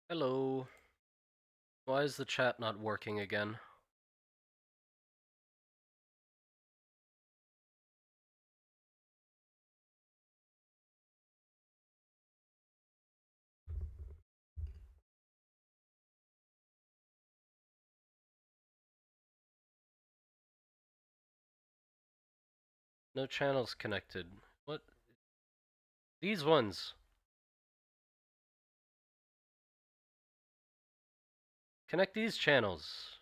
Hello. Why is the chat not working again? No channels connected. What? These ones. Connect these channels.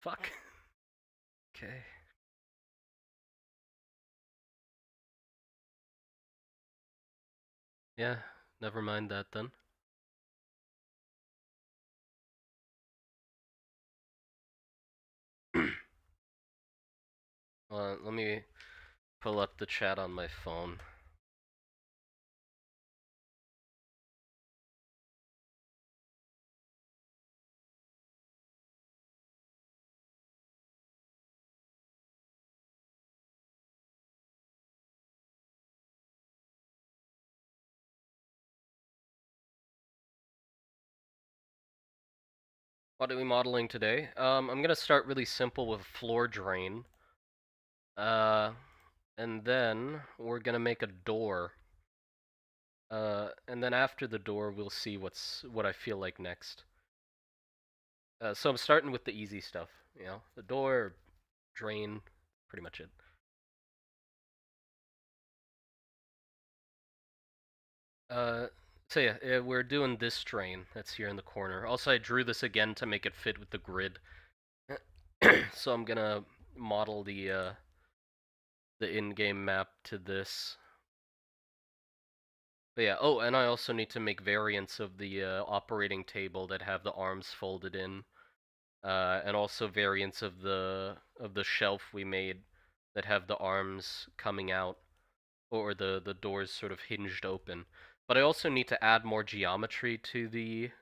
Fuck. Okay. Yeah, never mind that then. Let me pull up the chat on my phone. What are we modeling today? I'm gonna start really simple with floor drain. And then we're gonna make a door. And then after the door, we'll see what I feel like next. So I'm starting with the easy stuff, the door, drain, pretty much it. Uh, so yeah, we're doing this drain that's here in the corner. Also, I drew this again to make it fit with the grid. So I'm gonna model the in-game map to this. But yeah, oh, and I also need to make variants of the operating table that have the arms folded in, and also variants of the shelf we made that have the arms coming out, or the doors sort of hinged open. But I also need to add more geometry to the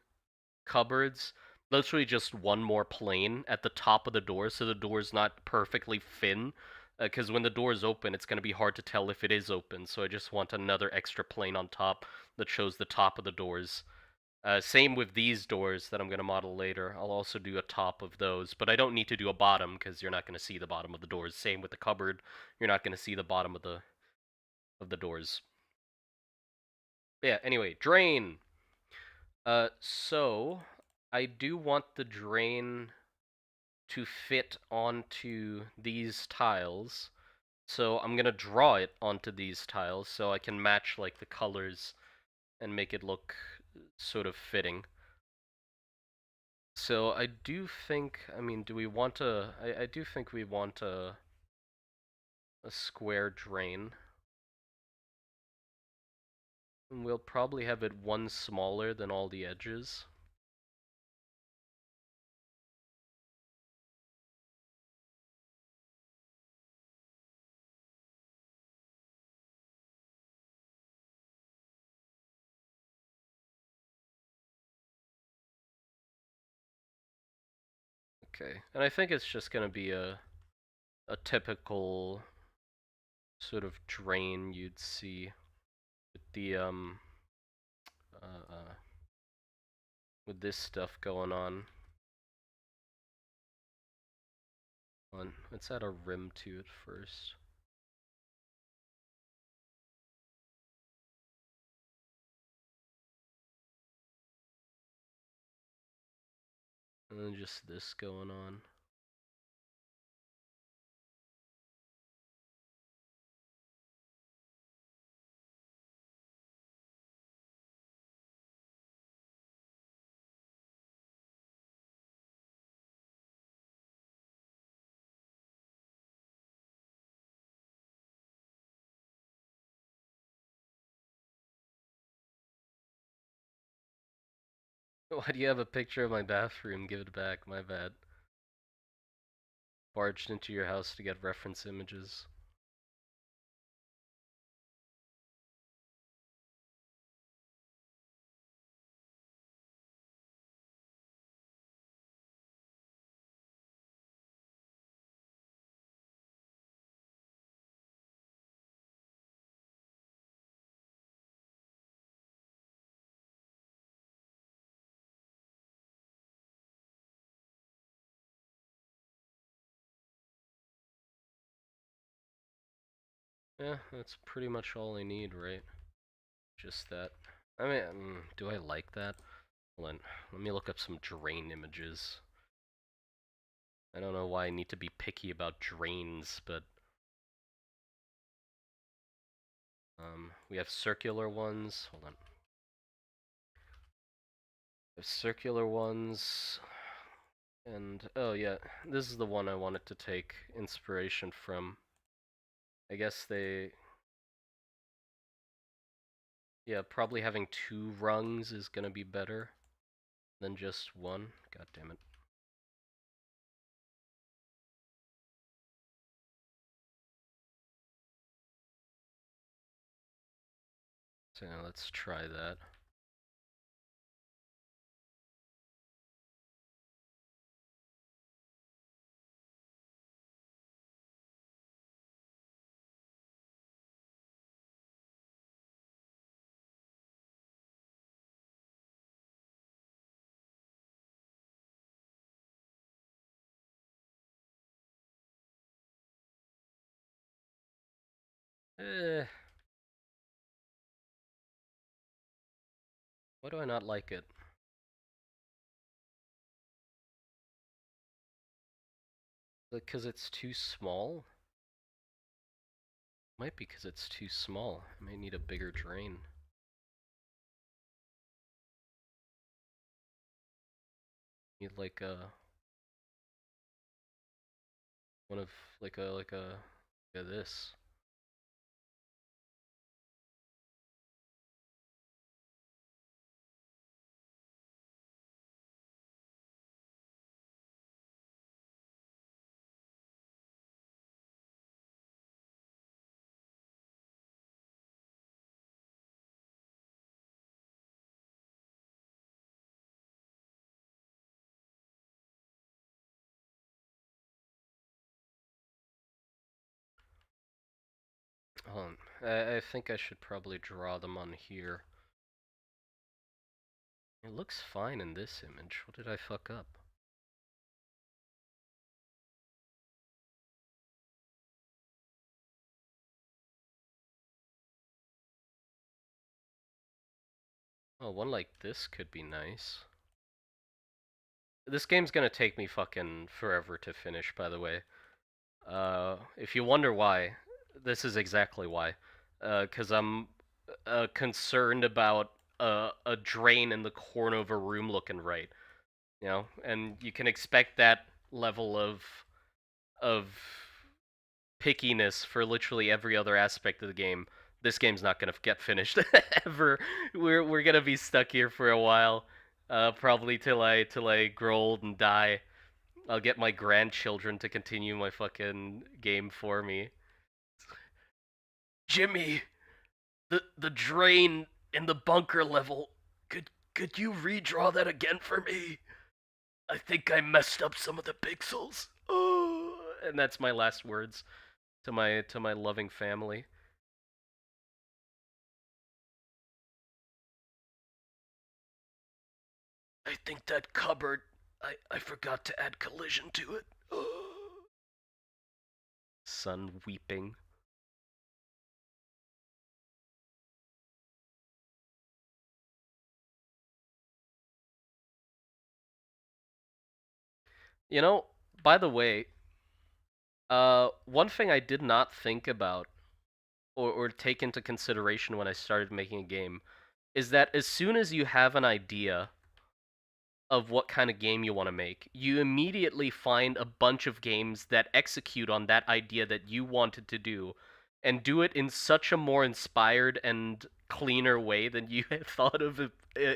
cupboards. Literally just one more plane at the top of the door, so the door's not perfectly thin. Because when the door is open, it's going to be hard to tell if it is open. So I just want another extra plane on top that shows the top of the doors. Same with these doors that I'm going to model later. I'll also do a top of those, but I don't need to do a bottom because you're not going to see the bottom of the doors. Same with the cupboard, you're not going to see the bottom of the doors. Yeah. Anyway, drain. So I do want the drain to fit onto these tiles. So I'm gonna draw it onto these tiles so I can match like the colors and make it look sort of fitting. So I do think, I mean, do we want I do think we want a square drain. And we'll probably have it one smaller than all the edges. Okay, and I think it's just gonna be a typical sort of drain you'd see with the uh, with this stuff going on. Let's add a rim to it first. And then just this going on. Why do you have a picture of my bathroom? Give it back, my bad. Barged into your house to get reference images. Yeah, that's pretty much all I need, right? Just that. I mean, do I like that? Hold on, let me look up some drain images. I don't know why I need to be picky about drains, but we have circular ones. Hold on. We have circular ones, and oh yeah, this is the one I wanted to take inspiration from. I guess yeah, probably having 2 rungs is gonna be better than just one. God damn it. So now let's try that. Eh, why do I not like it? Because it's too small? Might be because it's too small. I may need a bigger drain. Need like a one of like a yeah, this. I think I should probably draw them on here. It looks fine in this image. What did I fuck up? Oh, one like this could be nice. This game's gonna take me fucking forever to finish, by the way. If you wonder why, this is exactly why. Cause I'm concerned about a drain in the corner of a room looking right. You know, and you can expect that level of pickiness for literally every other aspect of the game. This game's not gonna get finished ever. We're gonna be stuck here for a while, probably till I grow old and die. I'll get my grandchildren to continue my fucking game for me. Jimmy, the drain in the bunker level. Could you redraw that again for me? I think I messed up some of the pixels. Oh, and that's my last words to my loving family. I think that cupboard. I forgot to add collision to it. Son weeping. You know, by the way, one thing I did not think about or take into consideration when I started making a game is that as soon as you have an idea of what kind of game you want to make, you immediately find a bunch of games that execute on that idea that you wanted to do and do it in such a more inspired and cleaner way than you had thought of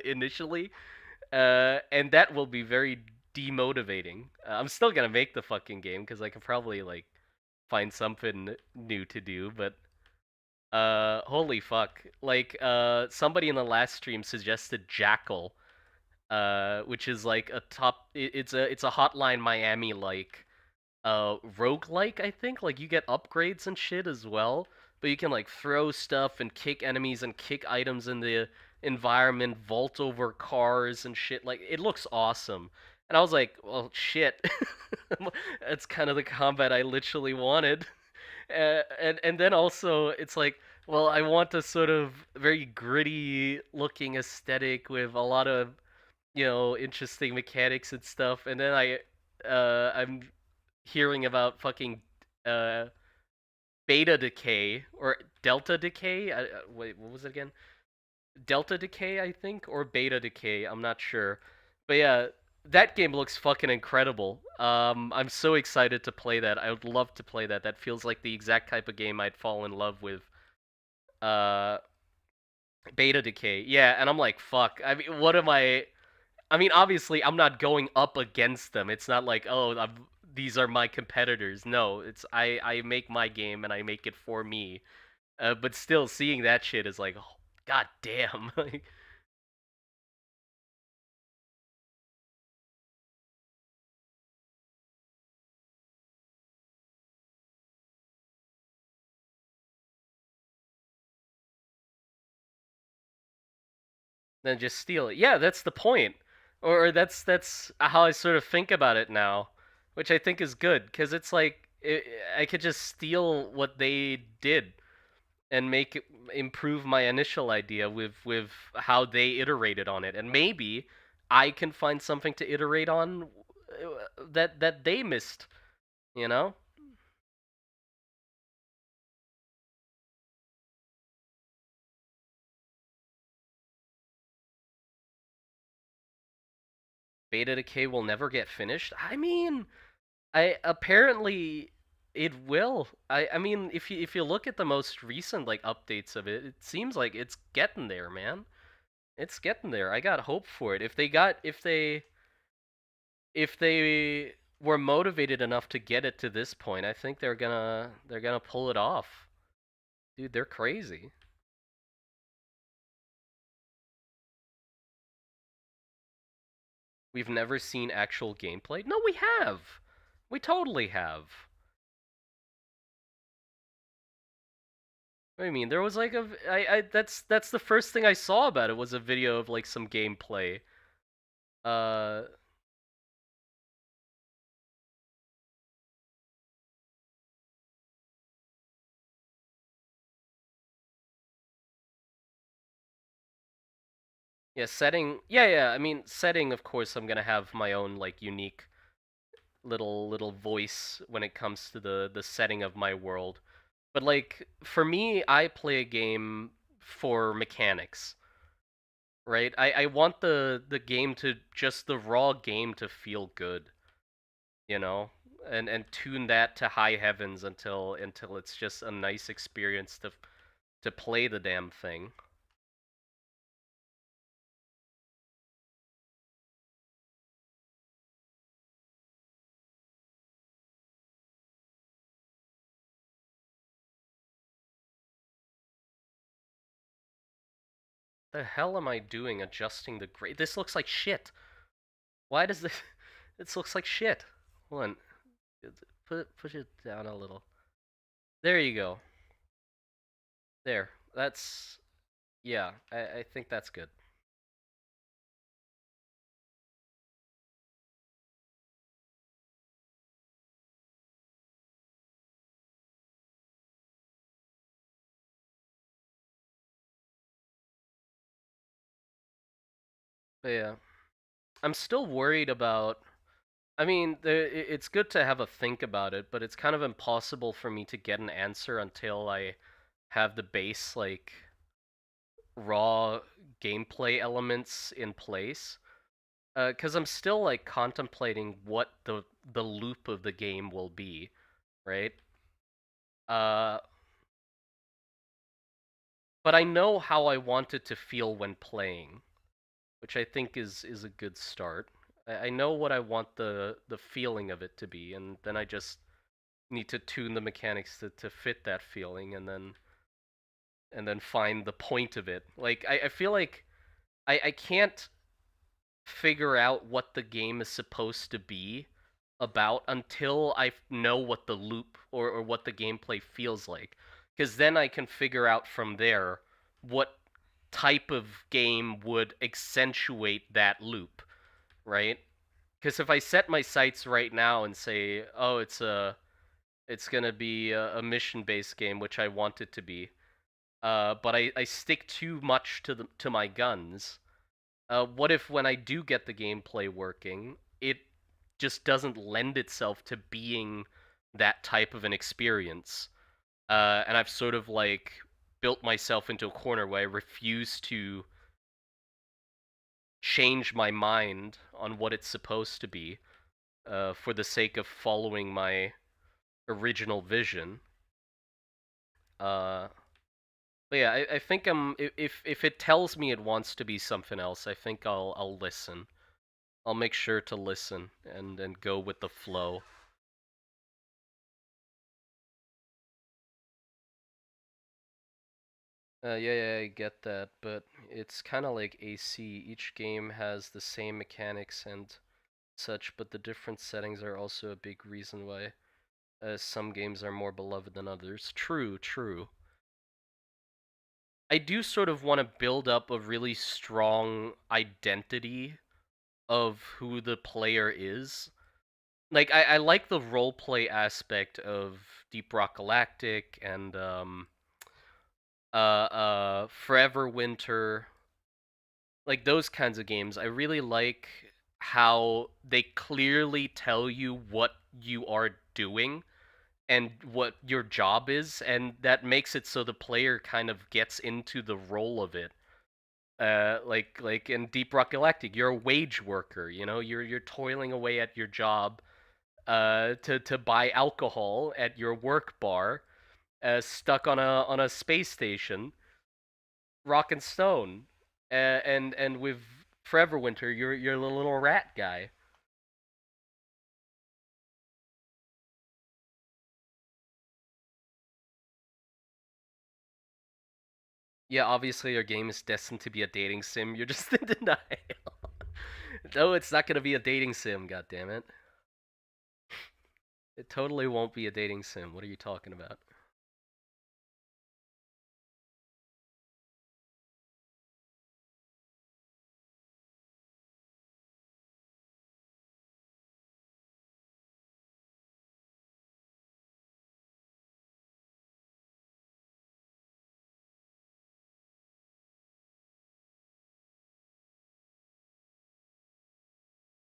initially. And that will be very demotivating. I'm still gonna make the fucking game because I can probably like find something new to do, but holy fuck. Like somebody in the last stream suggested Jackal, which is like a top it's a Hotline Miami like roguelike, I think. Like you get upgrades and shit as well, but you can like throw stuff and kick enemies and kick items in the environment, vault over cars and shit. Like it looks awesome. And I was like, well shit. That's kind of the combat I literally wanted. And then also it's like, well, I want a sort of very gritty looking aesthetic with a lot of, interesting mechanics and stuff. And then I'm hearing about fucking uh beta decay or delta decay. Wait, what was it again? Delta decay, I think, or beta decay. I'm not sure, but yeah, that game looks fucking incredible. I'm so excited to play that. I would love to play that. That feels like the exact type of game I'd fall in love with. Uh, beta decay, yeah, and I'm like, fuck. I mean, what am I? I mean, obviously, I'm not going up against them. It's not like, oh, these are my competitors. No, it's I make my game and I make it for me. But still, seeing that shit is like, oh, god damn. Like, then just steal it. Yeah, that's the point. Or that's how I sort of think about it now, which I think is good because it's like I could just steal what they did and make it improve my initial idea with how they iterated on it, and maybe I can find something to iterate on that they missed. You know, Beta Decay will never get finished. I mean, I apparently it will. I mean, if you look at the most recent like updates of it, it seems like it's getting there, man. It's getting there. I got hope for it. If they were motivated enough to get it to this point, I think they're gonna pull it off. Dude, they're crazy. We've never seen actual gameplay. No, we have. We totally have. What do you mean? There was like that's the first thing I saw about it was a video of like some gameplay. Uh, yeah, setting. Yeah, yeah. I mean, setting. Of course, I'm gonna have my own like unique little voice when it comes to the setting of my world. But like for me, I play a game for mechanics, right? I want the game to just the raw game to feel good, you know? And tune that to high heavens until it's just a nice experience to play the damn thing. The hell am I doing adjusting the grade? This looks like shit. Why does this this looks like shit? Hold on. Push it down a little. There you go. There. That's yeah, I think that's good. But yeah. I'm still worried about I mean, it's good to have a think about it, but it's kind of impossible for me to get an answer until I have the base like raw gameplay elements in place. Because I'm still like contemplating what the loop of the game will be, right? Uh, but I know how I want it to feel when playing, which I think is a good start. I know what I want the feeling of it to be, and then I just need to tune the mechanics to fit that feeling, and then find the point of it. Like I feel like I can't figure out what the game is supposed to be about until I know what the loop or what the gameplay feels like. Because then I can figure out from there what type of game would accentuate that loop, right? Because if I set my sights right now and say, oh, It's gonna be a mission-based game, which I want it to be. But I stick too much to my guns. What if when I do get the gameplay working, it just doesn't lend itself to being that type of an experience? And I've sort of like built myself into a corner where I refuse to change my mind on what it's supposed to be, for the sake of following my original vision. Uh, but yeah, I think if it tells me it wants to be something else, I think I'll listen. I'll make sure to listen and go with the flow. Yeah, I get that, but it's kind of like AC. Each game has the same mechanics and such, but the different settings are also a big reason why some games are more beloved than others. True, true. I do sort of want to build up a really strong identity of who the player is. Like, I like the roleplay aspect of Deep Rock Galactic and Forever Winter, like those kinds of games. I really like how they clearly tell you what you are doing and what your job is, and that makes it so the player kind of gets into the role of it. Like in Deep Rock Galactic, you're a wage worker. You know, you're toiling away at your job, to buy alcohol at your work bar, stuck on a space station, rock and stone, and with Forever Winter, you're the little rat guy. Yeah, obviously your game is destined to be a dating sim. You're just in denial. No, it's not gonna be a dating sim. God damn it! It totally won't be a dating sim. What are you talking about?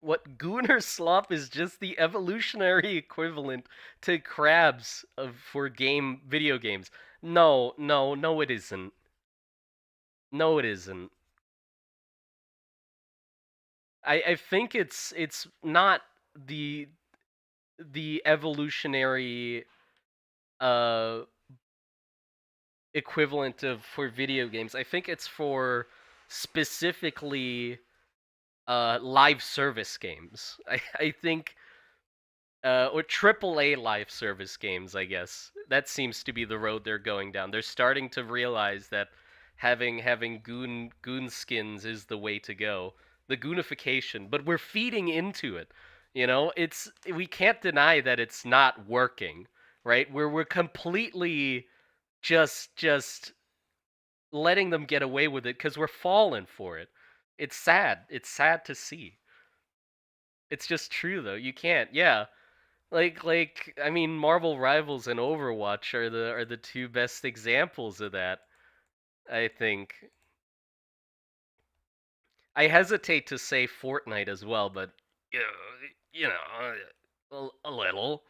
What Gooner Slop is just the evolutionary equivalent to crabs for video games. No, no, no, it isn't. No, it isn't. I think it's not the the evolutionary uh equivalent of for video games. I think it's for specifically live service games. I think or AAA live service games, I guess. That seems to be the road they're going down. They're starting to realize that having goon skins is the way to go. The goonification, but we're feeding into it. You know, it's we can't deny that it's not working, right? We're completely just letting them get away with it because we're falling for it. It's sad. It's sad to see. It's just true though. You can't. Yeah, like I mean, Marvel Rivals and Overwatch are the two best examples of that. I think I hesitate to say Fortnite as well, but you know, you know, a little.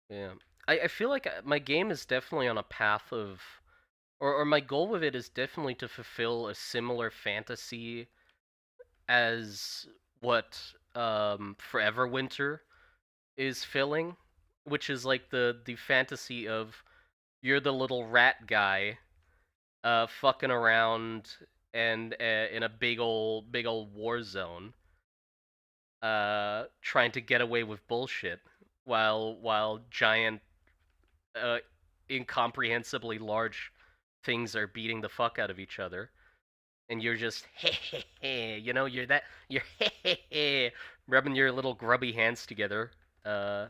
Yeah. I feel like my game is definitely on a path of, or my goal with it is definitely to fulfill a similar fantasy as what Forever Winter is filling, which is like the fantasy of you're the little rat guy fucking around and in a big old war zone trying to get away with bullshit while giant uh incomprehensibly large things are beating the fuck out of each other, and you're just you're rubbing your little grubby hands together, uh,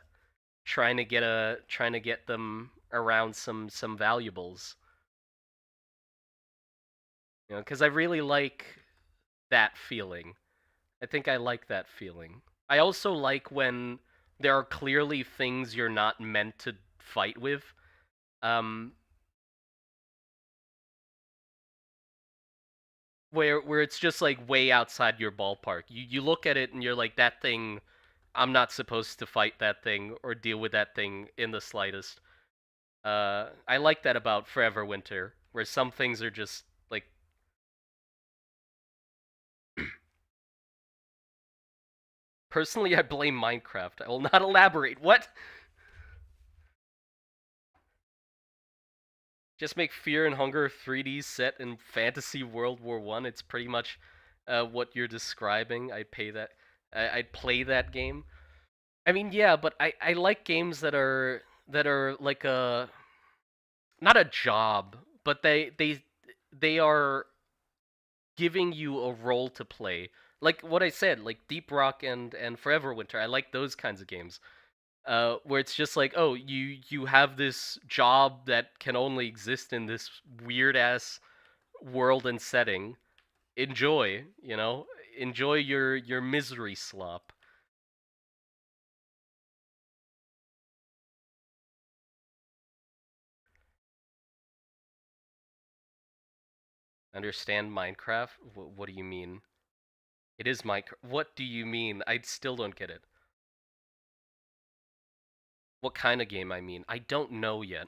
trying to get them around some valuables, because I really like that feeling. I think I like that feeling. I also like when there are clearly things you're not meant to fight with. Um, where it's just like way outside your ballpark. You look at it and you're like, that thing, I'm not supposed to fight that thing or deal with that thing in the slightest. I like that about Forever Winter, where some things are just like. Personally, I blame Minecraft. I will not elaborate. What? Just make Fear and Hunger 3D set in fantasy World War One. It's pretty much what you're describing. I'd pay that. I'd play that game. I mean, yeah, but I like games that are like a, not a job, but they are giving you a role to play. Like what I said, like Deep Rock and Forever Winter. I like those kinds of games. Where it's just like, oh, you have this job that can only exist in this weird ass world and setting. Enjoy, enjoy your misery slop. Understand Minecraft? What do you mean? It is Minecraft. What do you mean? I still don't get it. What kind of game I mean? I don't know yet.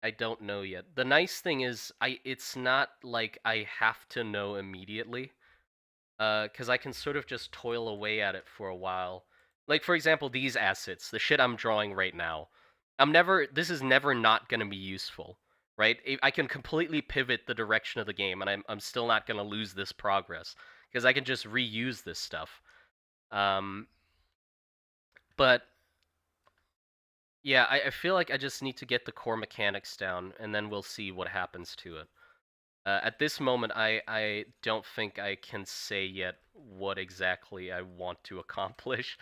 I don't know yet. The nice thing is it's not like I have to know immediately. Because I can sort of just toil away at it for a while. Like, for example, these assets, the shit I'm drawing right now. This is never not going to be useful, right? I can completely pivot the direction of the game, and I'm still not going to lose this progress, because I can just reuse this stuff. Um, but yeah, I feel like I just need to get the core mechanics down, and then we'll see what happens to it. At this moment, I don't think I can say yet what exactly I want to accomplish.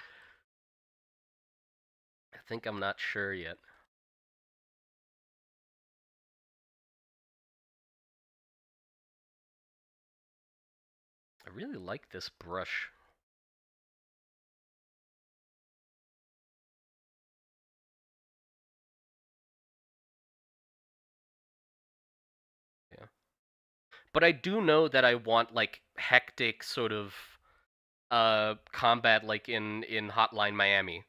I think I'm not sure yet. I really like this brush. Yeah. But I do know that I want like hectic sort of combat like in Hotline Miami.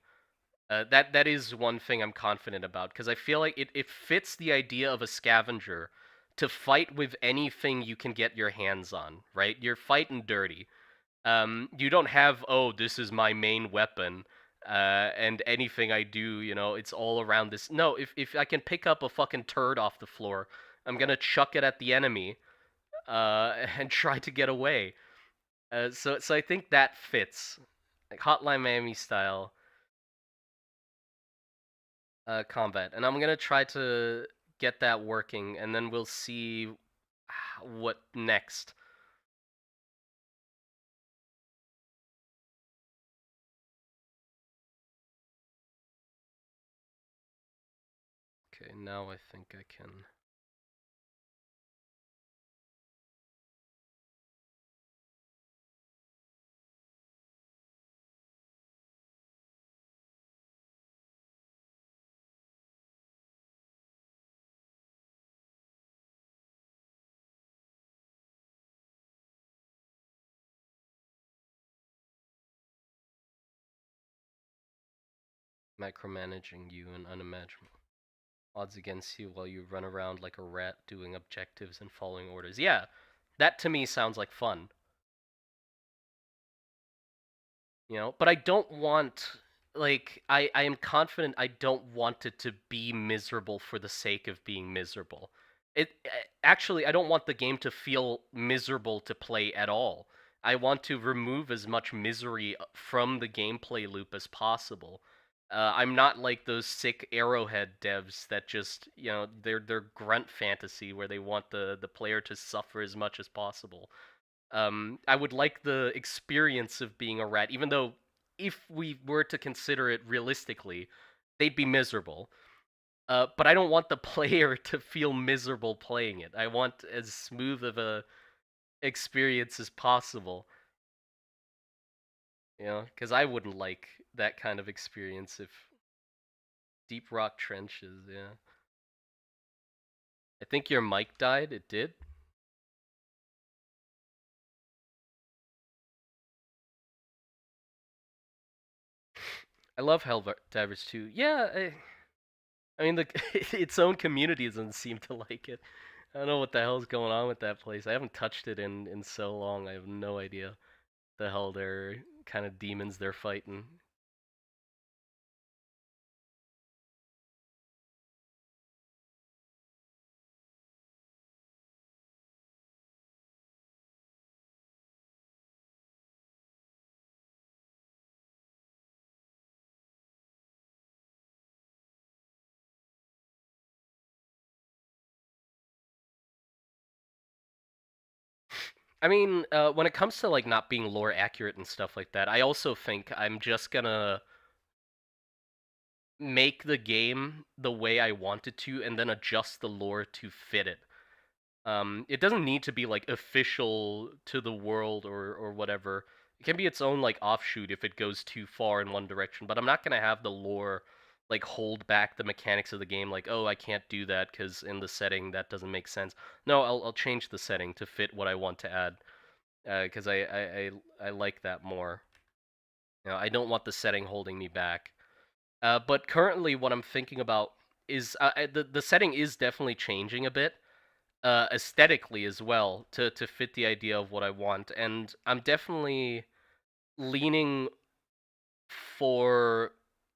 That is one thing I'm confident about, because I feel like it fits the idea of a scavenger to fight with anything you can get your hands on, right? You're fighting dirty. You don't have, oh, this is my main weapon, and anything I do, it's all around this. No, if I can pick up a fucking turd off the floor, I'm gonna chuck it at the enemy, and try to get away. So I think that fits, like Hotline Miami style combat, and I'm gonna try to get that working, and then we'll see what next. Okay, now I think I can. Micromanaging you and unimaginable. Odds against you while you run around like a rat doing objectives and following orders. Yeah, that to me sounds like fun. But I don't want, like, I am confident I don't want it to be miserable for the sake of being miserable. Actually, I don't want the game to feel miserable to play at all. I want to remove as much misery from the gameplay loop as possible. I'm not like those sick Arrowhead devs that just, they're grunt fantasy where they want the player to suffer as much as possible. I would like the experience of being a rat, even though if we were to consider it realistically, they'd be miserable. But I don't want the player to feel miserable playing it. I want as smooth of a experience as possible. Because I wouldn't like that kind of experience if Deep Rock Trenches, yeah. I think your mic died. It did. I love Helldivers 2. Yeah, I mean, its own community doesn't seem to like it. I don't know what the hell's going on with that place. I haven't touched it in so long. I have no idea the hell they're kind of demons they're fighting. I mean, when it comes to like not being lore accurate and stuff like that, I also think I'm just gonna make the game the way I want it to, and then adjust the lore to fit it. It doesn't need to be like official to the world or whatever. It can be its own like offshoot if it goes too far in one direction. But I'm not gonna have the lore like hold back the mechanics of the game. Like, oh, I can't do that because in the setting that doesn't make sense. No, I'll change the setting to fit what I want to add. Because I like that more. I don't want the setting holding me back. But currently, what I'm thinking about is the setting is definitely changing a bit, aesthetically as well, to fit the idea of what I want, and I'm definitely leaning for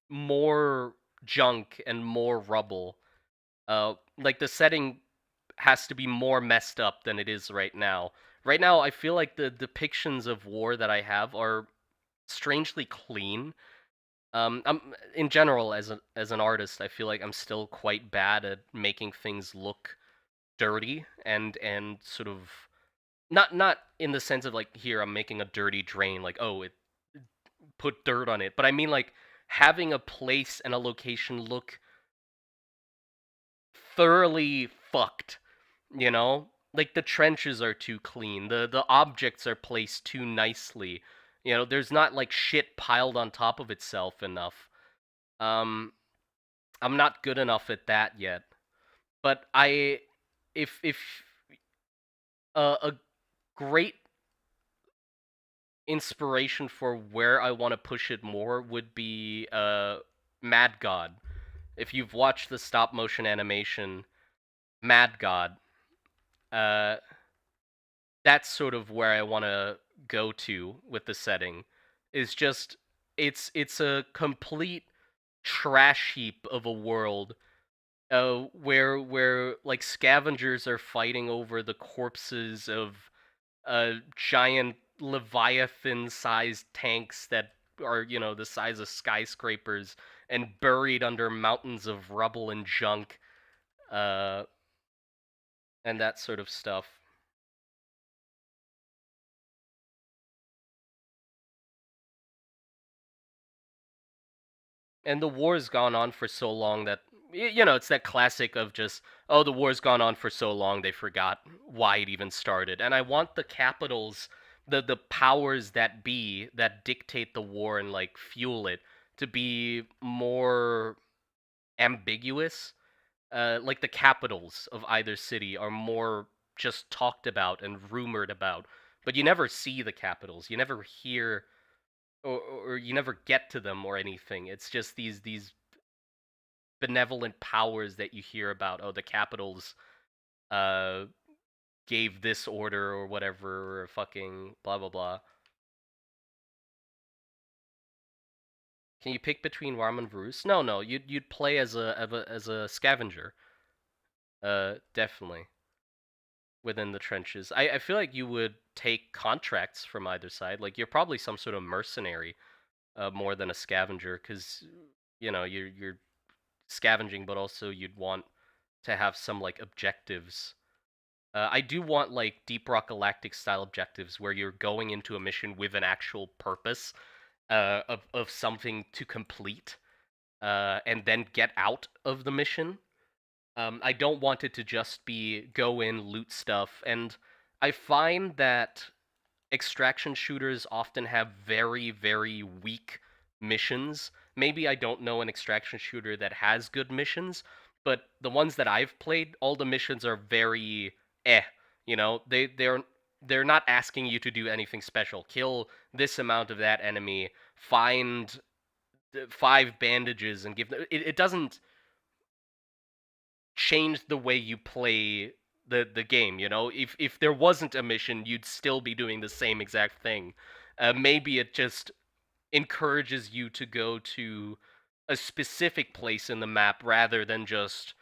more junk and more rubble. Like the setting has to be more messed up than it is right now. Right now, I feel like the depictions of war that I have are strangely clean. In general, as an artist, I feel like I'm still quite bad at making things look dirty and sort of not in the sense of like here I'm making a dirty drain, like oh it put dirt on it, but I mean like having a place and a location look thoroughly fucked, like the trenches are too clean, the objects are placed too nicely, there's not like shit piled on top of itself enough. um I'm not good enough at that yet, but if a great inspiration for where I want to push it more would be Mad God. If you've watched the stop motion animation Mad God, uh, that's sort of where I want to go to with the setting. Is just it's a complete trash heap of a world, where like scavengers are fighting over the corpses of giant leviathan-sized tanks that are, the size of skyscrapers and buried under mountains of rubble and junk, uh, and that sort of stuff. And the war's gone on for so long that it's that classic of just, oh, the war's gone on for so long they forgot why it even started. And I want the capitals, the powers that be that dictate the war and like fuel it, to be more ambiguous. Like the capitals of either city are more just talked about and rumored about, but you never see the capitals. You never hear or you never get to them or anything. It's just these benevolent powers that you hear about. Oh, the Capitals uh gave this order or whatever, or fucking blah blah blah. Can you pick between Warm and Varus? No, no. You'd play as a scavenger. Definitely within the trenches. I feel like you would take contracts from either side. Like you're probably some sort of mercenary, more than a scavenger, because you're scavenging, but also you'd want to have some like objectives. I do want like Deep Rock Galactic style objectives where you're going into a mission with an actual purpose, of something to complete, and then get out of the mission. I don't want it to just be go in, loot stuff, and I find that extraction shooters often have very, very weak missions. Maybe I don't know an extraction shooter that has good missions, but the ones that I've played, all the missions are very eh. They're not asking you to do anything special. Kill this amount of that enemy, find 5 bandages, and give them. It doesn't change the way you play the game. If there wasn't a mission, you'd still be doing the same exact thing. Maybe it just encourages you to go to a specific place in the map rather than just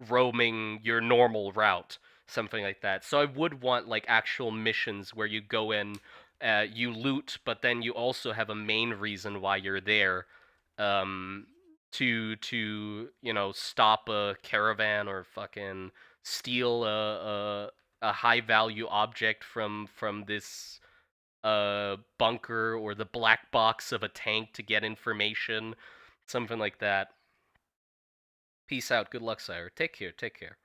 roaming your normal route, something like that. So I would want like actual missions where you go in, you loot, but then you also have a main reason why you're there, um, to stop a caravan or fucking steal a high value object from this bunker or the black box of a tank to get information, something like that. Peace out. Good luck, sire. Take care. Take care.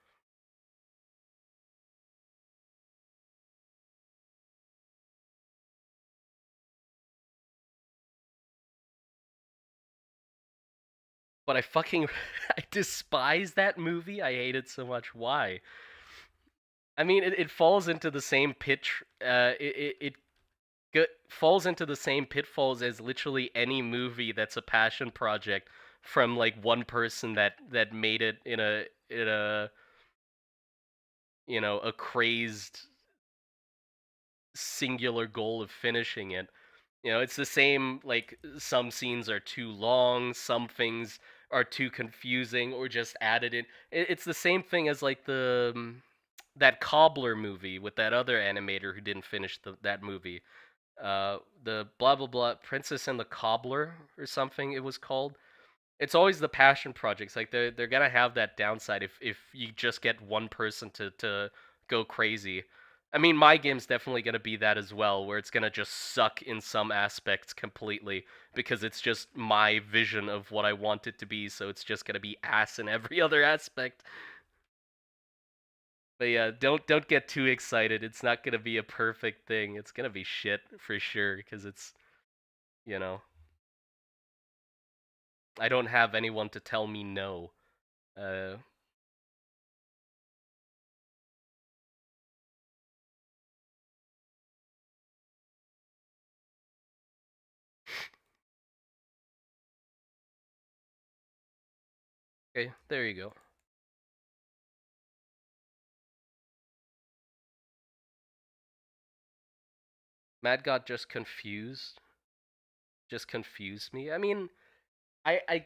But I fucking I despise that movie. I hate it so much. Why? I mean, it falls into the same pitch. Falls into the same pitfalls as literally any movie that's a passion project from like one person that made it in a a crazed singular goal of finishing it. It's the same, like some scenes are too long, some things are too confusing or just added in. It's the same thing as like that Cobbler movie with that other animator who didn't finish that movie. The blah blah blah Princess and the Cobbler or something it was called. It's always the passion projects. Like they're gonna have that downside if you just get one person to go crazy. I mean, my game's definitely gonna be that as well, where it's gonna just suck in some aspects completely because it's just my vision of what I want it to be. So it's just gonna be ass in every other aspect. But yeah, don't get too excited. It's not gonna be a perfect thing. It's gonna be shit for sure because it's you know I don't have anyone to tell me no. Uh, okay, there you go. Mad got just confused me. I mean, I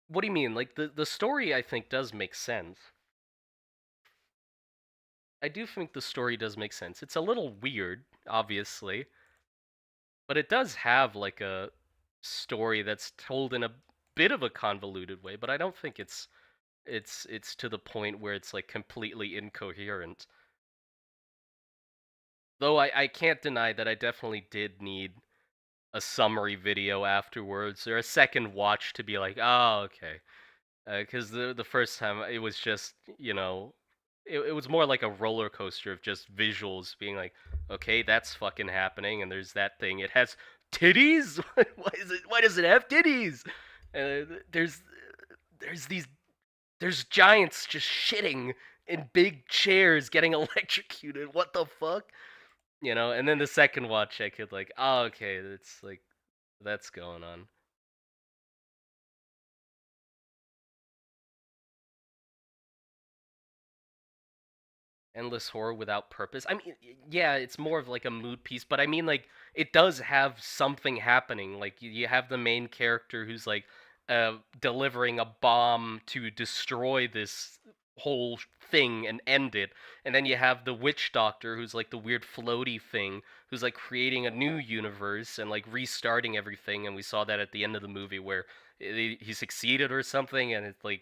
what do you mean? Like the story I think does make sense. I do think the story does make sense. It's a little weird, obviously, but it does have like a story that's told in a bit of a convoluted way, but I don't think it's to the point where it's like completely incoherent. Though I can't deny that I definitely did need a summary video afterwards or a second watch to be like, oh, okay. Because the first time it was just it was more like a roller coaster of just visuals being like, okay, that's fucking happening, and there's that thing. It has titties. Why does it have titties? There's these there's giants just shitting in big chairs getting electrocuted. What the fuck? And then the second watch I could like, oh, okay, it's like That's going on. Endless horror without purpose. I mean, yeah, it's more of like a mood piece, but I mean, like, it does have something happening. Like, you have the main character who's like delivering a bomb to destroy this whole thing and end it, and then you have the witch doctor who's like the weird floaty thing who's like creating a new universe and like restarting everything. And we saw that at the end of the movie where he succeeded or something, and it's like,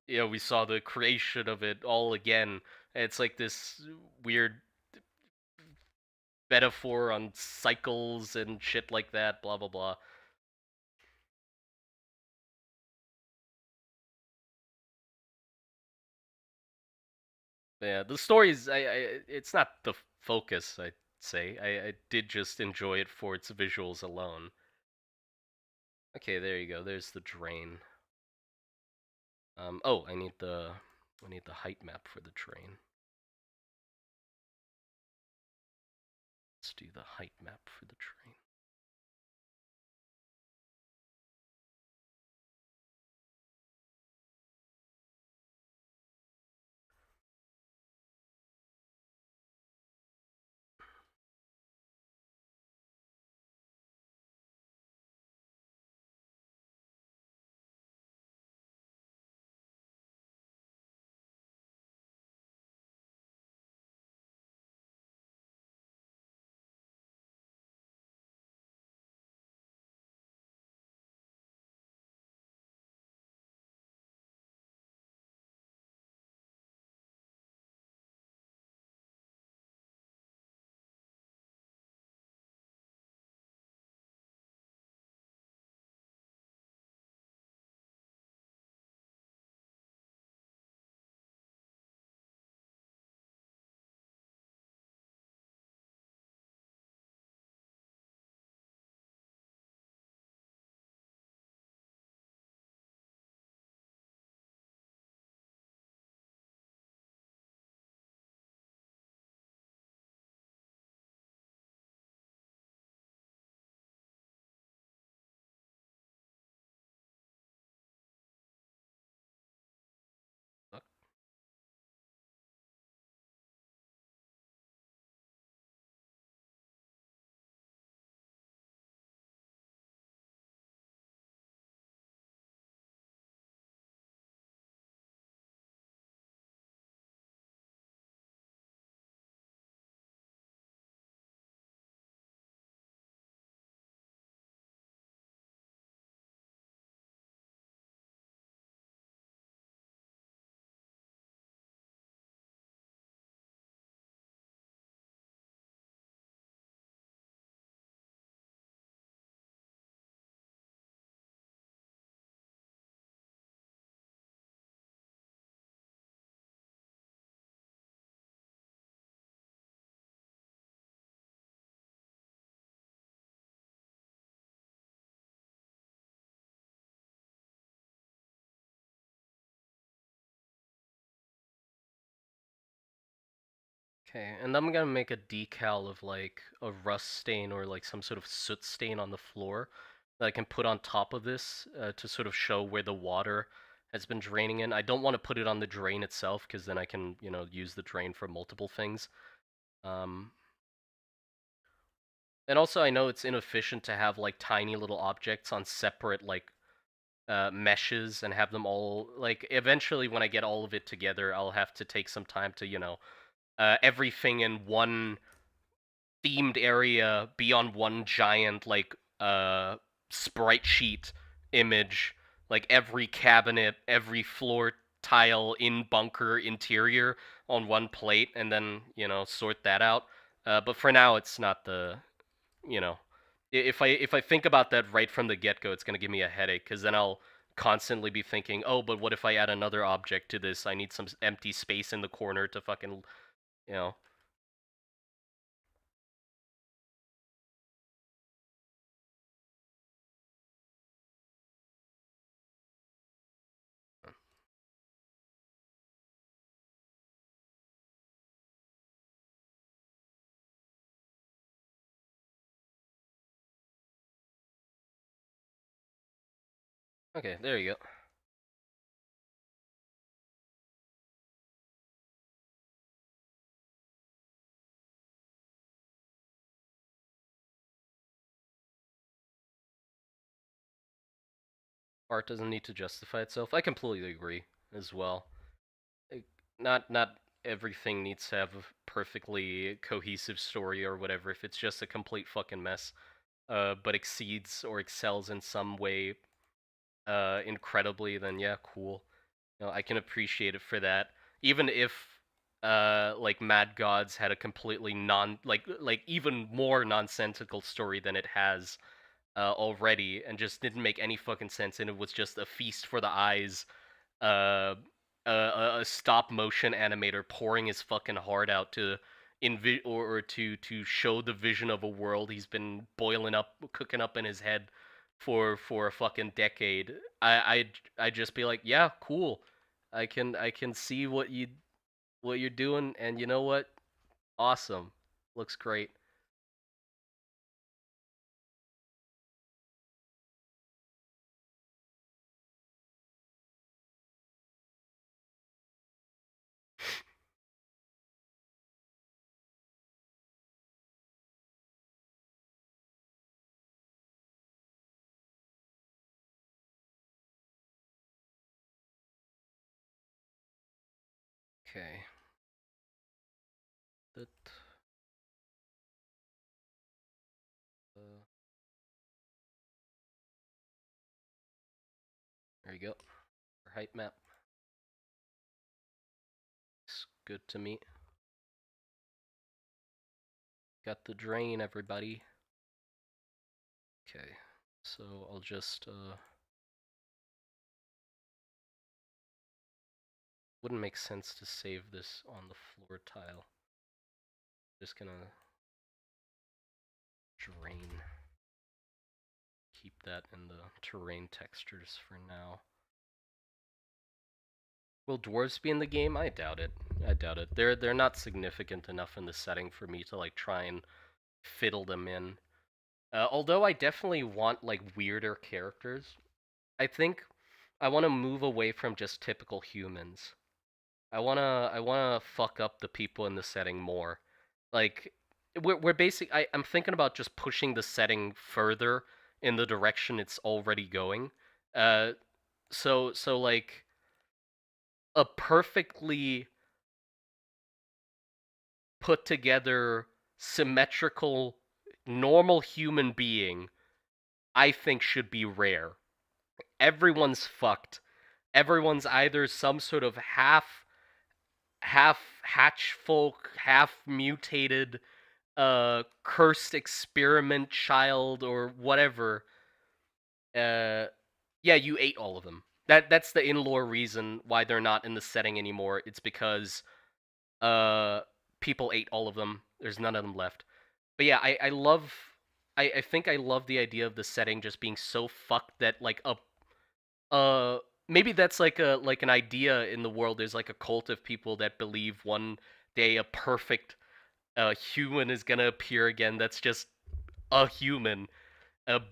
we saw the creation of it all again. It's like this weird metaphor on cycles and shit like that, blah blah blah. Yeah, the story's it's not the focus, I'd say. I did just enjoy it for its visuals alone. Okay, there you go. There's the drain. Oh, I need the height map for the drain. Let's do the height map for the drain. Okay, and I'm gonna make a decal of like a rust stain or like some sort of soot stain on the floor that I can put on top of this to sort of show where the water has been draining in. I don't want to put it on the drain itself because then I can, use the drain for multiple things. Um, and also, I know it's inefficient to have like tiny little objects on separate like meshes and have them all like. Eventually, when I get all of it together, I'll have to take some time to, everything in one themed area be on one giant like sprite sheet image, like every cabinet, every floor tile in bunker interior on one plate, and then sort that out. But for now, it's not the you know if I think about that right from the get go, it's gonna give me a headache because then I'll constantly be thinking, oh, but what if I add another object to this? I need some empty space in the corner to fucking you know Okay, there you go. Art doesn't need to justify itself. I completely agree as well. Like, not everything needs to have a perfectly cohesive story or whatever. If it's just a complete fucking mess, but exceeds or excels in some way, incredibly, then yeah, cool. You know, I can appreciate it for that. Even if, like Mad Gods had a completely like even more nonsensical story than it has already, and just didn't make any fucking sense, and it was just a feast for the eyes. Uh, a stop motion animator pouring his fucking heart out to or to show the vision of a world he's been boiling up, cooking up in his head for a fucking decade. I just be like, yeah, cool. I can see what you're doing, and you know what? Awesome. Looks great. Okay. That. Uh, there you go. Height map. It's good to me. Got the drain, everybody. Okay, so I'll just, wouldn't make sense to save this on the floor tile. Just gonna drain. Keep that in the terrain textures for now. Will dwarves be in the game? I doubt it. I doubt it. They're not significant enough in the setting for me to like try and fiddle them in. Although I definitely want like weirder characters. I think I want to move away from just typical humans. I wanna fuck up the people in the setting more. Like we're basic. I'm thinking about just pushing the setting further in the direction it's already going. Uh, so like a perfectly put together, symmetrical, normal human being, I think should be rare. Everyone's fucked. Everyone's either some sort of half hatch folk, half mutated cursed experiment child or whatever. Yeah, you ate all of them. That's the in-lore reason why they're not in the setting anymore. It's because uh people ate all of them. There's none of them left. But yeah, I love I think I love the idea of the setting just being so fucked that like a maybe that's like an idea in the world. There's like a cult of people that believe one day a perfect human is gonna appear again. That's just a human,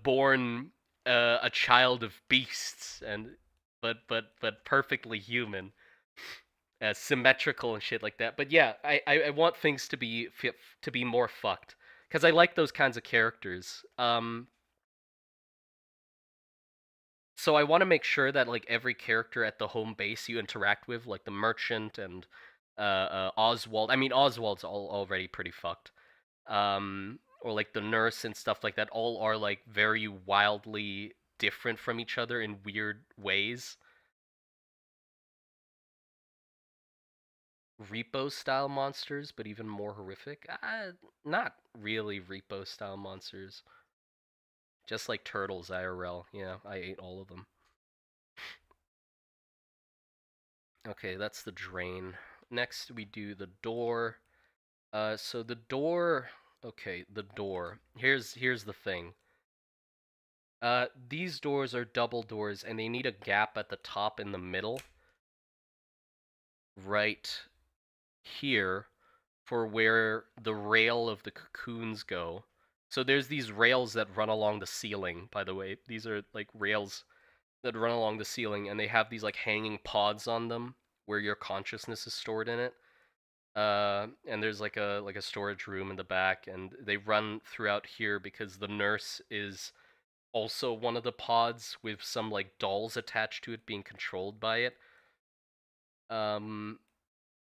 born a child of beasts, and but perfectly human, symmetrical and shit like that. But yeah, I want things to be more fucked because I like those kinds of characters. So I want to make sure that like every character at the home base you interact with, like the merchant and Oswald. I mean, Oswald's already pretty fucked. Or like the nurse and stuff like that, all are like very wildly different from each other in weird ways. Repo style monsters, but even more horrific. Not really Repo style monsters. Just like turtles IRL. Yeah, I ate all of them. Okay, that's the drain. Next, we do the door. So the door. Okay, the door. Here's the thing. These doors are double doors, and they need a gap at the top in the middle, right here, for where the rail of the cocoons go. So there's these rails that run along the ceiling. By the way, these are like rails. that run along the ceiling, and they have these like hanging pods on them where your consciousness is stored in it. And there's like a storage room in the back, and they run throughout here because the nurse is also one of the pods with some like dolls attached to it being controlled by it. Um,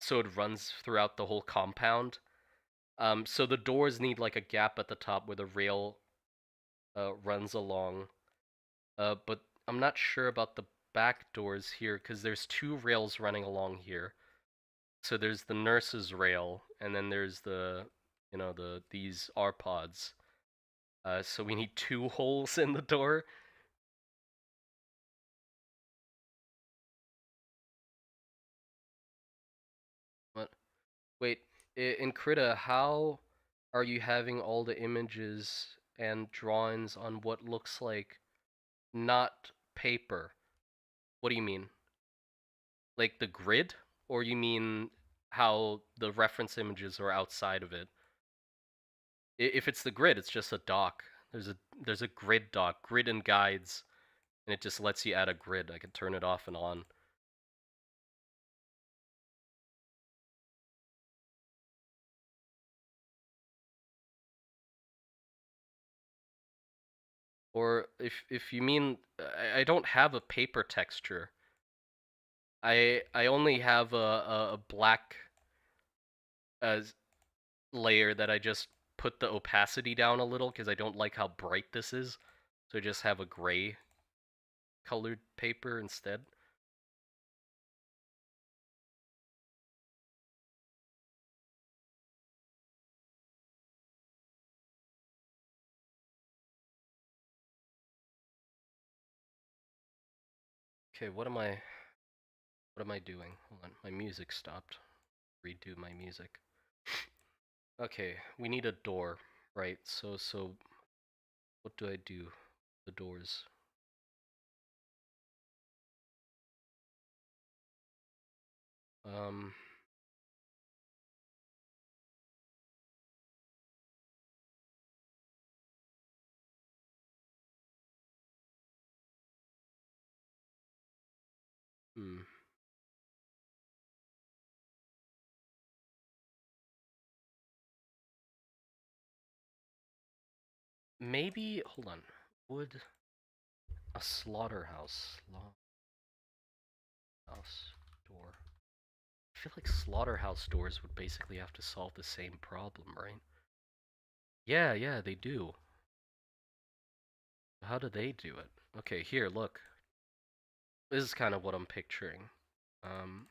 so it runs throughout the whole compound. So the doors need like a gap at the top where the rail runs along. But I'm not sure about the back doors here because there's two rails running along here. So there's the nurse's rail, and then there's the, these R pods. So we need two holes in the door. What? Wait, in Krita, how are you having all the images and drawings on what looks like not paper? What do you mean? Like the grid? Or you mean how the reference images are outside of it? If it's the grid, it's just a dock. There's a grid dock, grid and guides, and it just lets you add a grid. I can turn it off and on. Or if you mean, I don't have a paper texture. I only have a black uh, layer that I just put the opacity down a little because I don't like how bright this is. So I just have a gray colored paper instead. Okay, what am I doing? Hold on, my music stopped. Redo my music. Okay, we need a door, right? So what do I do? The doors. Um hmm. Maybe hold on. Would a slaughterhouse door. I feel like slaughterhouse doors would basically have to solve the same problem, right? Yeah, they do. How do they do it? Okay, here, look. This is kind of what I'm picturing. Um,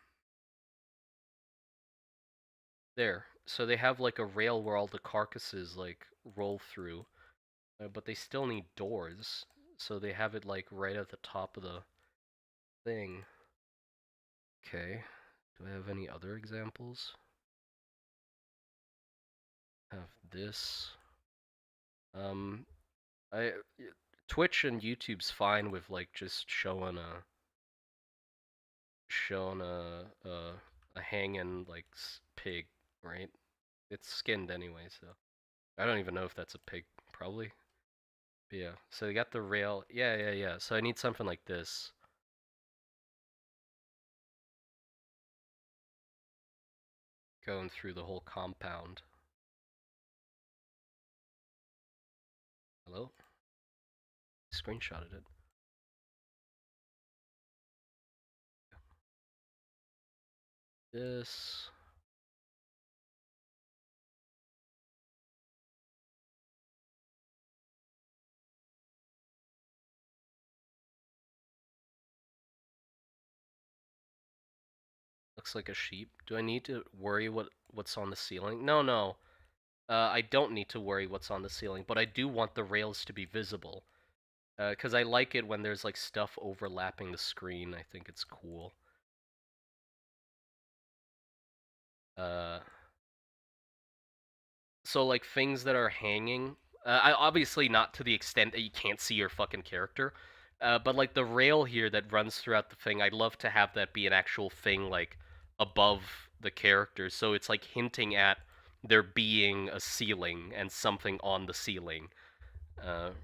there. So they have like a rail where all the carcasses like roll through, but they still need doors. So they have it like right at the top of the thing. Okay. Do I have any other examples? Have this. Um, I Twitch and YouTube's fine with like just showing a hanging like pig, right? It's skinned anyway, so I don't even know if that's a pig. Probably. But yeah. So they got the rail. Yeah. So I need something like this. Going through the whole compound. Hello? Screenshotted it. This. Looks like a sheep. Do I need to worry what's on the ceiling? No. I don't need to worry what's on the ceiling, but I do want the rails to be visible. Because I like it when there's like stuff overlapping the screen. I think it's cool. Uh, so like things that are hanging, I obviously not to the extent that you can't see your fucking character, but like the rail here that runs throughout the thing, I'd love to have that be an actual thing like above the character, so it's like hinting at there being a ceiling and something on the ceiling.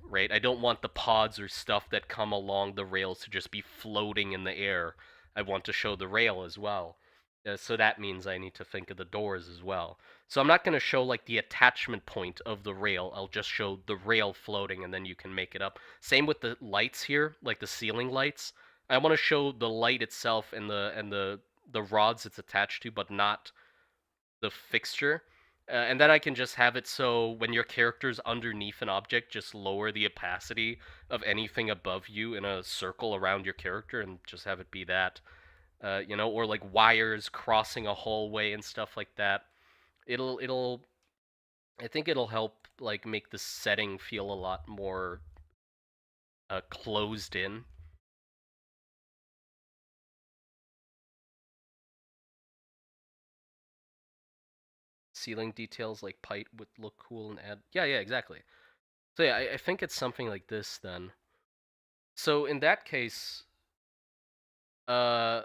right? I don't want the pods or stuff that come along the rails to just be floating in the air. I want to show the rail as well. So that means I need to think of the doors as well. So I'm not going to show like the attachment point of the rail. I'll just show the rail floating and then you can make it up. Same with the lights here, like the ceiling lights. I want to show the light itself and the rods it's attached to, but not the fixture. And then I can just have it so when your character's underneath an object, just lower the opacity of anything above you in a circle around your character and just have it be that. Or like wires crossing a hallway and stuff like that. It'll I think it'll help like make the setting feel a lot more closed in. Ceiling details like pipe would look cool and add. Yeah, exactly. So yeah, I think it's something like this then. So in that case, uh,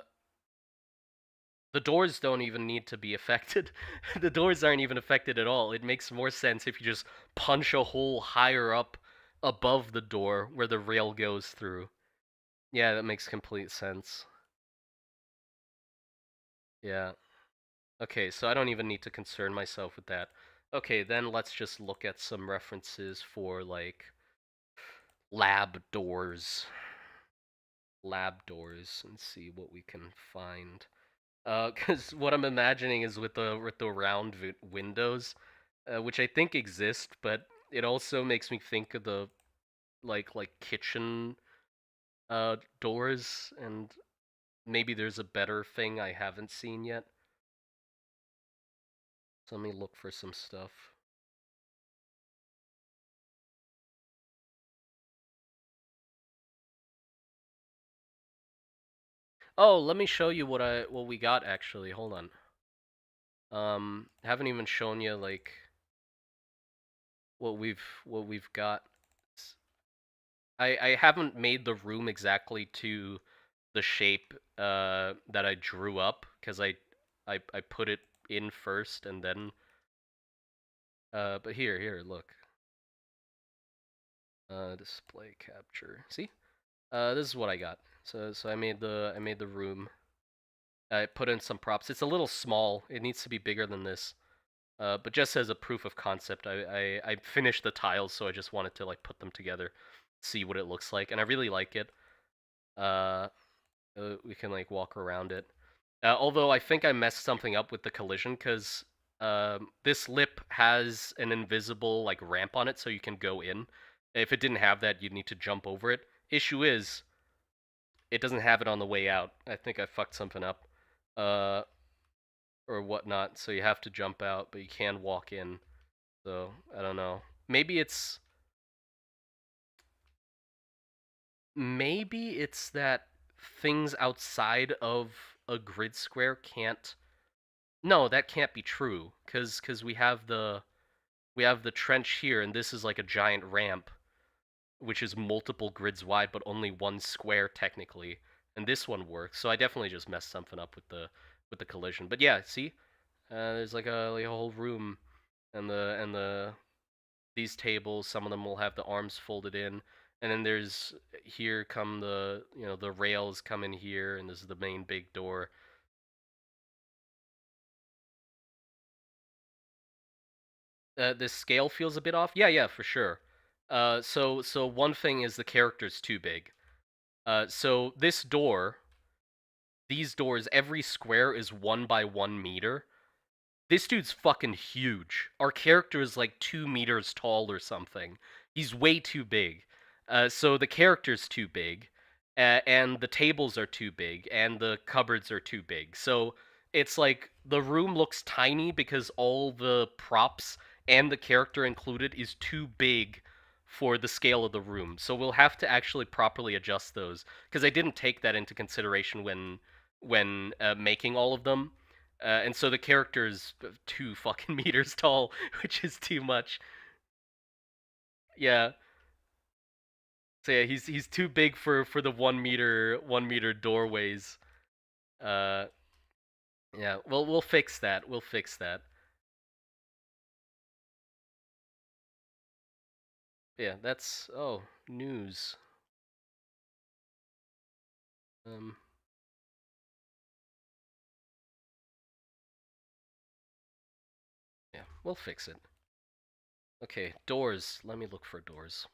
the doors don't even need to be affected. The doors aren't even affected at all. It makes more sense if you just punch a hole higher up above the door where the rail goes through. Yeah, that makes complete sense. Yeah. Okay, so I don't even need to concern myself with that. Okay, then let's just look at some references for like lab doors. Lab doors and see what we can find. Because what I'm imagining is with the round windows, which I think exist, but it also makes me think of the like kitchen doors, and maybe there's a better thing I haven't seen yet. So let me look for some stuff. Oh, let me show you what we got actually. Hold on. Haven't even shown you like what we've got. I haven't made the room exactly to the shape that I drew up because I put it in first and then but here look, display capture, see, this is what I got. So I made the room. I put in some props. It's a little small, it needs to be bigger than this, but just as a proof of concept, I finished the tiles, so I just wanted to like put them together, see what it looks like, and I really like it. uh we can like walk around it. Although I think I messed something up with the collision because this lip has an invisible like ramp on it, so you can go in. If it didn't have that, you'd need to jump over it. Issue is, it doesn't have it on the way out. I think I fucked something up, uh, or whatnot. So you have to jump out, but you can walk in. So I don't know. Maybe it's that things outside of a grid square can't. No, that can't be true, cause we have the trench here, and this is like a giant ramp, which is multiple grids wide, but only one square technically, and this one works. So I definitely just messed something up with the collision. But yeah, see, there's like a whole room, and the these tables. Some of them will have the arms folded in, and then there's here come the rails come in here, and this is the main big door. The scale feels a bit off. Yeah, for sure. So one thing is the character's too big. So these doors, every square is 1 by 1 meter. This dude's fucking huge. Our character is like 2 meters tall or something. He's way too big. So the character's too big, and the tables are too big, and the cupboards are too big. So it's like the room looks tiny because all the props and the character included is too big for the scale of the room. So we'll have to actually properly adjust those because I didn't take that into consideration when making all of them. And so the character's 2 fucking meters tall, which is too much. Yeah. So yeah, he's too big for the 1 meter doorways. Uh, yeah. Well, we'll fix that. We'll fix that. Yeah, that's news. Yeah, we'll fix it. Okay, doors. Let me look for doors.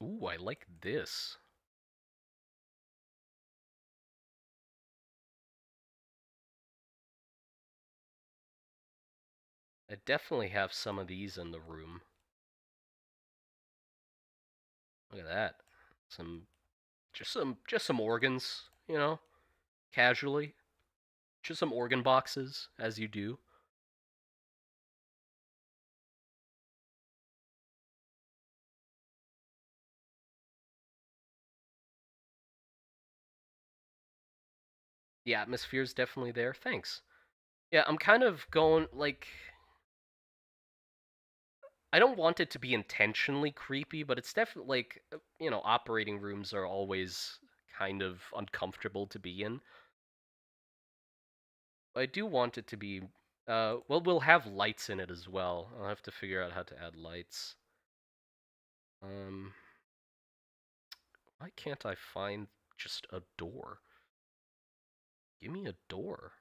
Ooh, I like this. I definitely have some of these in the room. Look at that. Just some organs, casually. Just some organ boxes, as you do. The atmosphere's definitely there. Thanks. Yeah, I'm kind of going like I don't want it to be intentionally creepy, but it's definitely like operating rooms are always kind of uncomfortable to be in. I do want it to be well, we'll have lights in it as well. I'll have to figure out how to add lights. Um why can't I find just a door? Give me a door.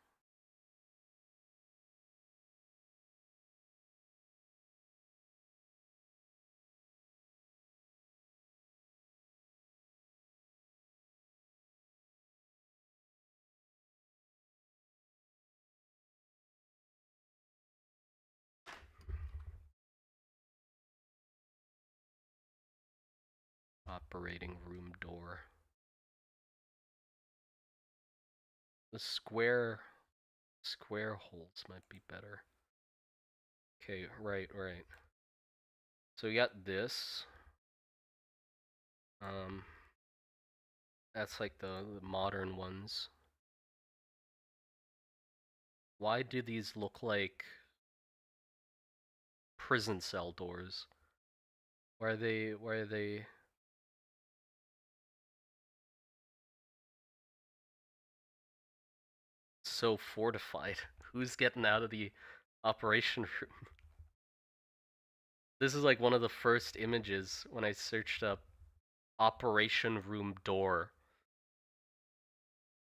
Operating room door. The square holes might be better. Okay, right. So we got this. Um that's like the modern ones. Why do these look like prison cell doors? Why are they so fortified? Who's getting out of the operation room? This is like one of the first images when I searched up operation room door.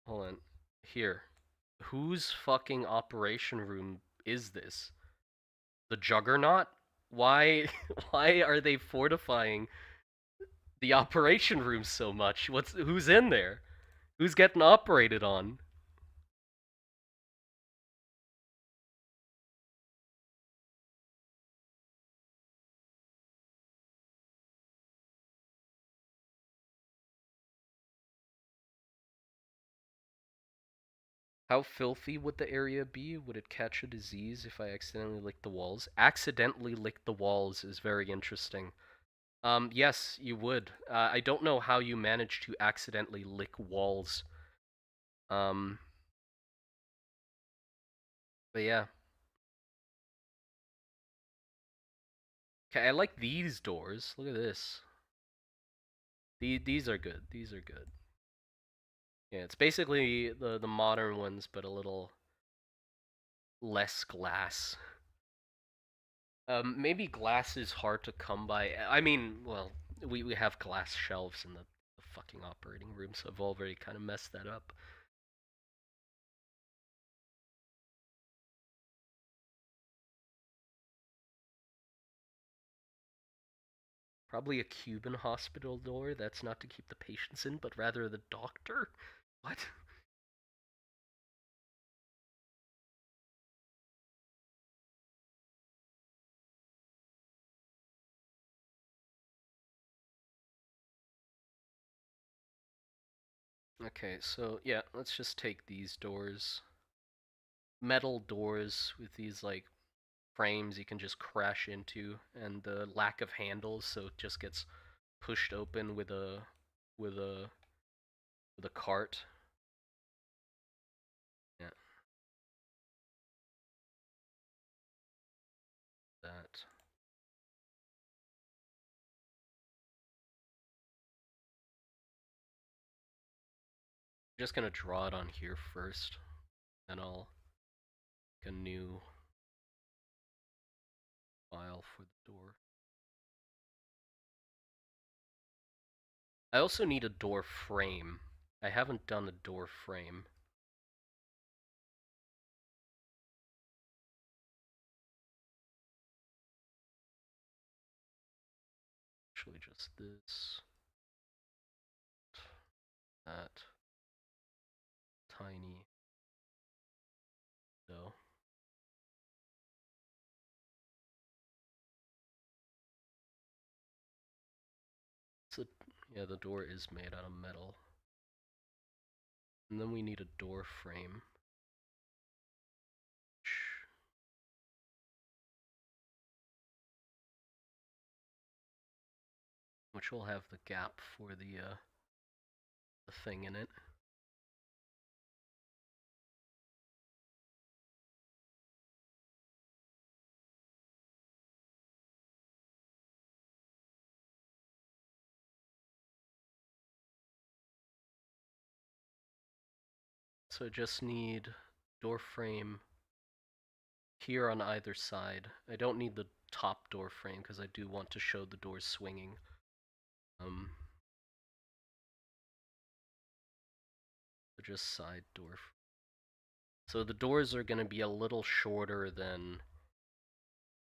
Hold on. Here. Whose fucking operation room is this? The Juggernaut? Why why are they fortifying the operation room so much? Who's in there? Who's getting operated on? How filthy would the area be? Would it catch a disease if I accidentally licked the walls? Accidentally lick the walls is very interesting. Yes, you would. I don't know how you manage to accidentally lick walls. Um, but yeah. Okay, I like these doors. Look at this. These are good. These are good. Yeah, it's basically the modern ones, but a little less glass. Maybe glass is hard to come by. I mean, well, we have glass shelves in the fucking operating room, so I've already kind of messed that up. Probably a Cuban hospital door. That's not to keep the patients in, but rather the doctor. What? Okay, so yeah, let's just take these doors. Metal doors with these like frames you can just crash into, and the lack of handles, so it just gets pushed open with a with a cart. Yeah, that. I'm just gonna draw it on here first, then I'll make a new file for the door. I also need a door frame. I haven't done a door frame. Actually, just this. That. Tiny. So. Yeah, the door is made out of metal. And then we need a door frame. Which will have the gap for the thing in it. So I just need door frame here on either side. I don't need the top door frame because I do want to show the doors swinging. Just side door. So the doors are going to be a little shorter than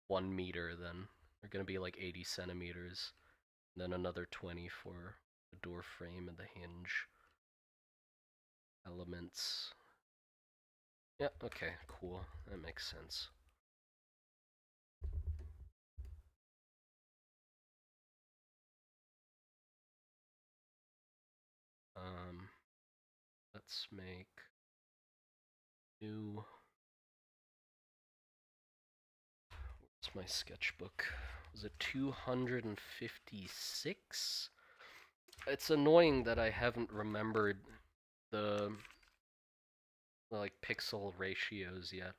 1 meter then. They're going to be like 80 centimeters. And then another 20 for the door frame and the hinge elements. Yeah, okay, cool. That makes sense. Let's make new. Where's my sketchbook? Was it 256? It's annoying that I haven't remembered the like pixel ratios yet.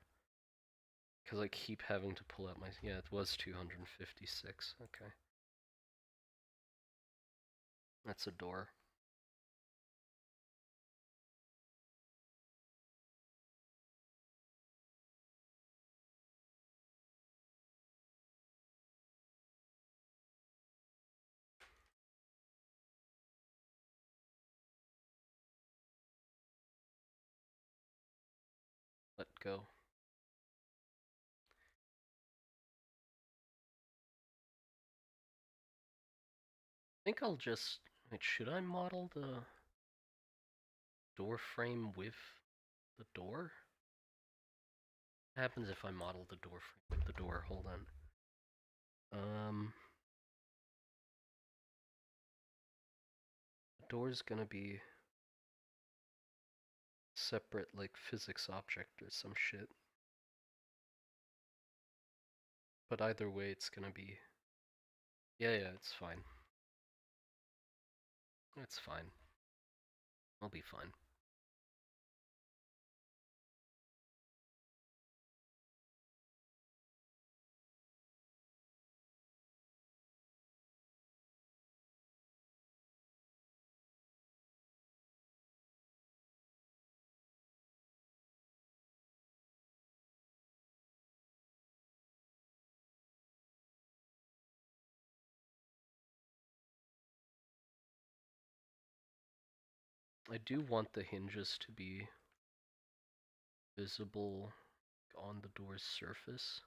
Because I keep having to pull out my... Yeah, it was 256. Okay. That's a door. Let go. I think I'll just... Wait, should I model the door frame with the door? What happens if I model the door frame with the door? Hold on. The door's gonna be separate, like, physics object or some shit. But either way, it's gonna be... Yeah, it's fine. It's fine. I'll be fine. I do want the hinges to be visible on the door's surface.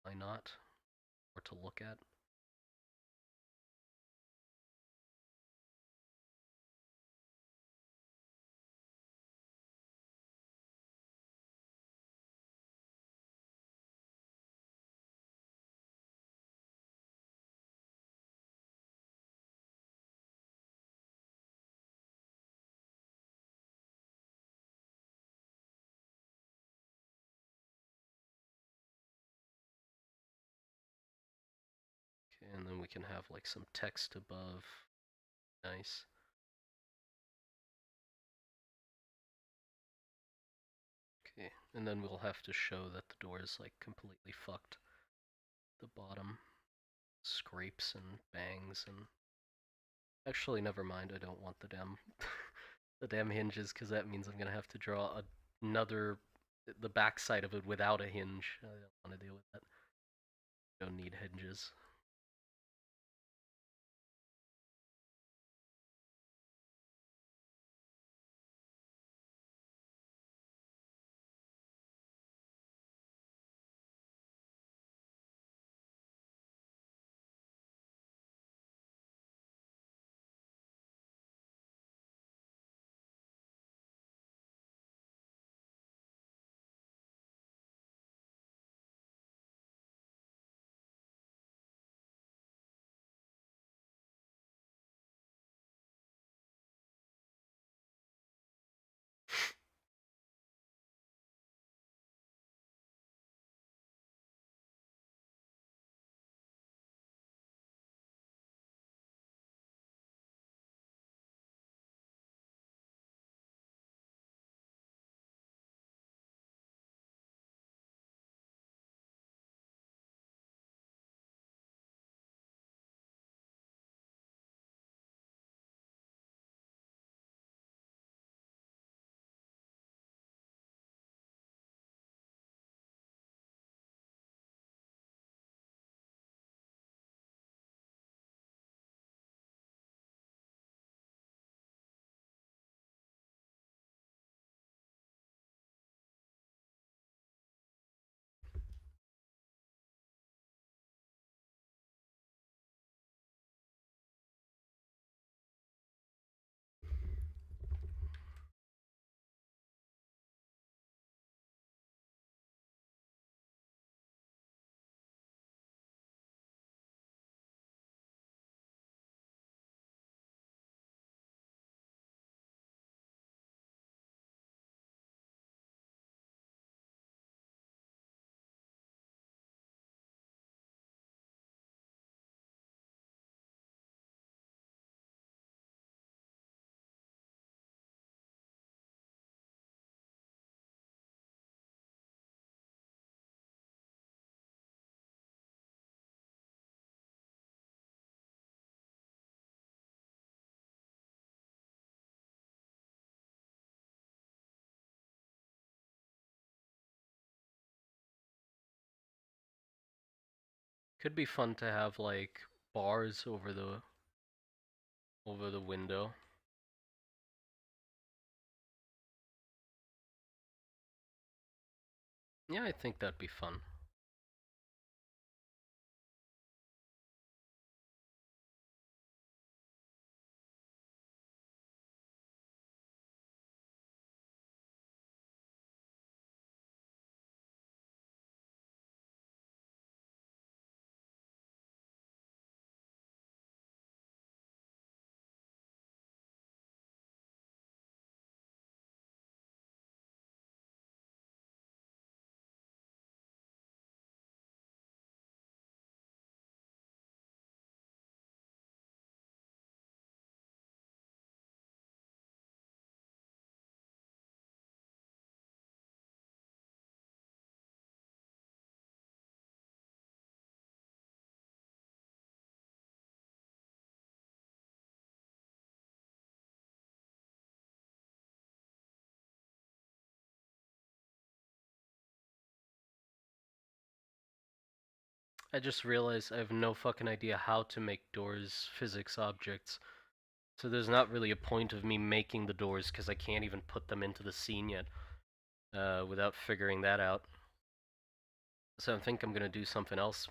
Why not? Or to look at. Okay, and then we can have like some text above. Nice. Okay, and then we'll have to show that the door is like completely fucked. The bottom scrapes and bangs and... Actually, never mind, I don't want the damn... the damn hinges, because that means I'm gonna have to draw another the backside of it without a hinge. I don't want to deal with that. Don't need hinges. Could be fun to have like bars over the window. Yeah, I think that'd be fun. I just realized I have no fucking idea how to make doors physics objects. So there's not really a point of me making the doors because I can't even put them into the scene yet without figuring that out. So I think I'm gonna do something else.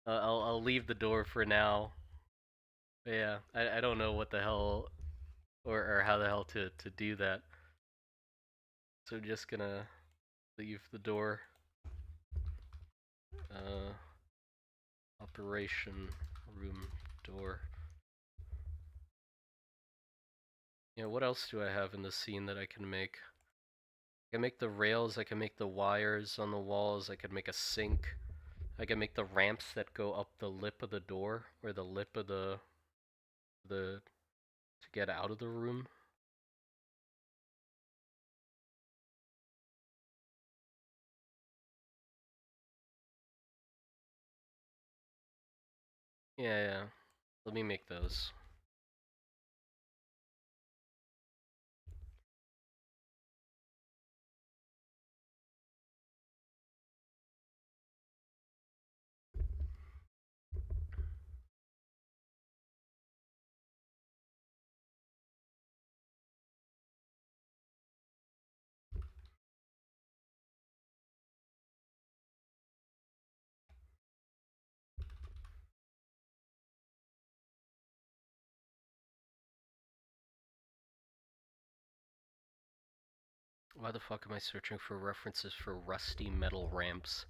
I'll leave the door for now. But yeah, I don't know what the hell or how the hell to do that. So just gonna leave the door. Uh, operation room door. Yeah, what else do I have in the scene that I can make? I can make the rails, I can make the wires on the walls, I can make a sink. I can make the ramps that go up the lip of the door, or the lip of the to get out of the room. Yeah, yeah. Let me make those. Why the fuck am I searching for references for rusty metal ramps?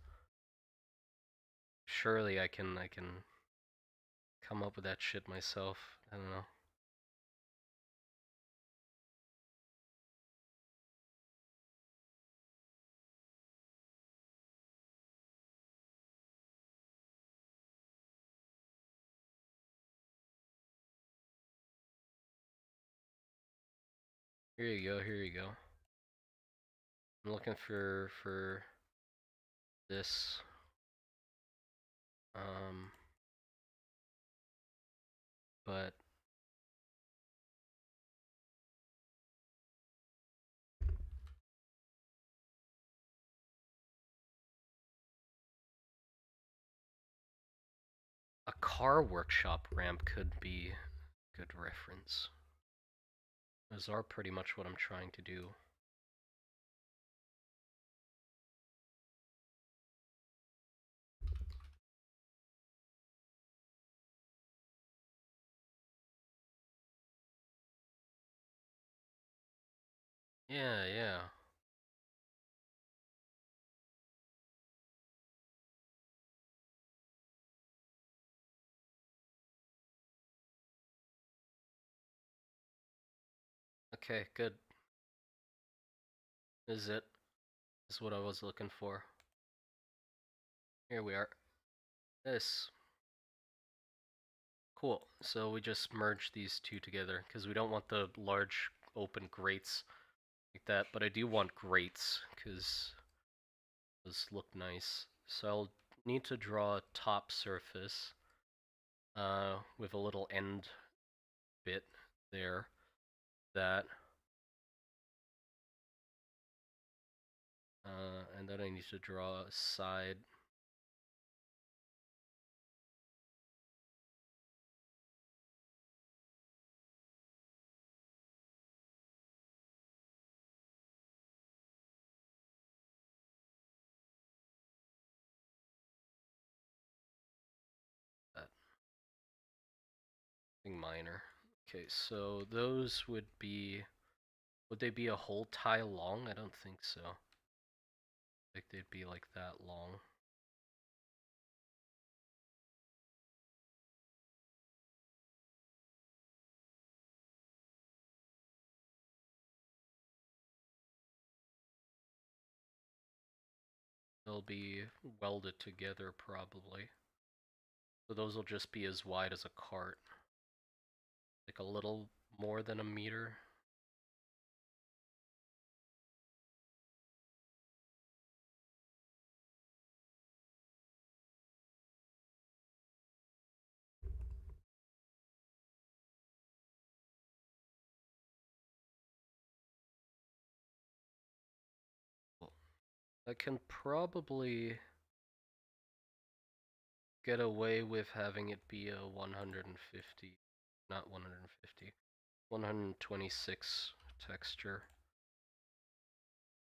Surely I can come up with that shit myself. I don't know. Here you go, here you go. I'm looking for this. But a car workshop ramp could be a good reference. Those are pretty much what I'm trying to do. Yeah, yeah. Okay, good. This is it. This is what I was looking for. Here we are. This. Cool. So we just merged these two together because we don't want the large open grates like that, but I do want grates because those look nice. So I'll need to draw a top surface with a little end bit there. That. And then I need to draw a side. That. Something minor. Okay, so those would be... Would they be a whole tile long? I don't think so. Like they'd be like that long. They'll be welded together probably. So those will just be as wide as a cart. Like a little more than a meter. I can probably get away with having it be a 150, not 150, 126 texture.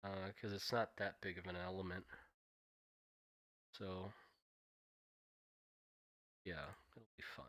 Because it's not that big of an element. So, yeah, it'll be fine.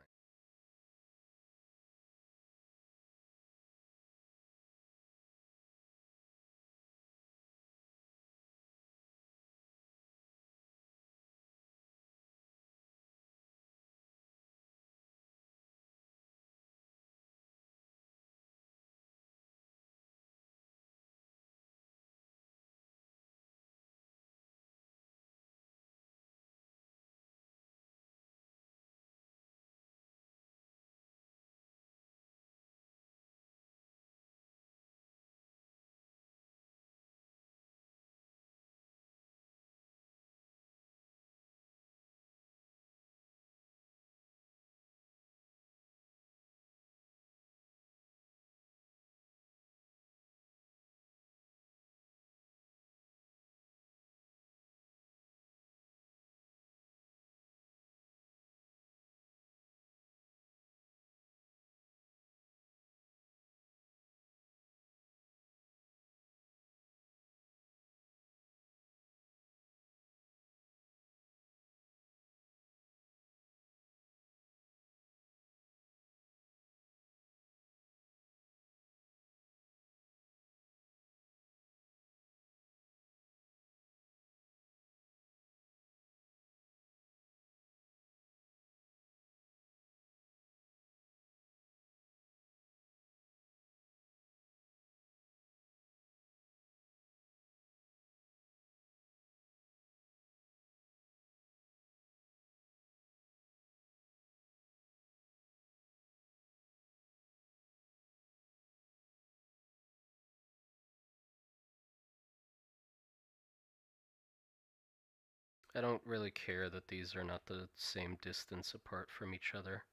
I don't really care that these are not the same distance apart from each other.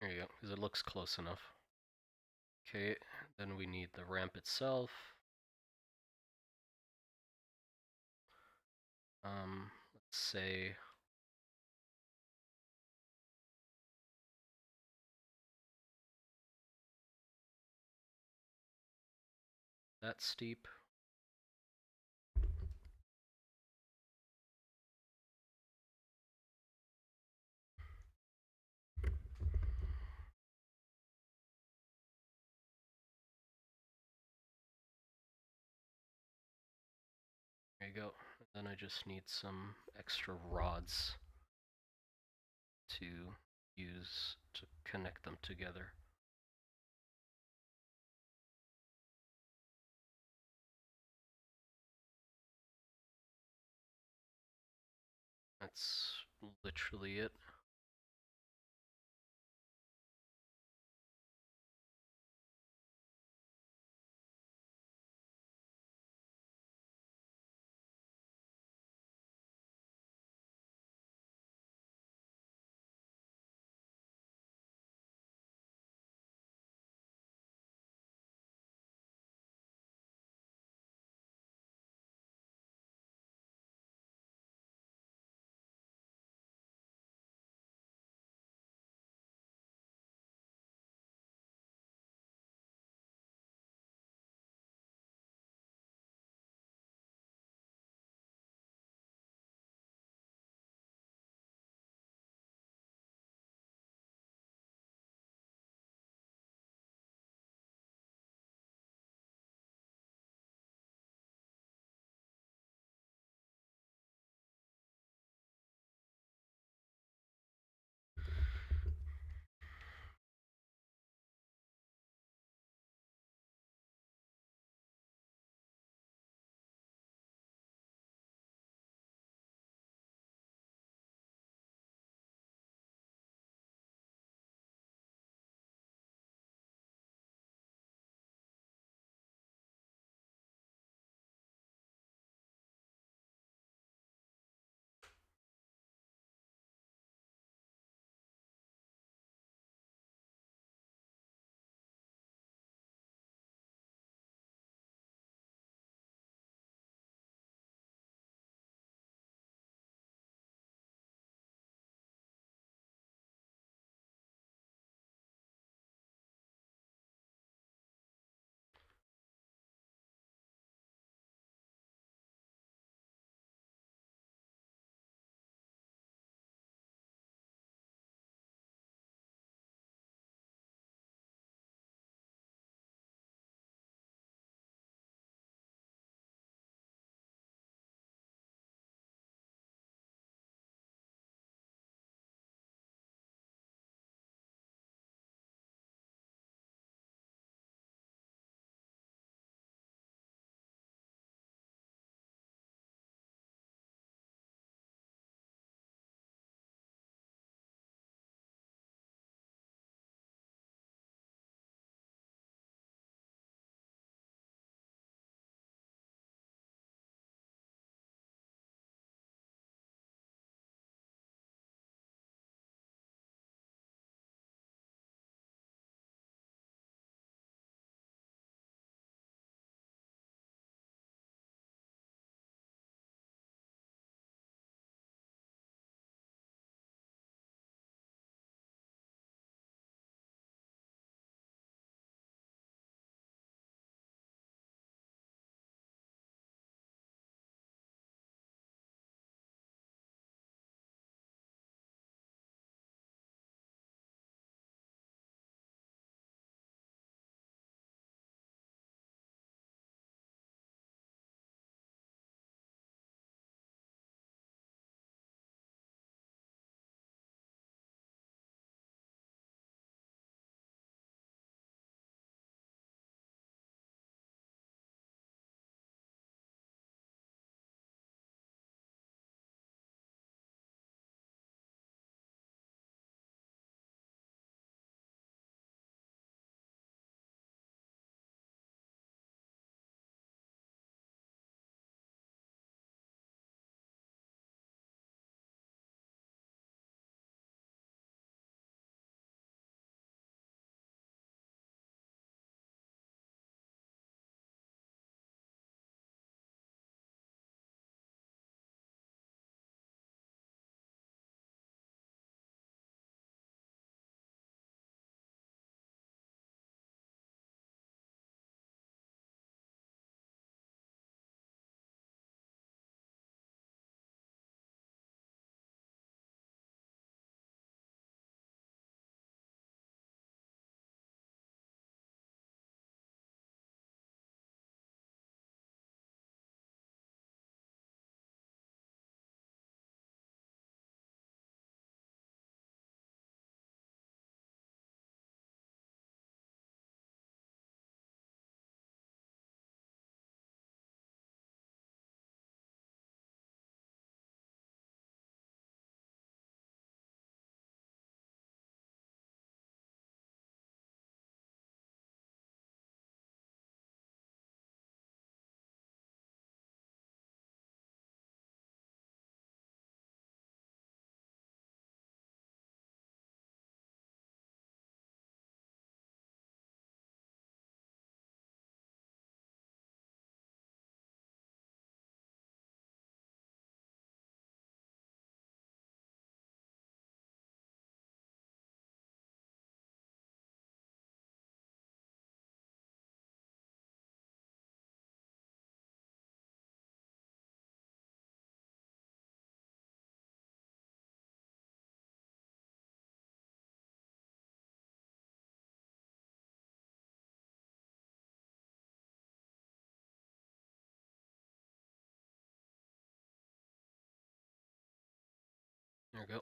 There you go, because it looks close enough. Okay, then we need the ramp itself. Let's say that steep. There you go. Then I just need some extra rods to use to connect them together. That's literally it. There we go.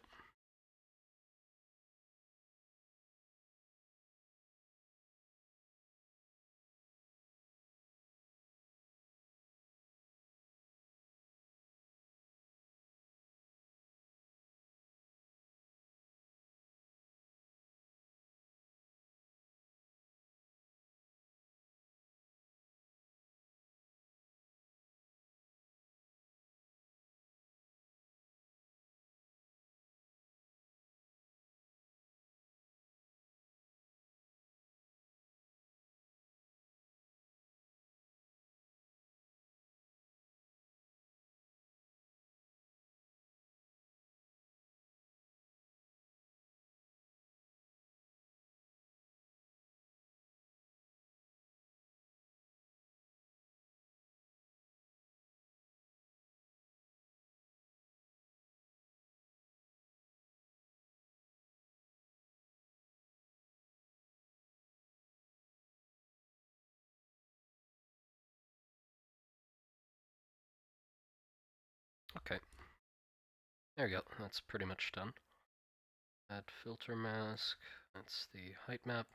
Okay. There we go. That's pretty much done. Add filter mask. That's the height map.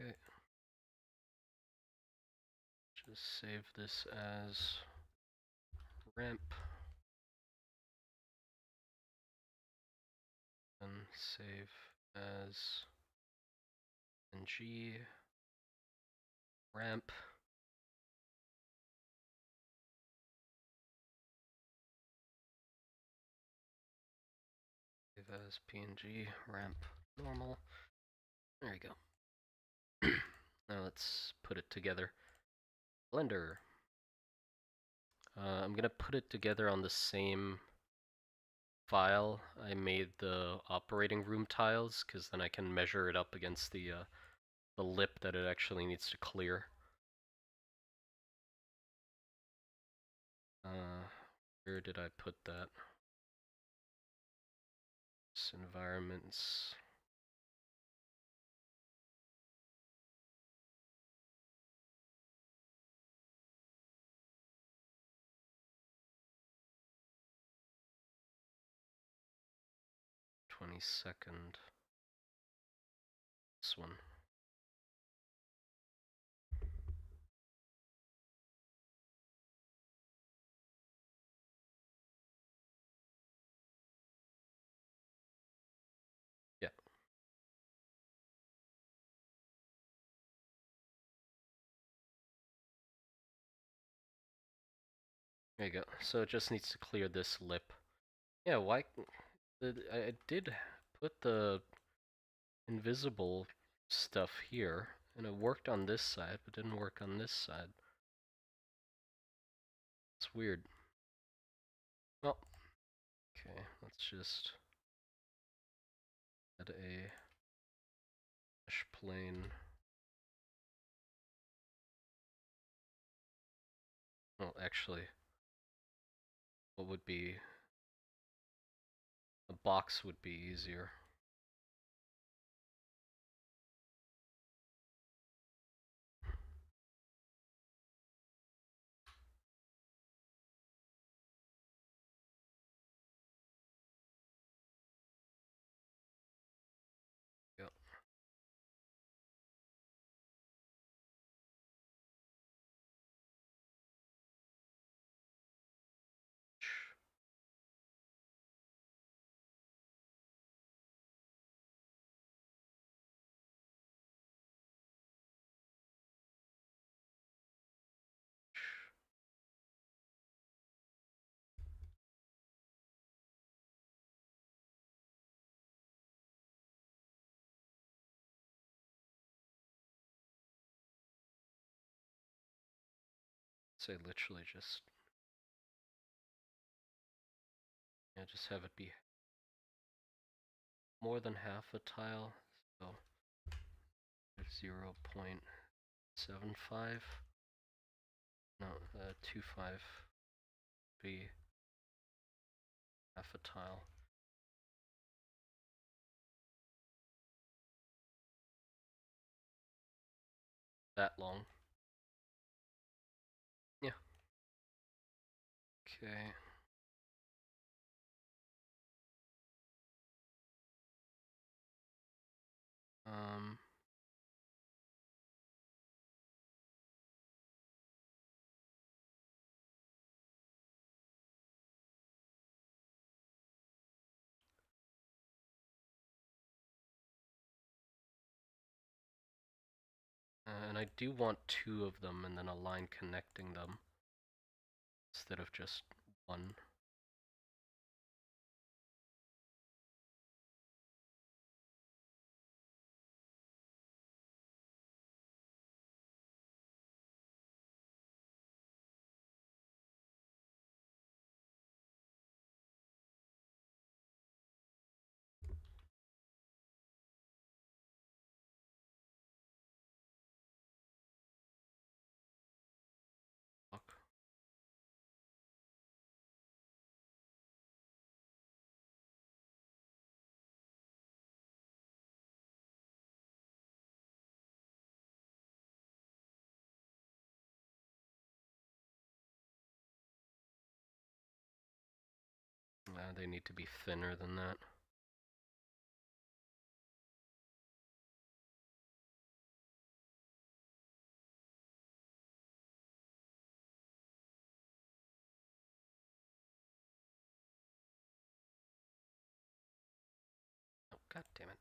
Okay. Just save this as ramp. And save as ng ramp. Save as png ramp normal. There you go. Now let's put it together. Blender. I'm gonna put it together on the same file I made the operating room tiles, because then I can measure it up against the lip that it actually needs to clear. Where did I put that? Environments. '22nd. This one. Yeah. There you go. So it just needs to clear this lip. Yeah, why? I did put the invisible stuff here, and it worked on this side, but didn't work on this side. It's weird. Well, okay, let's just add a mesh plane. Well, actually, what would be a box would be easier. Yep. Say literally just just have it be more than half a tile, so 0.75. No, 25 be half a tile. That long. Yeah. Okay. And I do want two of them and then a line connecting them instead of just one. Fuck. They need to be thinner than that. Oh, god damn it.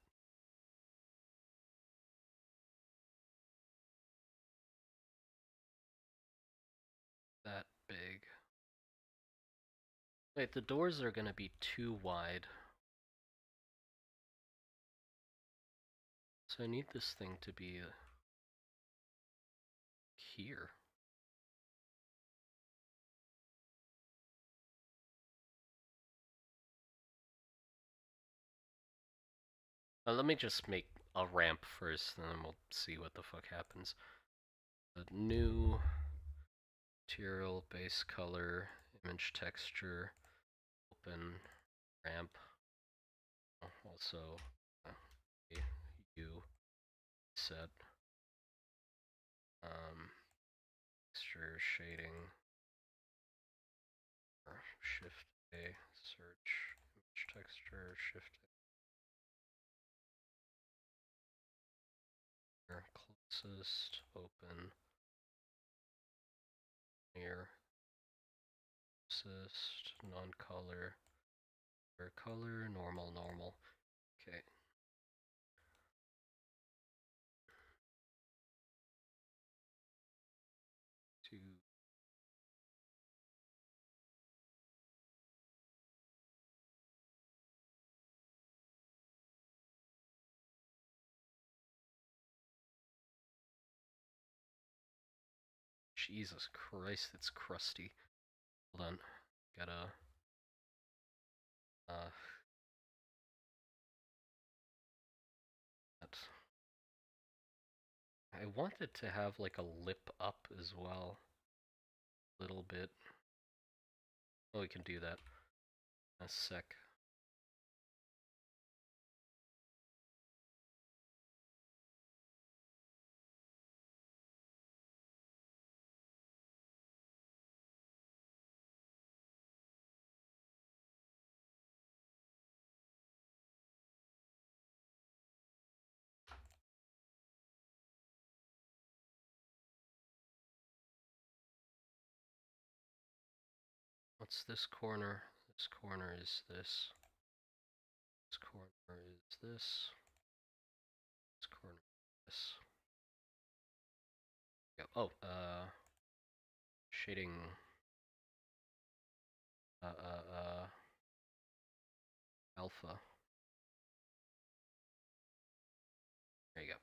That big. Wait, the doors are gonna be too wide. So I need this thing to be here. Let me just make a ramp first, and then we'll see what the fuck happens. A new material, base color, image texture, open ramp. Also, U set. Texture, shading, or Shift A, search, image texture, Shift A, closest, open, near, closest, non-color, color, normal, normal. Okay. Two. Jesus Christ, it's crusty. Hold on. Gotta... That's... I want it to have like a lip up as well. A little bit. Oh, we can do that. A sec. What's this corner? This corner is this. This corner is this. This corner is this. Yep. Oh, shading. Alpha. There you go.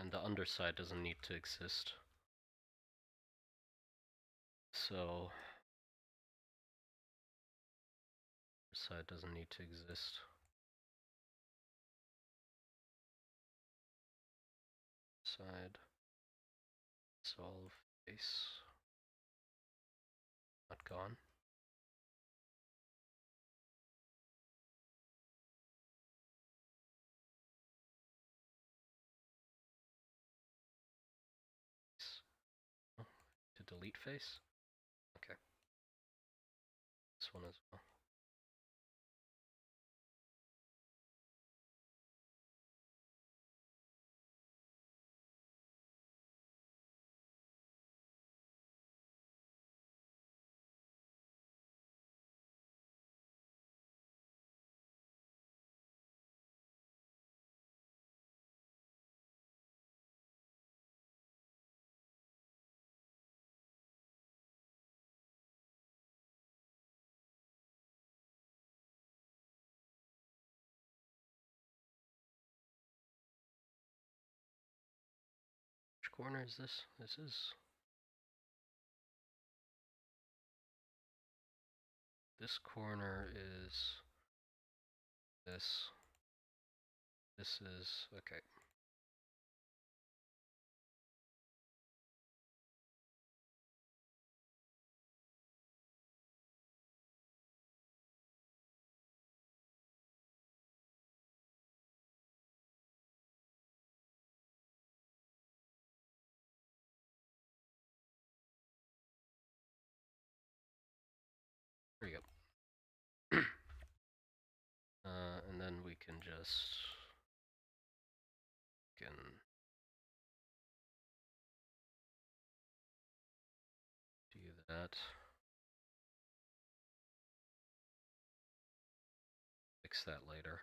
and the underside doesn't need to exist. So side doesn't need to exist. Side solve face not gone. To delete face. Okay. This one as well. Which corner is this? This is... This corner is... This. This is... Okay. There you go. And then we can just... do that. Fix that later.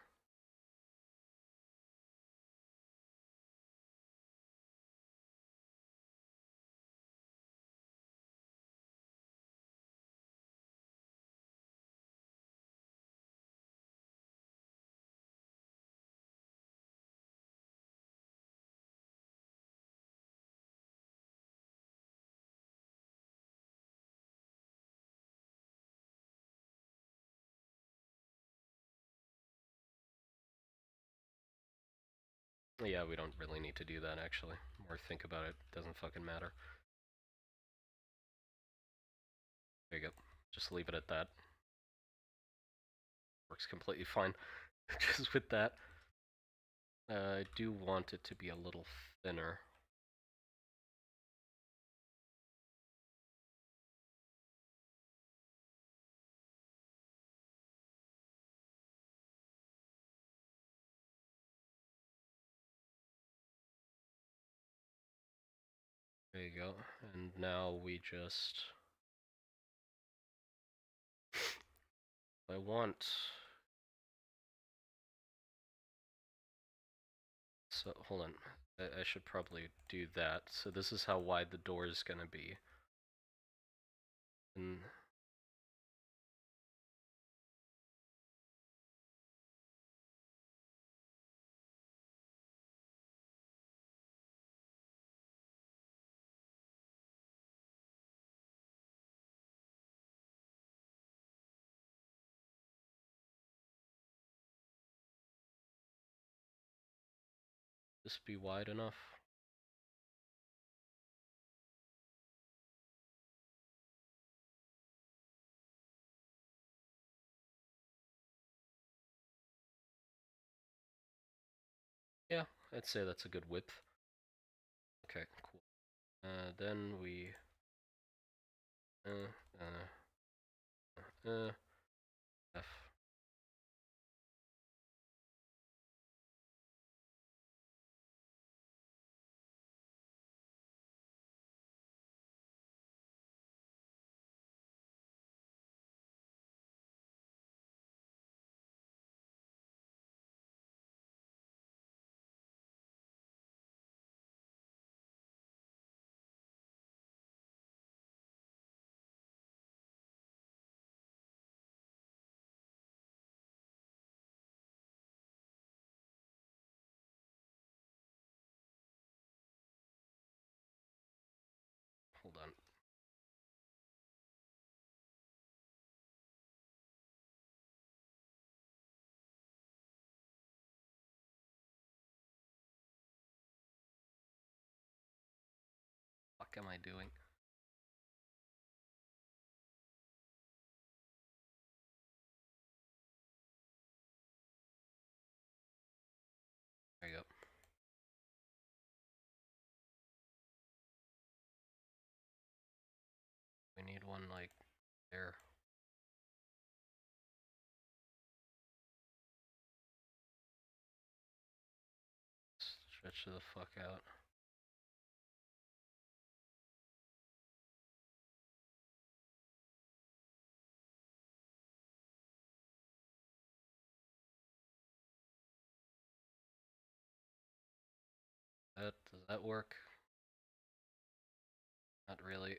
Yeah, we don't really need to do that actually. The more think about it, doesn't fucking matter. There you go. Just leave it at that. Works completely fine. Just with that. I do want it to be a little thinner. There you go. And now we just... I want... So, hold on. I should probably do that. So this is how wide the door is gonna be. And... this be wide enough? Yeah, I'd say that's a good width. Okay, cool. Then we... F. fuck am I doing? There you go. We need one like there. Stretch the fuck out. Does that work? Not really.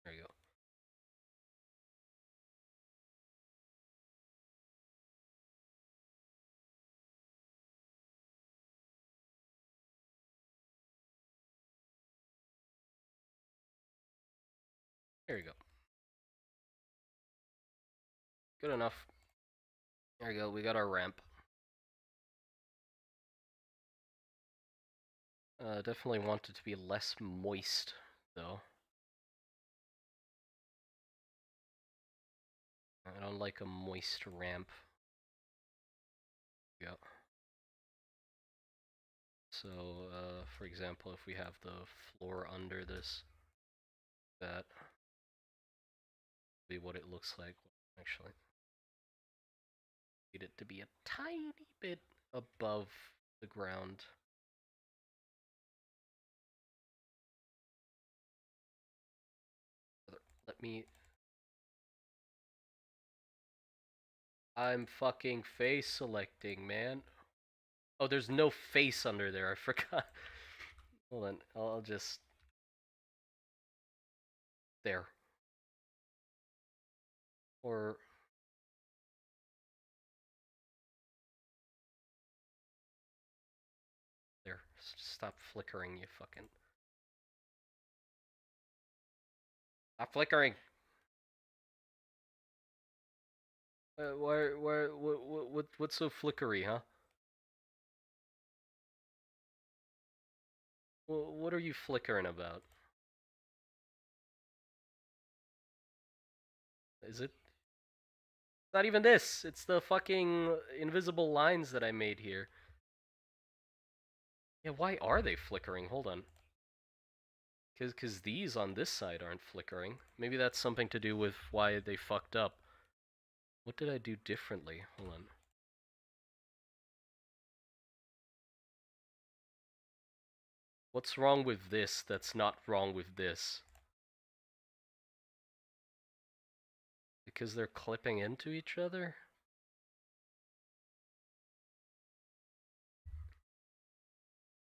There you go. There you go. Good enough. There you go. We got our ramp. Definitely want it to be less moist, though. I don't like a moist ramp. Yeah. So, for example, if we have the floor under this, that be what it looks like, actually. Need it to be a tiny bit above the ground. Let me... I'm fucking face selecting, man. Oh, there's no face under there, I forgot. Hold on, I'll just... There. Or... There. Stop flickering, you fucking... Stop flickering! What's so flickery, huh? What are you flickering about? Is it? It's not even this. It's the fucking invisible lines that I made here. Yeah, why are they flickering? Hold on. Cause these on this side aren't flickering. Maybe that's something to do with why they fucked up. What did I do differently? Hold on. What's wrong with this that's not wrong with this? Because they're clipping into each other?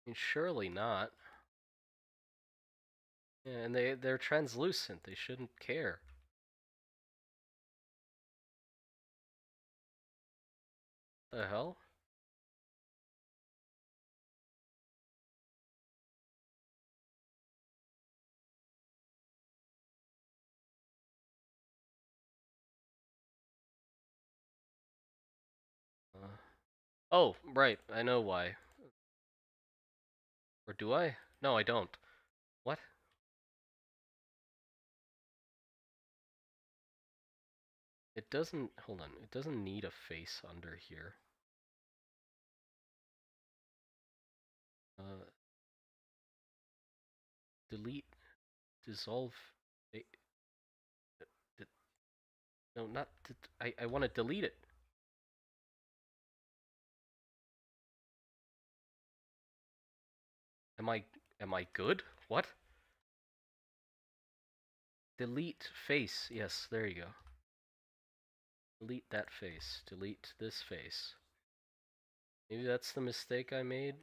I mean, surely not. Yeah, and they're translucent. They shouldn't care. The hell? Oh, right. I know why. Or do I? No, I don't. What? It doesn't... Hold on. It doesn't need a face under here. Delete... Dissolve... No, not... I want to delete it. Am I good? What? Delete face. Yes, there you go. Delete that face. Delete this face. Maybe that's the mistake I made.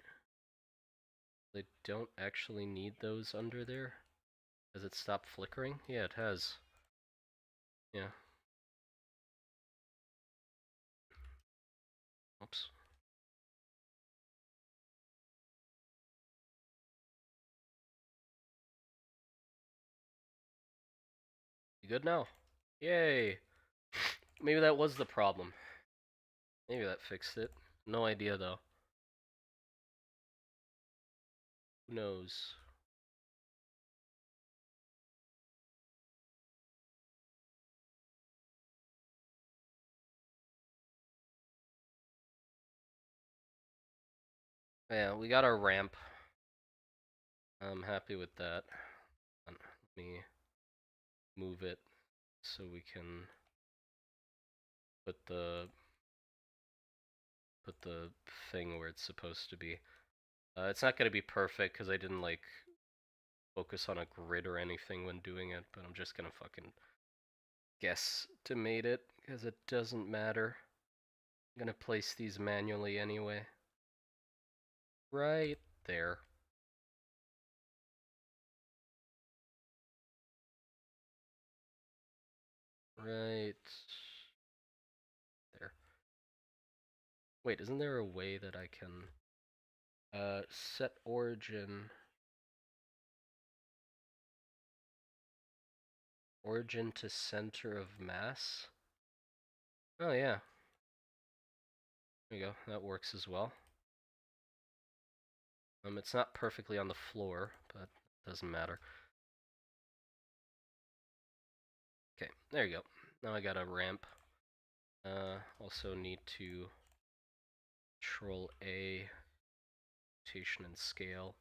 They don't actually need those under there. Has it stopped flickering? Yeah, it has. Yeah. Oops. You good now? Yay! Maybe that was the problem. Maybe that fixed it. No idea though. Who knows? Yeah, we got our ramp. I'm happy with that. Let me move it so we can put the thing where it's supposed to be. It's not gonna be perfect because I didn't like focus on a grid or anything when doing it, but I'm just gonna fucking guesstimate it because it doesn't matter. I'm gonna place these manually anyway. Right there. Right there. Wait, isn't there a way that I can set origin to center of mass? Oh yeah. There you go. That works as well. It's not perfectly on the floor, but it doesn't matter. Okay, there you go. Now I got a ramp. Also need to Control A, rotation and scale.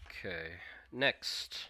Okay, next.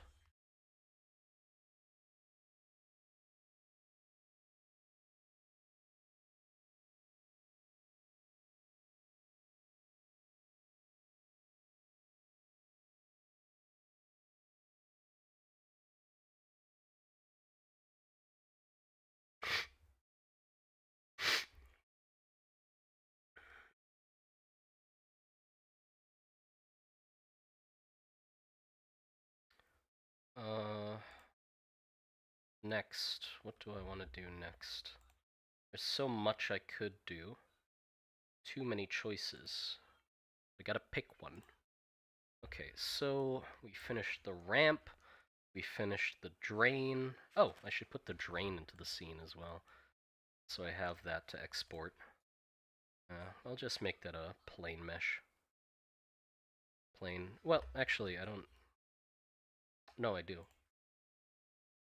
Next. What do I want to do next? There's so much I could do. Too many choices. I gotta pick one. Okay, so we finished the ramp. We finished the drain. Oh, I should put the drain into the scene as well. So I have that to export. I'll just make that a plain mesh. Plain. Well, actually, I don't. No, I do.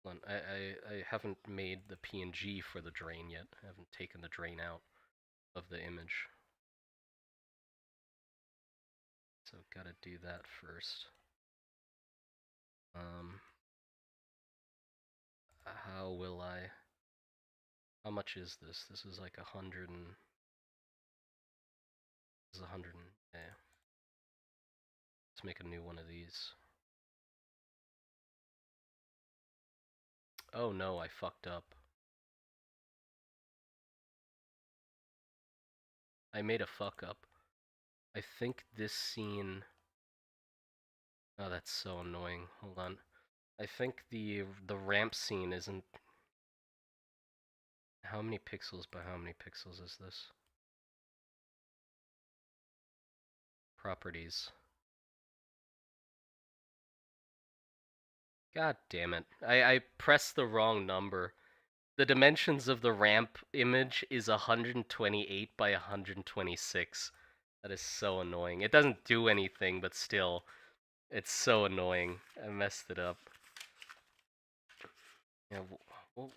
Hold on. I haven't made the PNG for the drain yet. I haven't taken the drain out of the image. So gotta do that first. How will I? How much is this? This is like 100 and. This is 100 and. Yeah. Let's make a new one of these. Oh no, I fucked up. I made a fuck up. I think this scene. Oh, that's so annoying. Hold on. I think the ramp scene isn't. How many pixels by how many pixels is this? Properties. God damn it. I pressed the wrong number. The dimensions of the ramp image is 128 by 126. That is so annoying. It doesn't do anything, but still, it's so annoying. I messed it up. Yeah, well,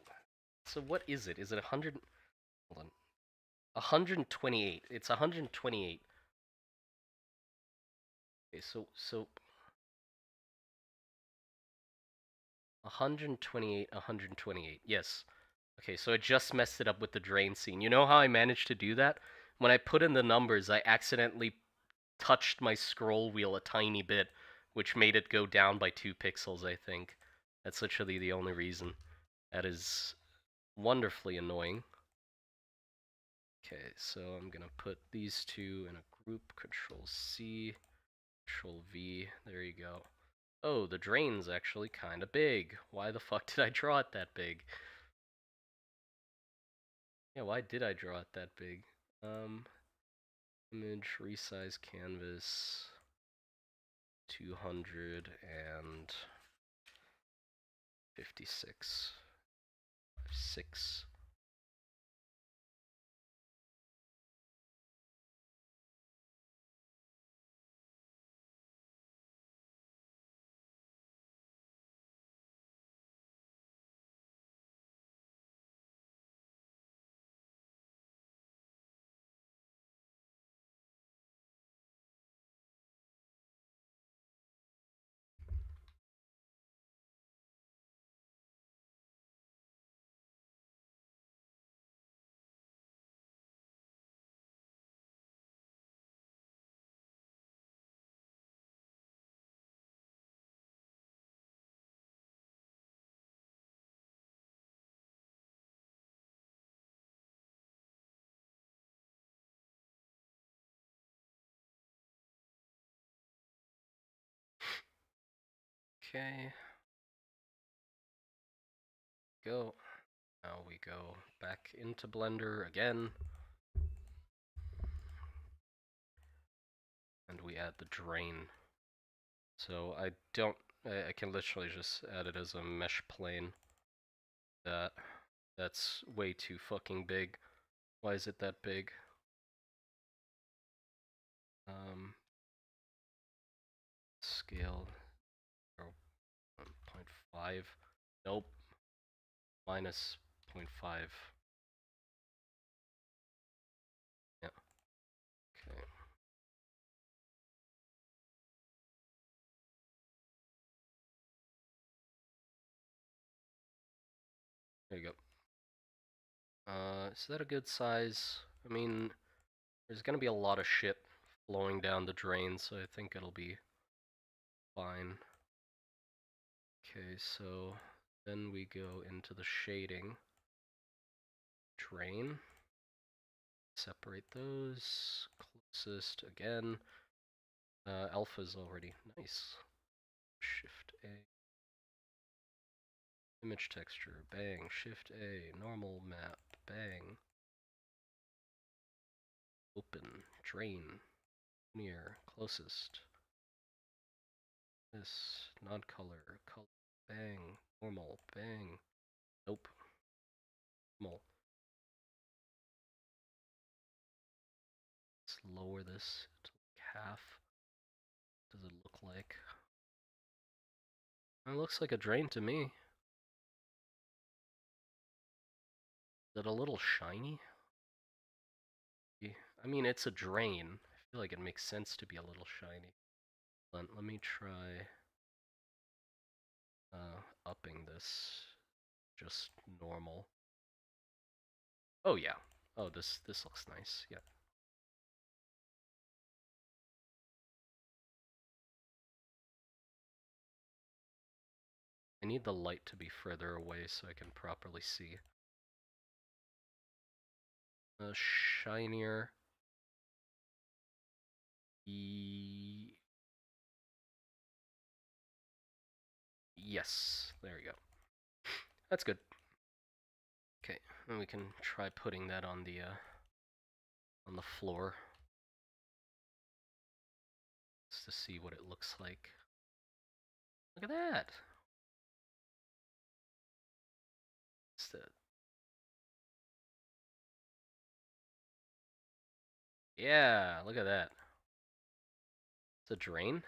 so what is it? Is it 100? Hold on. 128. It's 128. Okay, so 128, 128. Yes. Okay, so I just messed it up with the drain scene. You know how I managed to do that? When I put in the numbers, I accidentally touched my scroll wheel a tiny bit, which made it go down by 2 pixels, I think. That's literally the only reason. That is wonderfully annoying. Okay, so I'm gonna put these two in a group, Control C, Control V, there you go. Oh, the drain's actually kinda big. Why the fuck did I draw it that big? Yeah, why did I draw it that big? Image, resize canvas, 256. 6. Okay. Go. Now we go back into Blender again. And we add the drain. So I can literally just add it as a mesh plane. That's way too fucking big. Why is it that big? Scale 0.5. Nope. Minus 0.5. Yeah. Okay. There you go. Is that a good size? I mean, there's gonna be a lot of shit flowing down the drain, so I think it'll be fine. Okay, so then we go into the shading. Drain. Separate those. Closest again. Alpha's already nice. Shift A. Image texture. Bang. Shift A. Normal map. Bang. Open. Drain. Near. Closest. This. Non-color. Color. Bang. Normal. Bang. Nope. Normal. Let's lower this to like half. What does it look like? It looks like a drain to me. Is it a little shiny? I mean, it's a drain. I feel like it makes sense to be a little shiny. Let me try upping this just normal. Oh yeah. Oh, this looks nice. Yeah. I need the light to be further away so I can properly see. Shinier. Yes, there we go. That's good. Okay, and we can try putting that on the floor just to see what it looks like. Look at that. Yeah, look at that. It's a drain.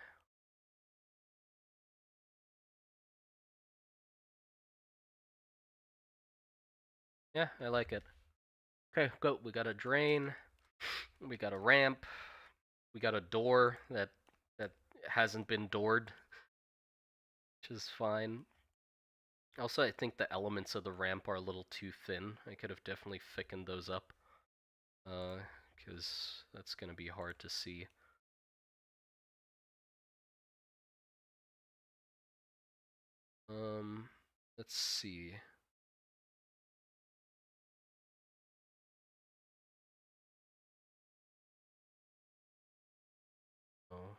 Yeah, I like it. Okay, go. We got a drain. We got a ramp. We got a door that hasn't been doored, which is fine. Also, I think the elements of the ramp are a little too thin. I could have definitely thickened those up, because that's gonna be hard to see. Let's see. Oh.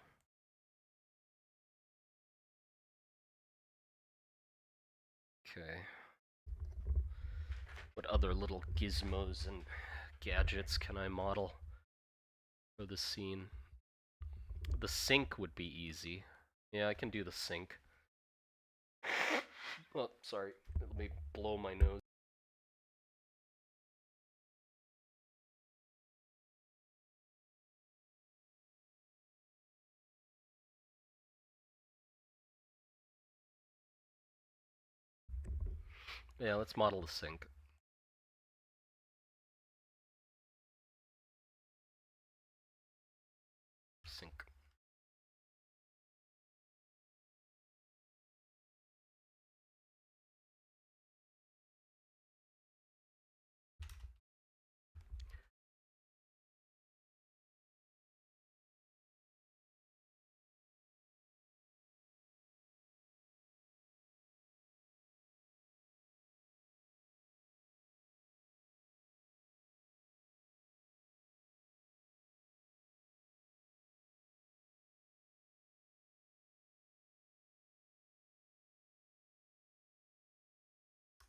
Okay. What other little gizmos and gadgets can I model for the scene? The sink would be easy. Yeah, I can do the sink. Oh, sorry. Let me blow my nose. Yeah, let's model the sink. Sink.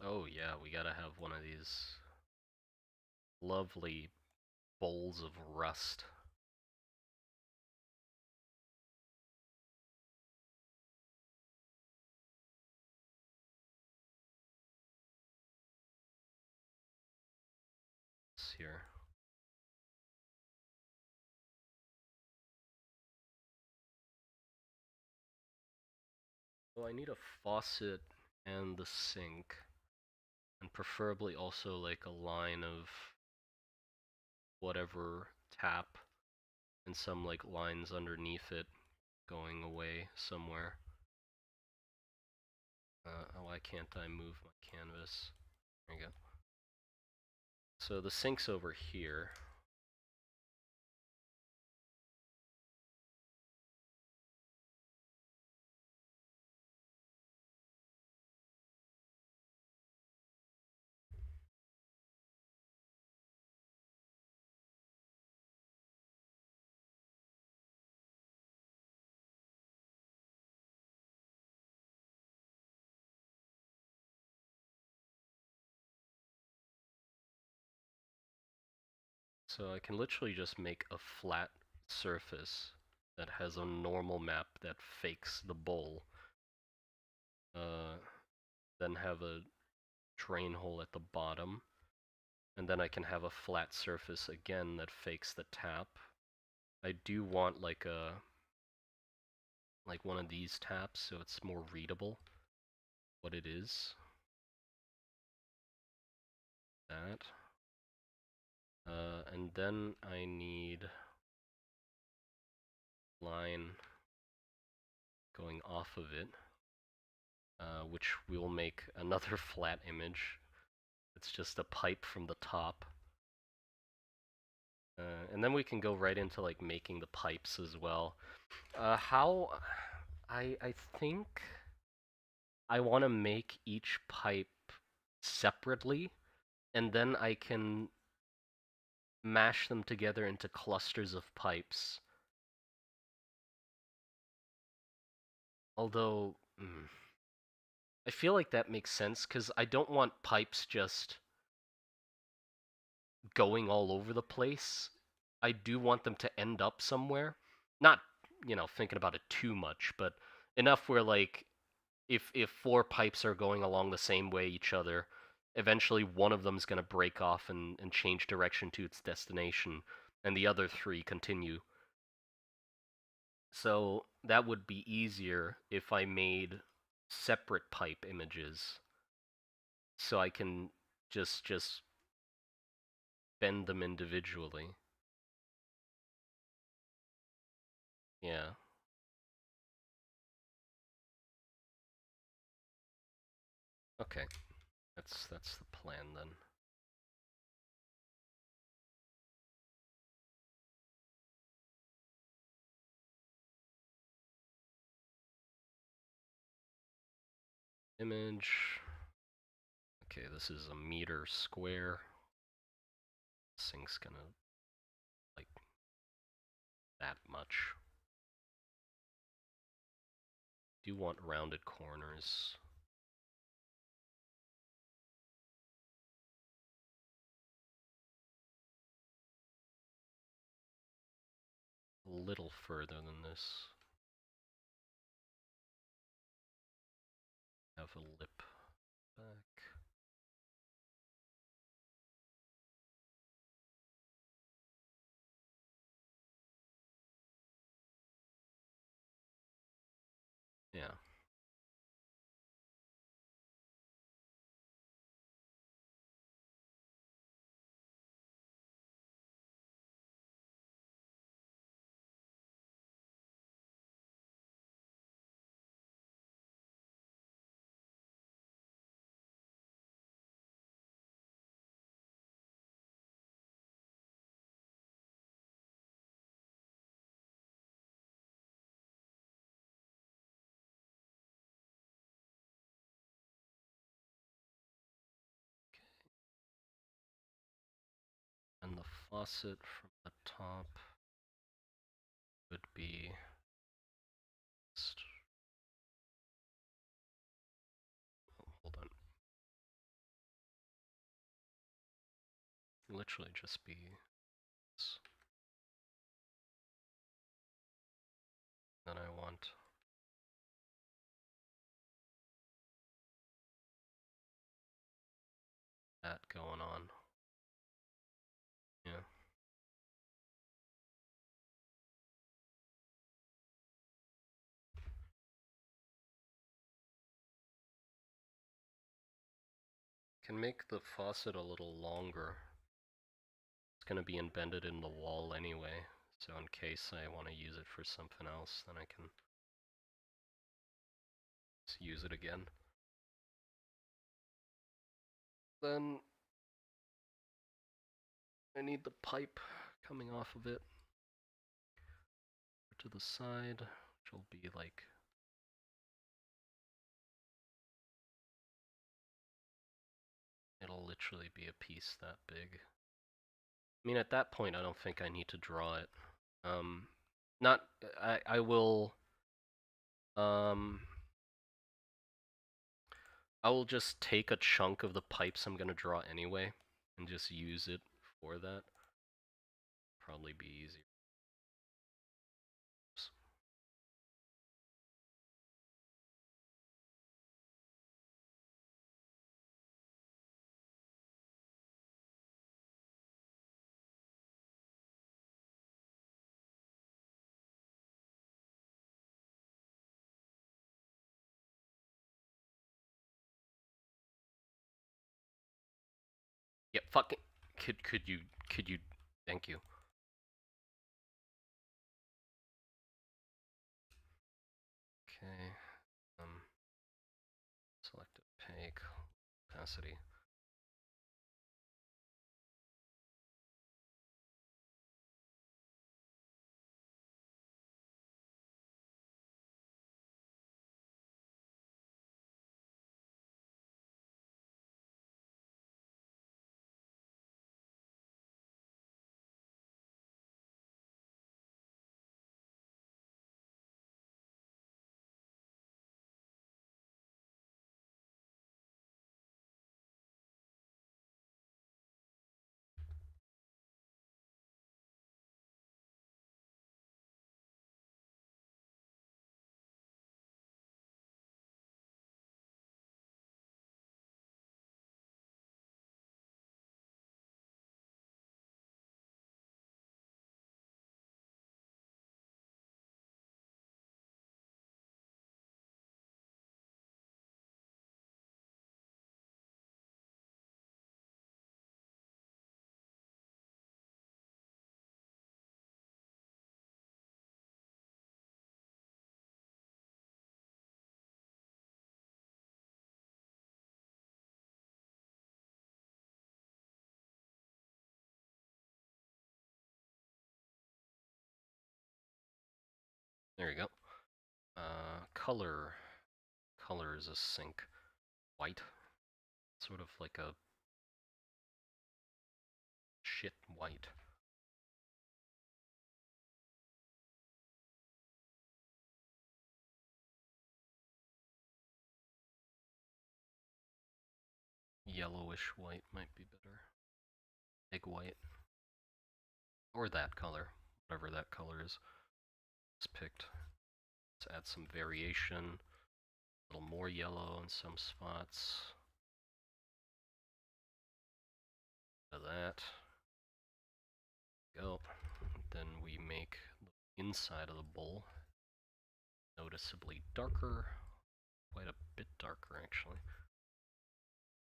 Oh yeah, we gotta have one of these lovely bowls of rust. Here. Well, I need a faucet and the sink, and preferably also like a line of whatever tap and some like lines underneath it going away somewhere. Why can't I move my canvas? There you go. So the sink's over here. So I can literally just make a flat surface that has a normal map that fakes the bowl. Then have a drain hole at the bottom. And then I can have a flat surface again that fakes the tap. I do want like one of these taps so it's more readable what it is. That. And then I need line going off of it, which will make another flat image. It's just a pipe from the top. And then we can go right into like making the pipes as well. How I think I want to make each pipe separately, and then I can mash them together into clusters of pipes. Although, I feel like that makes sense because I don't want pipes just going all over the place. I do want them to end up somewhere. Not, thinking about it too much, but enough where like if four pipes are going along the same way each other, eventually one of them's gonna break off and change direction to its destination, and the other three continue. So that would be easier if I made separate pipe images, so I can just bend them individually. Yeah. Okay, that's the plan then. Image. Okay, this is a meter square. This thing's gonna like that much. Do you want rounded corners? A little further than this. Have a lip back. Yeah. And the faucet from the top would be just, oh, hold on. Literally just be this. Then I want that going on. Yeah. Can make the faucet a little longer. It's gonna be embedded in the wall anyway, so in case I want to use it for something else, then I can just use it again. Then I need the pipe coming off of it to the side, which will be like it'll literally be a piece that big. I mean, at that point, I don't think I need to draw it. Not I will I will just take a chunk of the pipes I'm gonna draw anyway and just use it for that. Probably be easier. Yeah, fucking could you thank you. Okay. Select opaque opacity. There you go. Color. Color is a sync. White. Sort of like a shit white. Yellowish white might be better. Egg white. Or that color. Whatever that color is. It's picked. Let's add some variation. A little more yellow in some spots. That. Go. Then we make the inside of the bowl noticeably darker. Quite a bit darker, actually.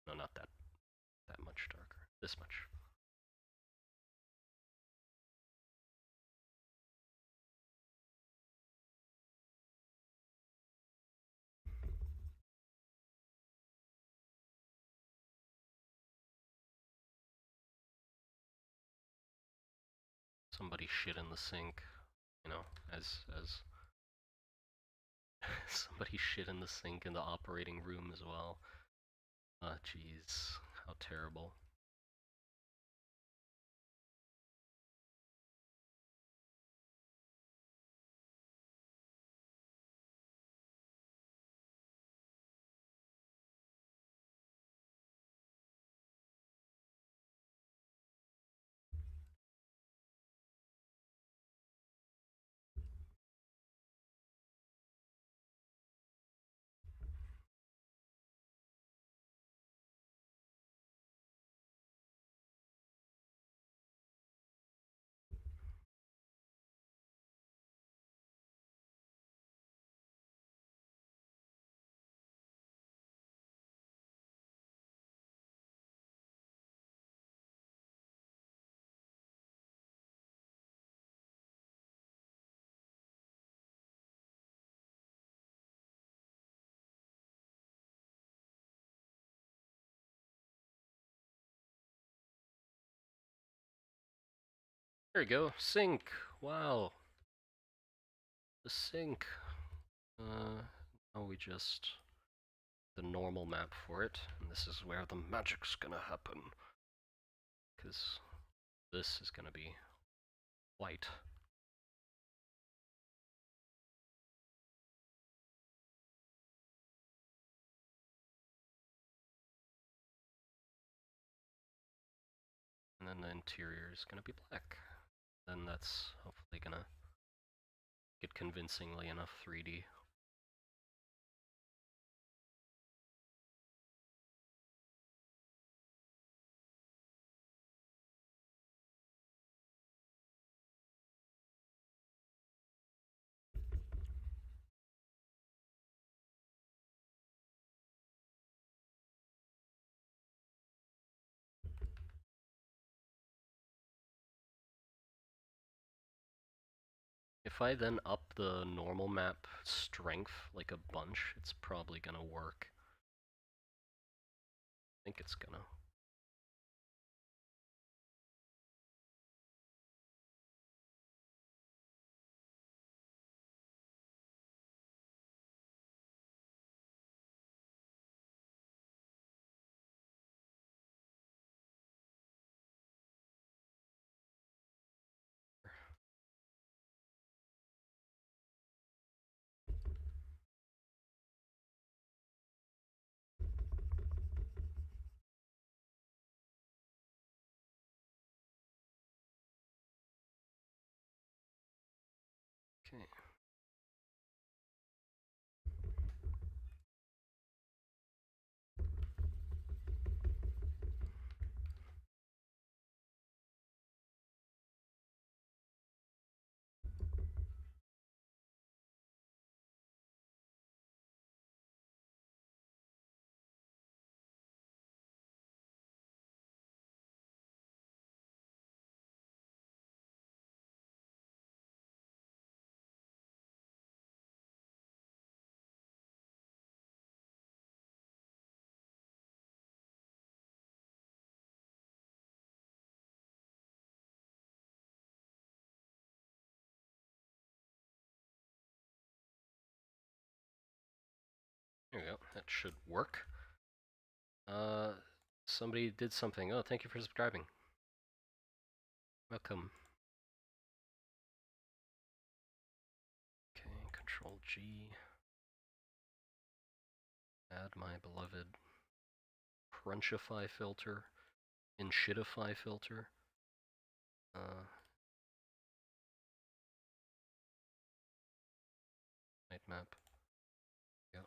No, not that much darker. This much. Somebody shit in the sink, you know, as somebody shit in the sink in the operating room as well. Ah, jeez, how terrible. There we go, sink, wow. The sink. Now we just the normal map for it, and this is where the magic's gonna happen. Because this is gonna be white. And then the interior is gonna be black. Then that's hopefully gonna get convincingly enough 3D. If I then up the normal map strength like a bunch, it's probably gonna work. I think it's gonna. Okay. There we go. That should work. Somebody did something. Oh, thank you for subscribing. Welcome. Okay, Control G. Add my beloved Crunchify filter, Inshitify filter. Nightmap. Yeah.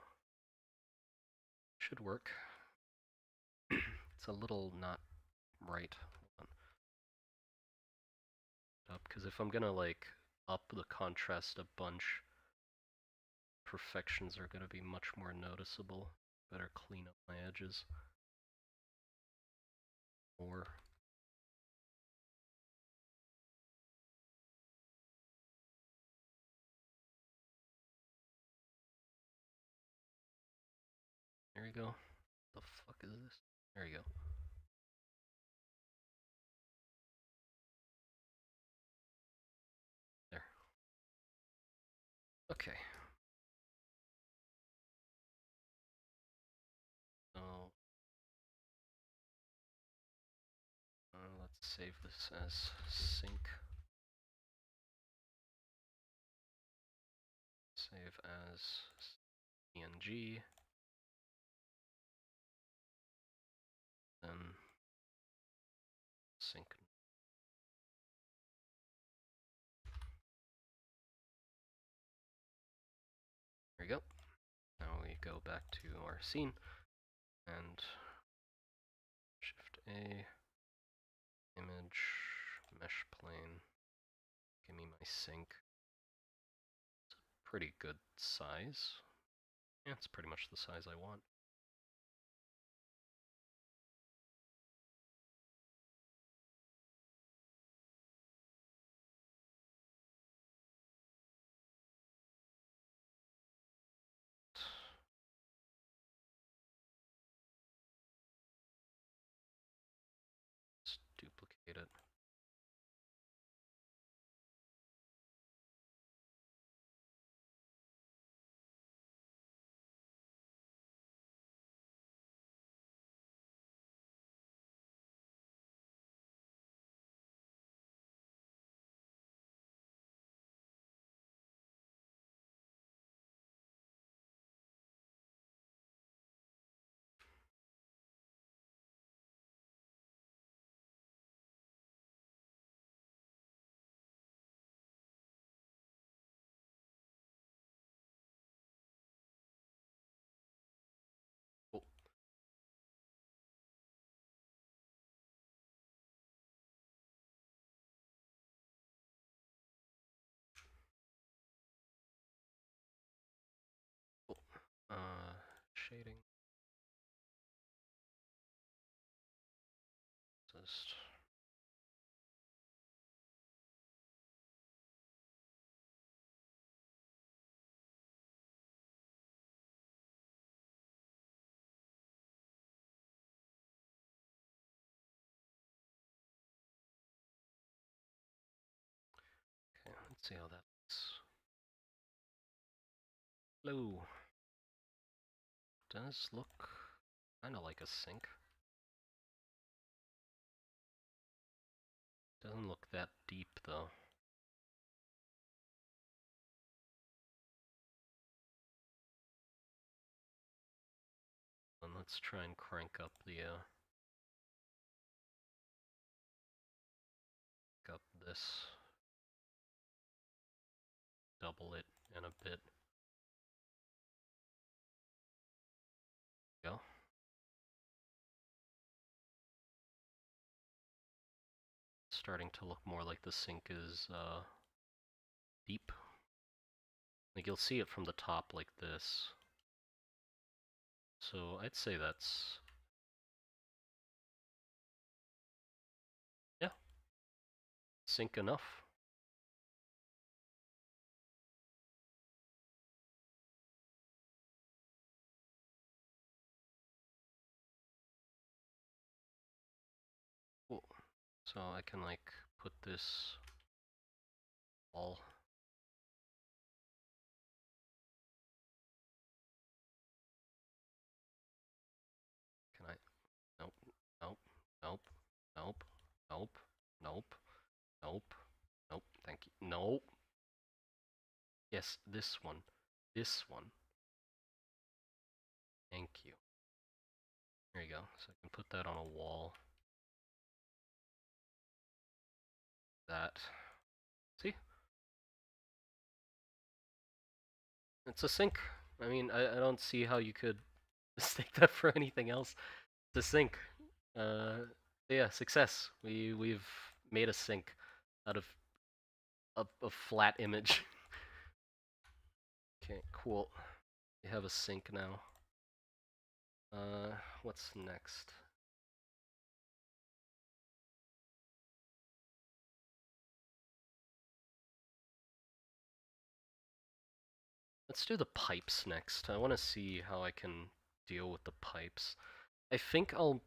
Should work. It's a little not right. Hold on. Up, because if I'm gonna like up the contrast a bunch, perfections are gonna be much more noticeable. Better clean up my edges. More. There you go. The fuck is this? There you go. There. Okay. So let's save this as sync. Save as PNG. Then sync. There we go. Now we go back to our scene and Shift A, image, mesh plane. Give me my sync. It's a pretty good size. Yeah, it's pretty much the size I want. Let's duplicate it. Cool. Cool. Shading. Just okay, let's see how that looks. Hello. Does look kinda like a sync. Doesn't look that deep though. And let's try and crank up the this. Double it in a bit. Go. Starting to look more like the sync is deep. Like you'll see it from the top like this. So I'd say that's, yeah, sync enough. Cool. So I can like put this all. Nope. Nope. Nope. Thank you. Nope. Yes, this one. This one. Thank you. There you go. So I can put that on a wall. That. See? It's a sink. I mean, I don't see how you could mistake that for anything else. It's a sink. Yeah, success. We've made a sink out of a flat image. Okay, cool. We have a sink now. What's next? Let's do the pipes next. I want to see how I can deal with the pipes. I think I'll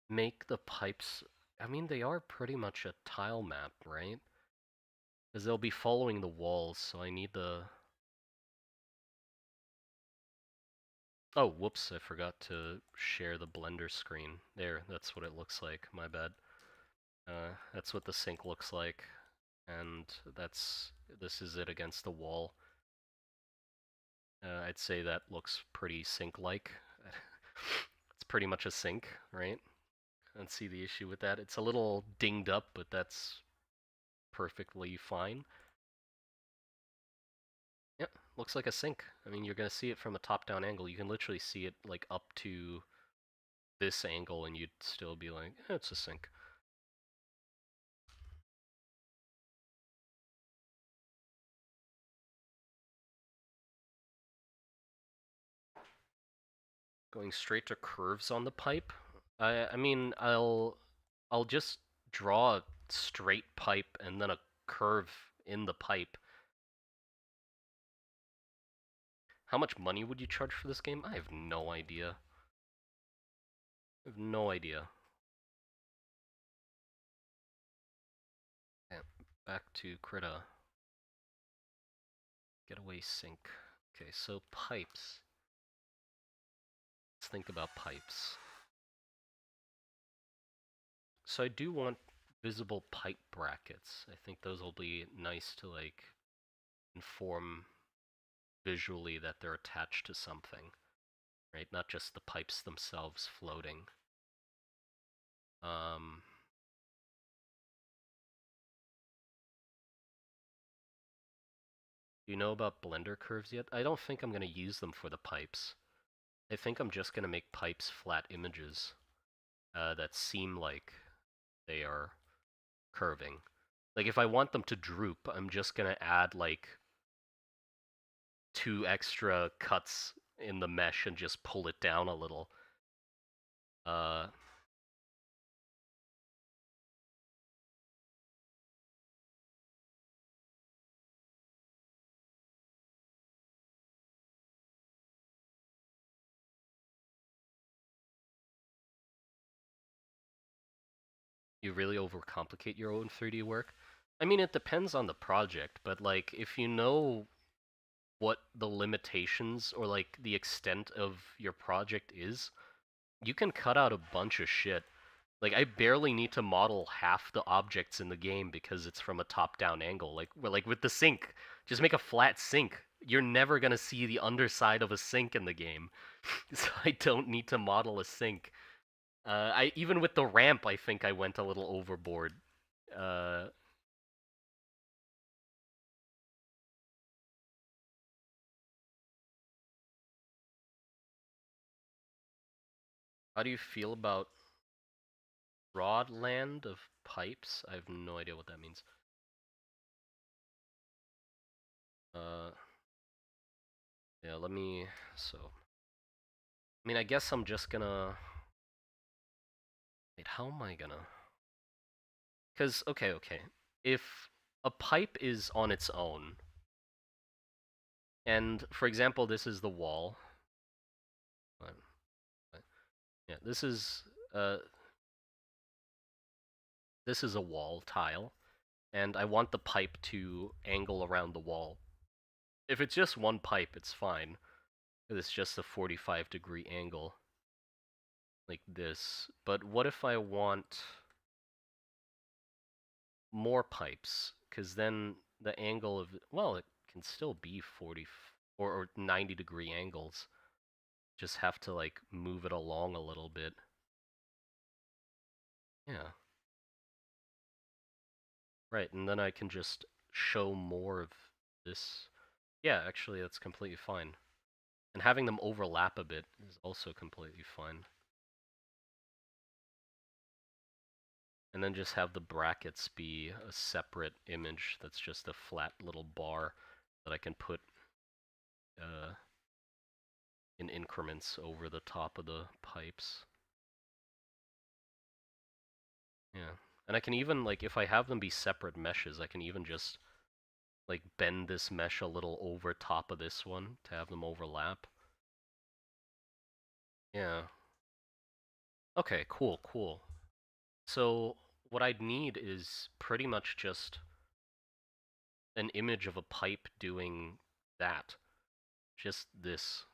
make the pipes... I mean, they are pretty much a tile map, right? Because they'll be following the walls, so I need the... Oh, whoops, I forgot to share the Blender screen. There, that's what it looks like, my bad. That's what the sink looks like, and this is it against the wall. I'd say that looks pretty sink-like. It's pretty much a sink, right? I don't see the issue with that. It's a little dinged up, but that's perfectly fine. Yep, looks like a sink. I mean, you're gonna see it from a top-down angle. You can literally see it like up to this angle, and you'd still be like, it's a sink. Going straight to curves on the pipe. I mean, I'll just draw a straight pipe and then a curve in the pipe. How much money would you charge for this game? I have no idea. I have no idea. Yeah, back to Krita. Getaway sink. Okay, so pipes. Let's think about pipes. So I do want visible pipe brackets. I think those will be nice to like inform visually that they're attached to something, right? Not just the pipes themselves floating. Do you know about Blender curves yet? I don't think I'm going to use them for the pipes. I think I'm just going to make pipes flat images that seem like they are curving. Like if I want them to droop, I'm just going to add like 2 extra cuts in the mesh and just pull it down a little. You really overcomplicate your own 3D work. I mean, it depends on the project, but like if you know what the limitations or like the extent of your project is, you can cut out a bunch of shit. Like I barely need to model half the objects in the game because it's from a top-down angle. Like with the sink, just make a flat sink. You're never gonna see the underside of a sink in the game, so I don't need to model a sink. I even with the ramp, I think I went a little overboard. Uh, how do you feel about broad land of pipes? I have no idea what that means. Uh, yeah, let me. So, I mean, I guess I'm just gonna. Wait, how am I gonna? Because okay, if a pipe is on its own, and for example, this is the wall. Yeah, uh, this is a wall tile, and I want the pipe to angle around the wall. If it's just one pipe, it's fine. It's just a 45-degree angle, like this. But what if I want more pipes, because then the angle of, well, it can still be 40 or 90-degree angles. Just have to like move it along a little bit. Yeah. Right, and then I can just show more of this. Yeah, actually that's completely fine. And having them overlap a bit is also completely fine. And then just have the brackets be a separate image that's just a flat little bar that I can put in increments over the top of the pipes. Yeah. And I can even, like, if I have them be separate meshes, I can even just, like, bend this mesh a little over top of this one to have them overlap. Yeah. Okay, cool, cool. So, what I'd need is pretty much just an image of a pipe doing that. Just this.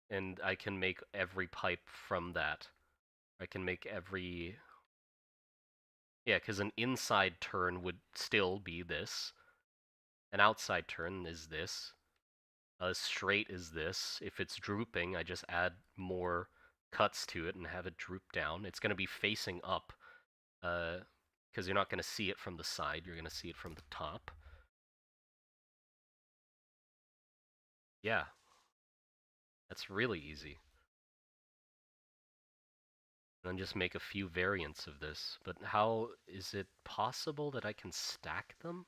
And I can make every pipe from that. I can make every... Yeah, because an inside turn would still be this. An outside turn is this. A straight is this. If it's drooping, I just add more cuts to it and have it droop down. It's going to be facing up, because you're not going to see it from the side. You're going to see it from the top. Yeah, that's really easy. And then just make a few variants of this. But how is it possible that I can stack them?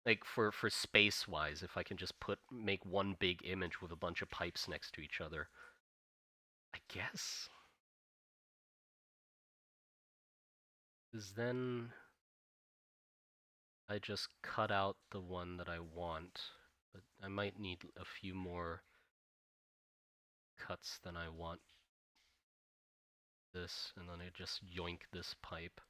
Like for space wise, if I can just make one big image with a bunch of pipes next to each other. I guess. Because then I just cut out the one that I want. But I might need a few more cuts than I want this, and then I just yoink this pipe.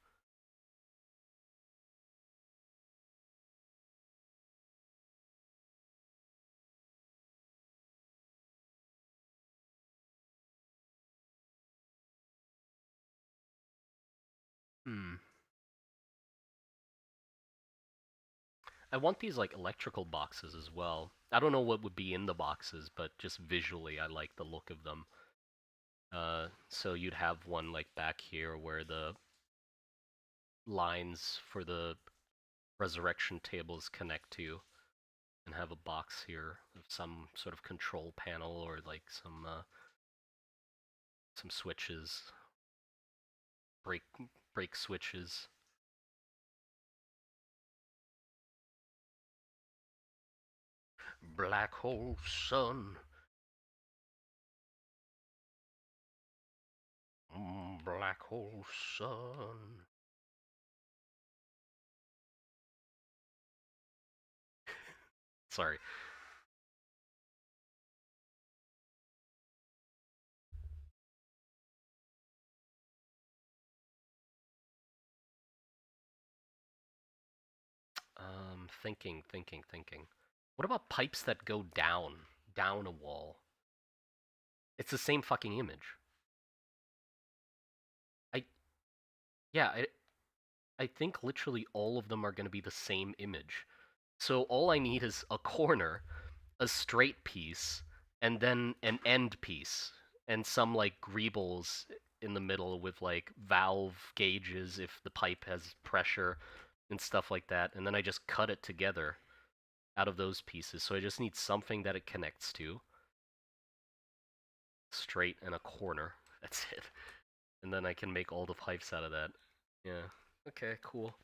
I want these like electrical boxes as well. I don't know what would be in the boxes, but just visually I like the look of them. So you'd have one like back here where the lines for the resurrection tables connect to, and have a box here of some sort of control panel or like some switches, break switches. Black hole sun. Black hole sun. Sorry. Thinking. What about pipes that go down a wall? It's the same fucking image. I yeah, I think literally all of them are going to be the same image. So all I need is a corner, a straight piece, and then an end piece, and some like greebles in the middle with like valve gauges if the pipe has pressure and stuff like that, and then I just cut it together out of those pieces. So I just need something that it connects to, straight, and a corner. That's it. And then I can make all the pipes out of that. Yeah. Okay, cool.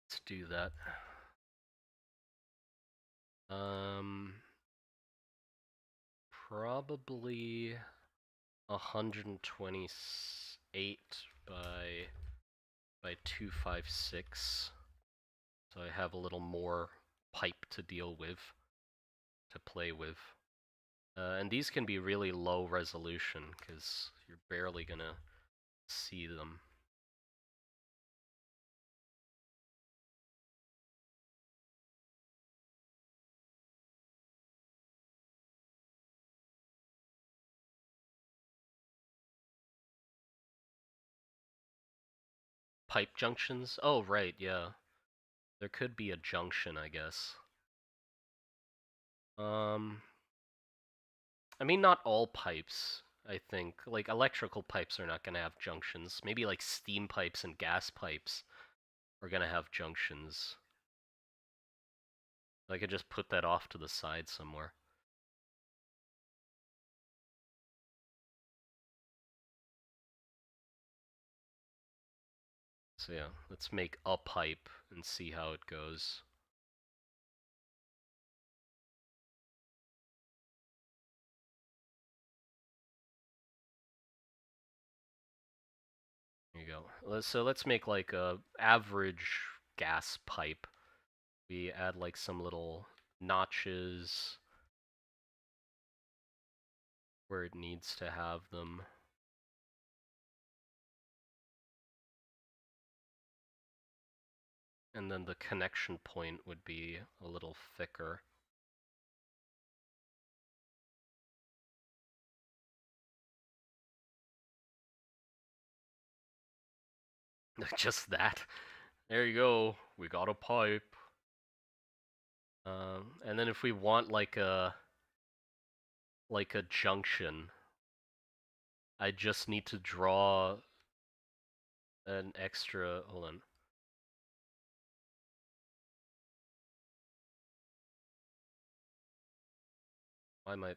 Let's do that. Probably 128 by 256. So I have a little more pipe to deal with, to play with. And these can be really low resolution because you're barely gonna see them. pipe junctions? Oh, right, yeah. There could be a junction, I guess. I mean, not all pipes, I think. Like, electrical pipes are not gonna have junctions. Maybe, like, steam pipes and gas pipes are gonna have junctions. I could just put that off to the side somewhere. So yeah, let's make a pipe and see how it goes. There you go. So let's make like a average gas pipe. We add like some little notches where it needs to have them. And then the connection point would be a little thicker. Just that. There you go. We got a pipe. And then if we want like a junction, I just need to draw an extra. Hold on. Why am I?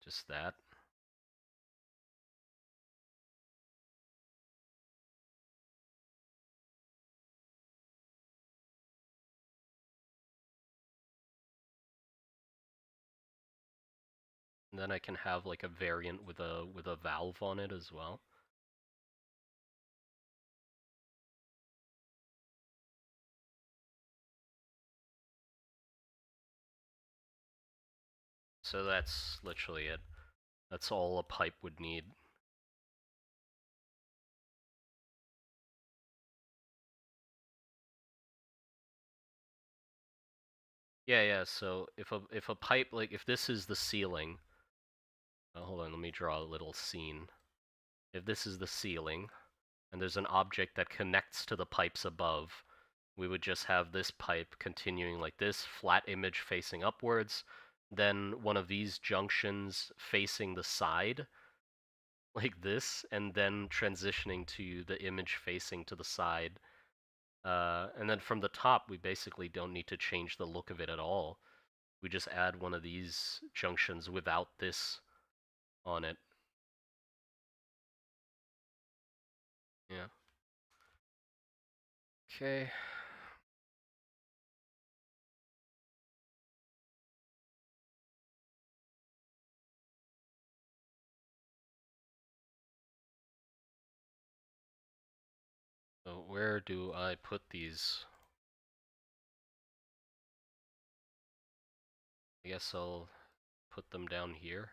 Just that. And then I can have like a variant with a valve on it as well. So that's literally it. That's all a pipe would need. Yeah, so if a pipe, like if this is the ceiling, hold on, let me draw a little scene. If this is the ceiling, and there's an object that connects to the pipes above, we would just have this pipe continuing like this, flat image facing upwards, then one of these junctions facing the side, like this, and then transitioning to the image facing to the side. And then from the top, we basically don't need to change the look of it at all. We just add one of these junctions without this on it. Yeah. Okay. So where do I put these? I guess I'll put them down here.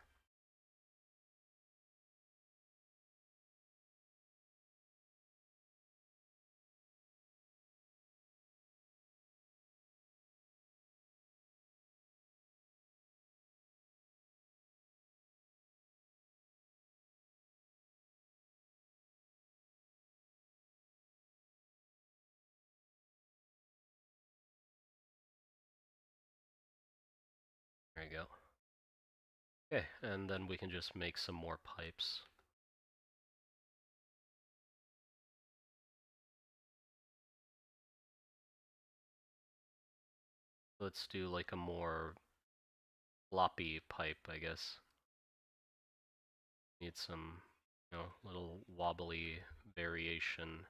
There you go. Okay, and then we can just make some more pipes. Let's do like a more floppy pipe, I guess. Need some, little wobbly variation.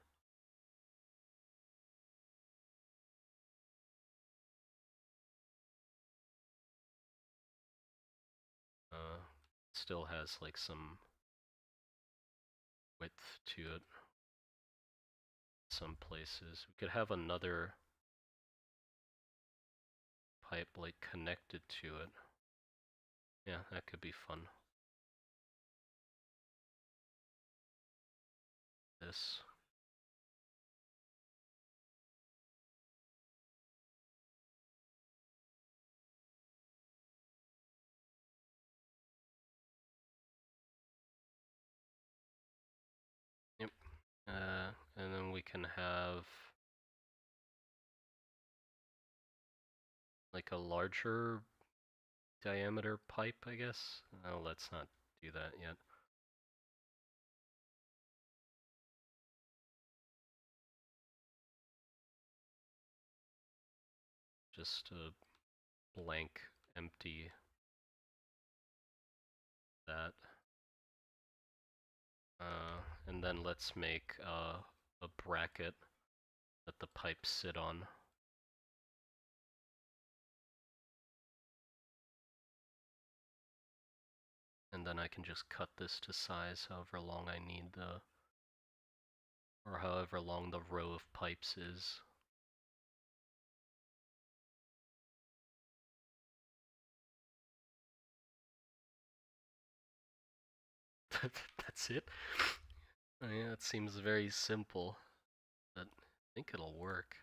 Still has like some width to it. Some places we could have another pipe like connected to it. Yeah, that could be fun. This. And then we can have like a larger diameter pipe, I guess. Oh, let's not do that yet. Just a blank, empty that. And then let's make a bracket that the pipes sit on. And then I can just cut this to size however long I need or however long the row of pipes is. That's it? Oh, yeah, it seems very simple, but I think it'll work.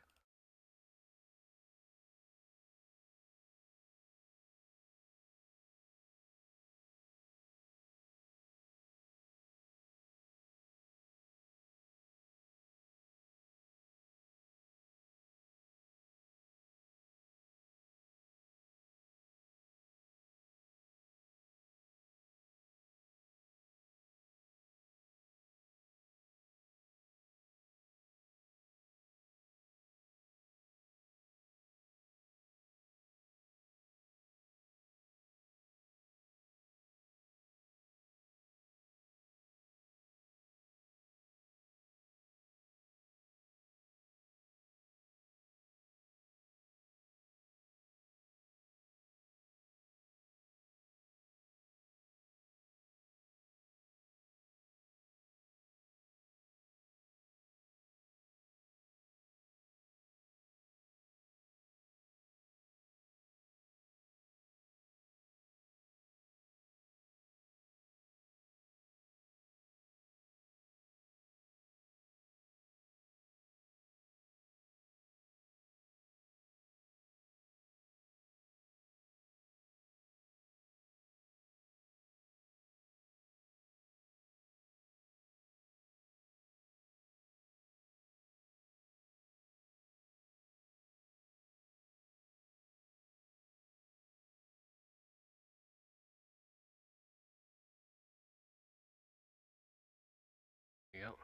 There you go.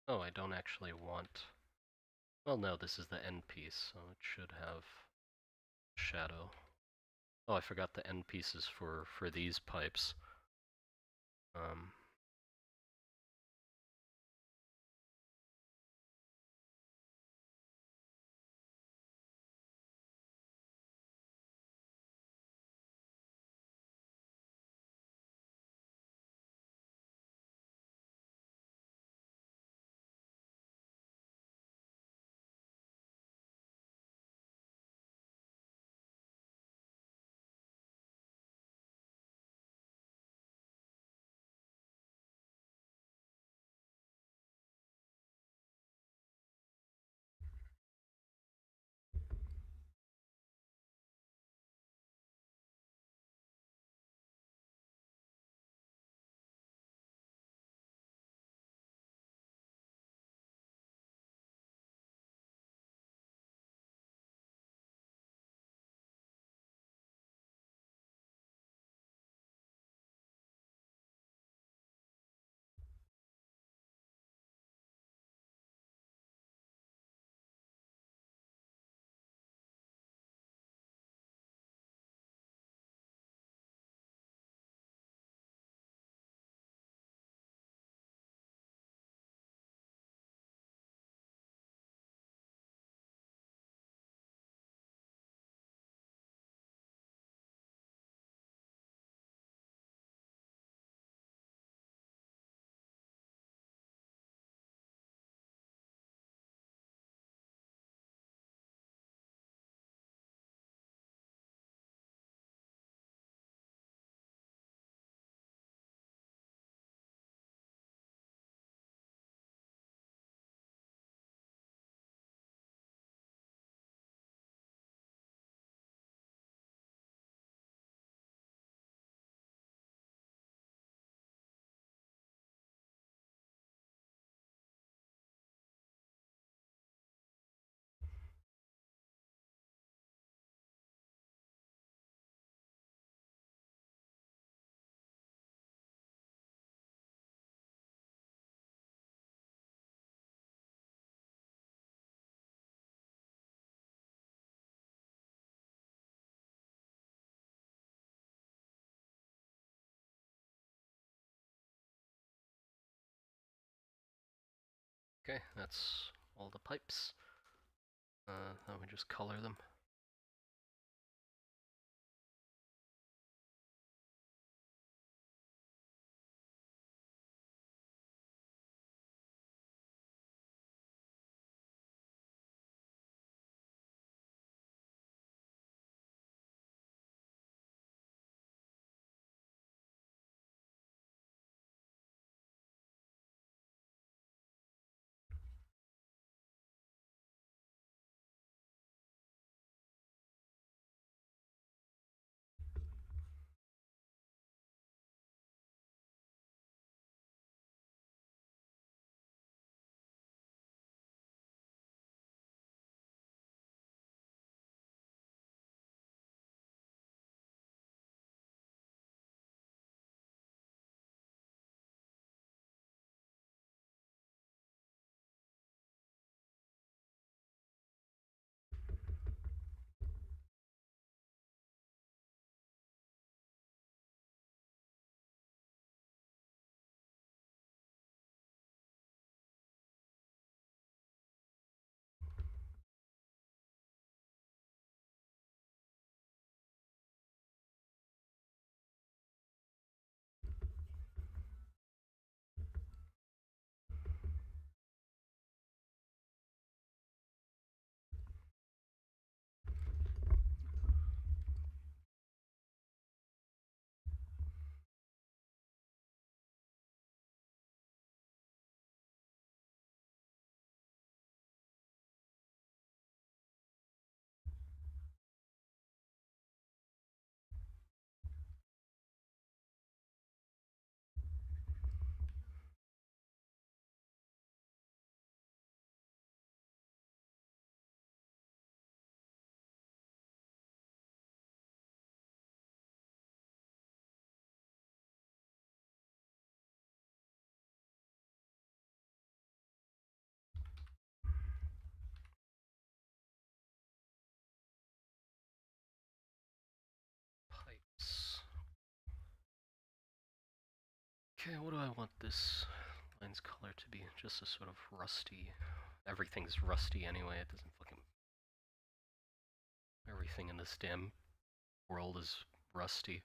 Oh, I don't actually want... Well, no, this is the end piece, so it should have shadow. Oh, I forgot the end pieces for these pipes. Um, Okay, that's all the pipes. Now we just color them. Pipes. Okay, what do I want this line's color to be? Just a sort of rusty. Everything's rusty anyway, it doesn't fucking. Everything in this damn world is rusty.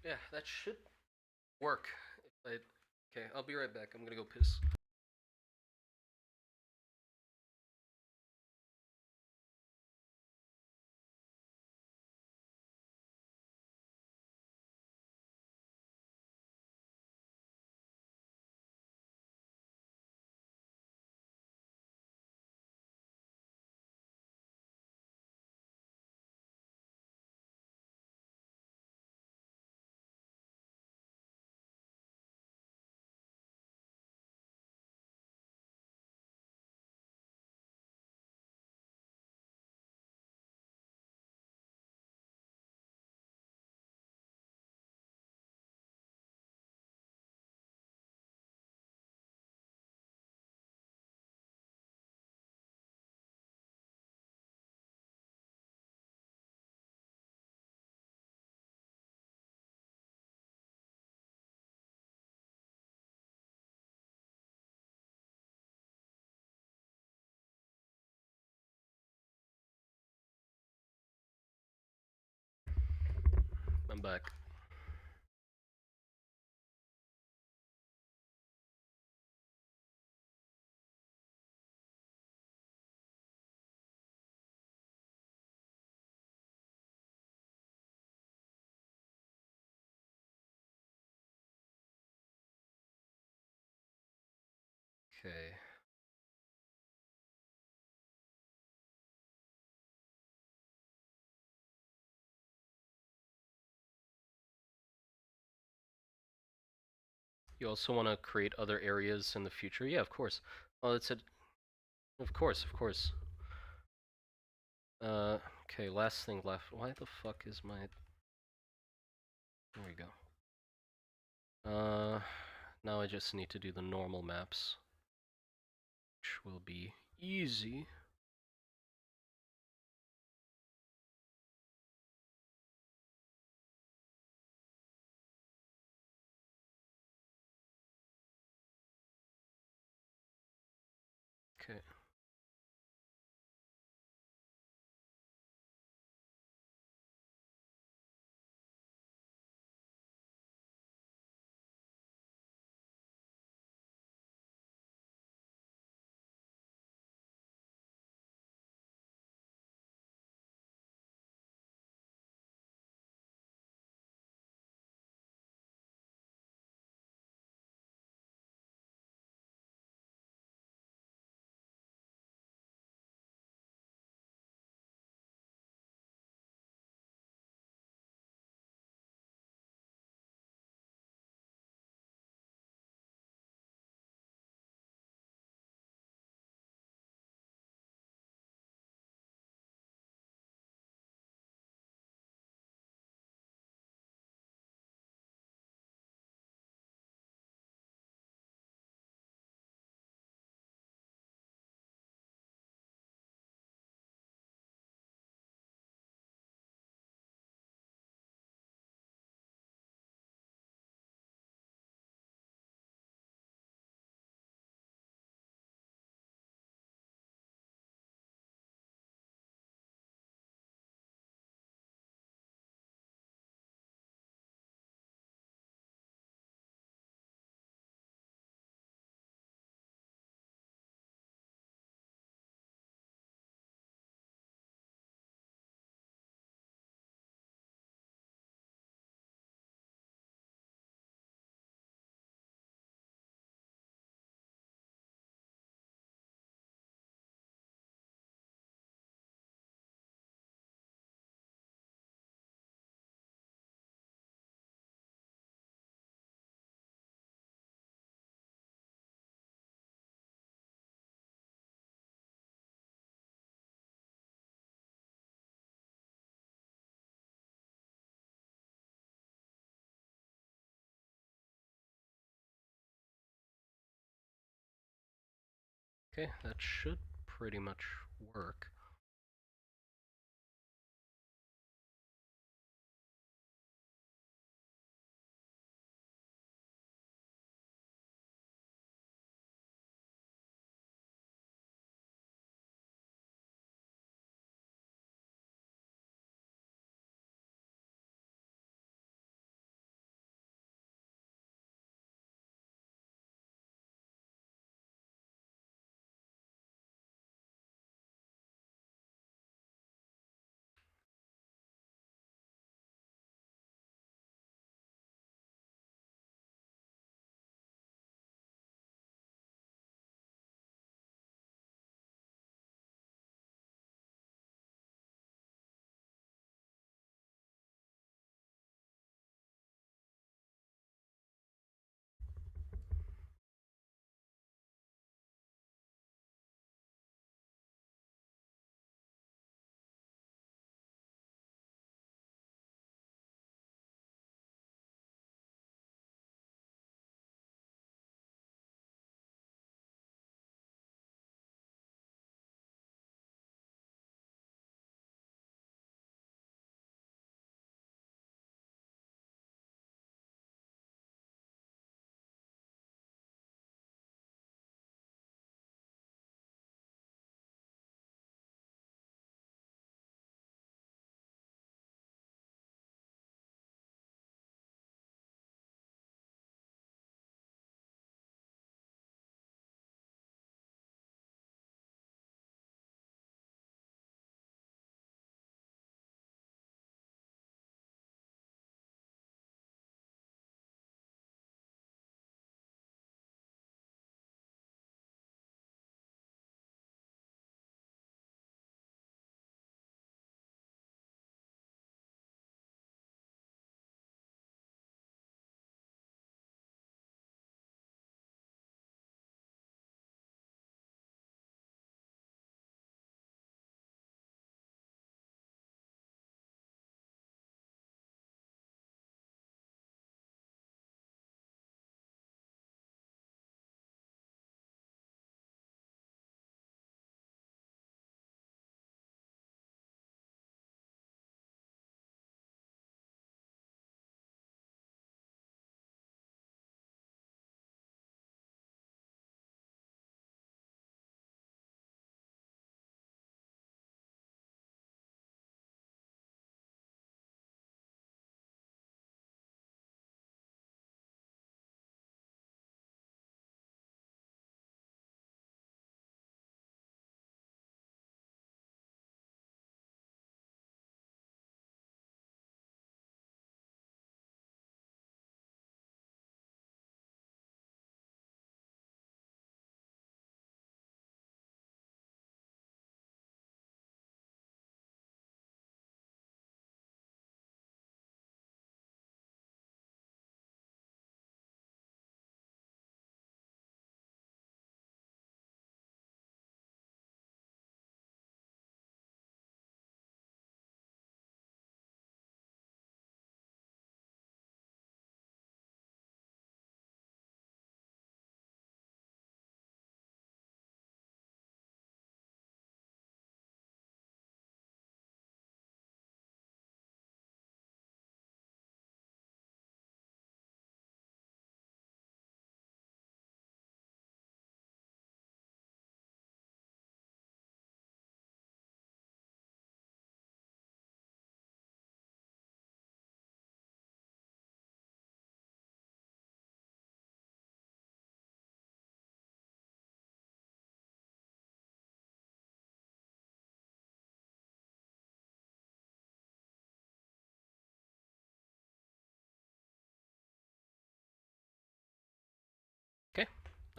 Yeah, that should work. Okay, I'll be right back. I'm gonna go piss. I'm back. Okay. You also want to create other areas in the future? Yeah, of course. Oh, that's it. Of course, of course. Okay, last thing left. Why the fuck is my... There we go. now I just need to do the normal maps, which will be easy. Okay. Okay, that should pretty much work.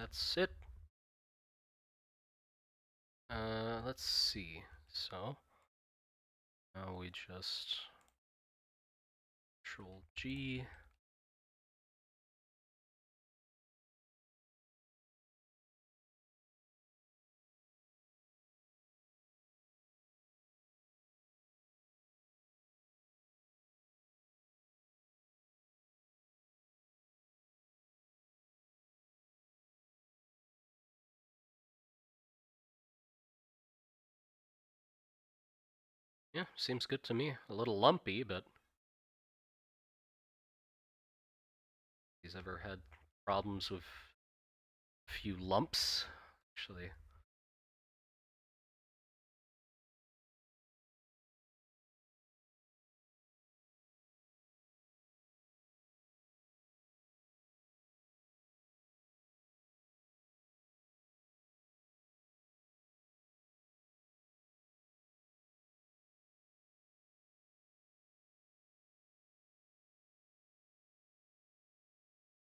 That's it. Let's see. So now we just Control G. Yeah, seems good to me. A little lumpy, but he's ever had problems with a few lumps? Actually,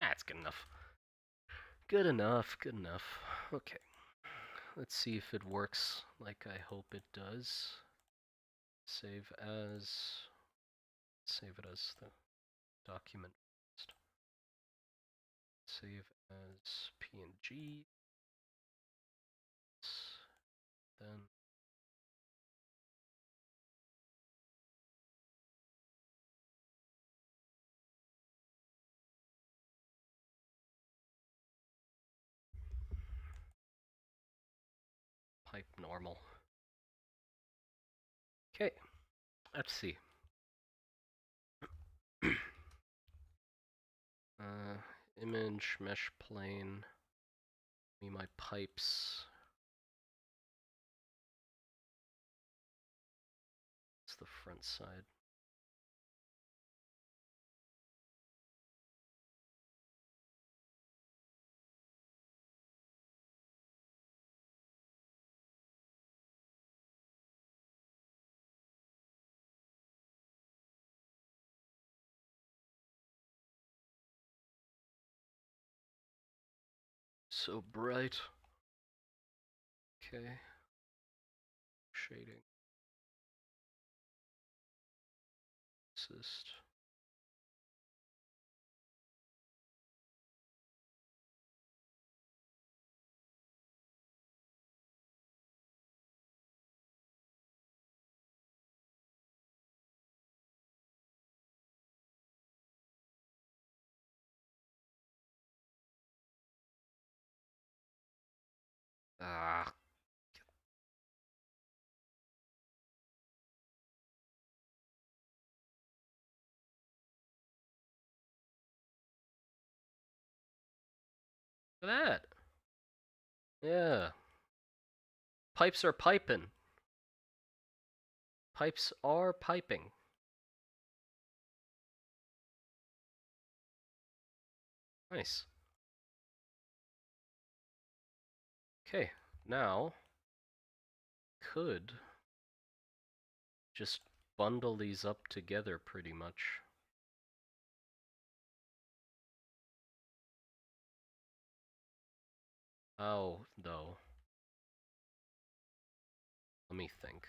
that's good enough. Good enough, good enough. Okay. Let's see if it works like I hope it does. Save as. Save it as the document first. Save as PNG. Then pipe normal. Okay, let's see. Image, mesh plane, me my pipes. It's the front side. So bright. Okay. Shading. Assist. Ah. Look at that. Yeah. Pipes are piping. Pipes are piping. Nice. Okay, now could just bundle these up together pretty much. How, though? Let me think.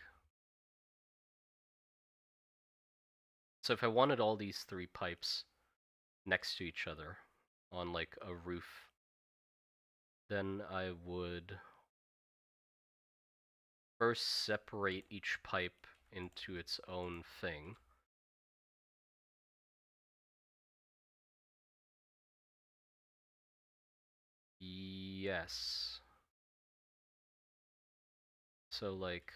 So if I wanted all these three pipes next to each other on like a roof, then I would first separate each pipe into its own thing. Yes. So like,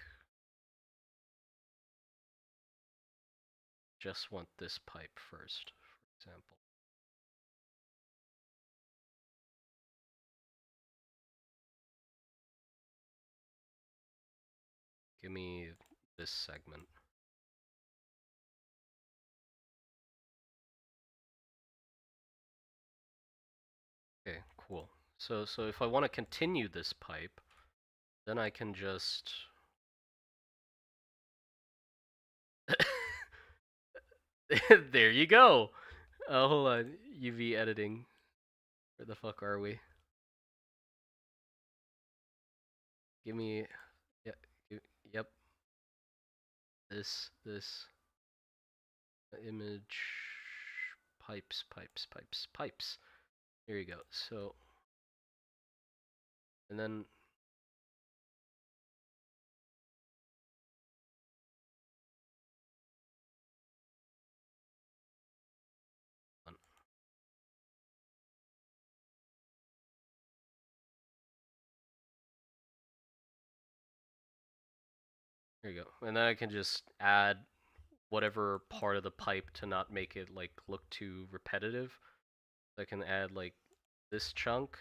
just want this pipe first, for example. Give me this segment. Okay, cool. So if I want to continue this pipe, then I can just there you go. Hold on. UV editing. Where the fuck are we? Give me, yeah, yep. This image, pipes. Here you go. So, and then here you go. And then I can just add whatever part of the pipe to not make it like look too repetitive. I can add like this chunk,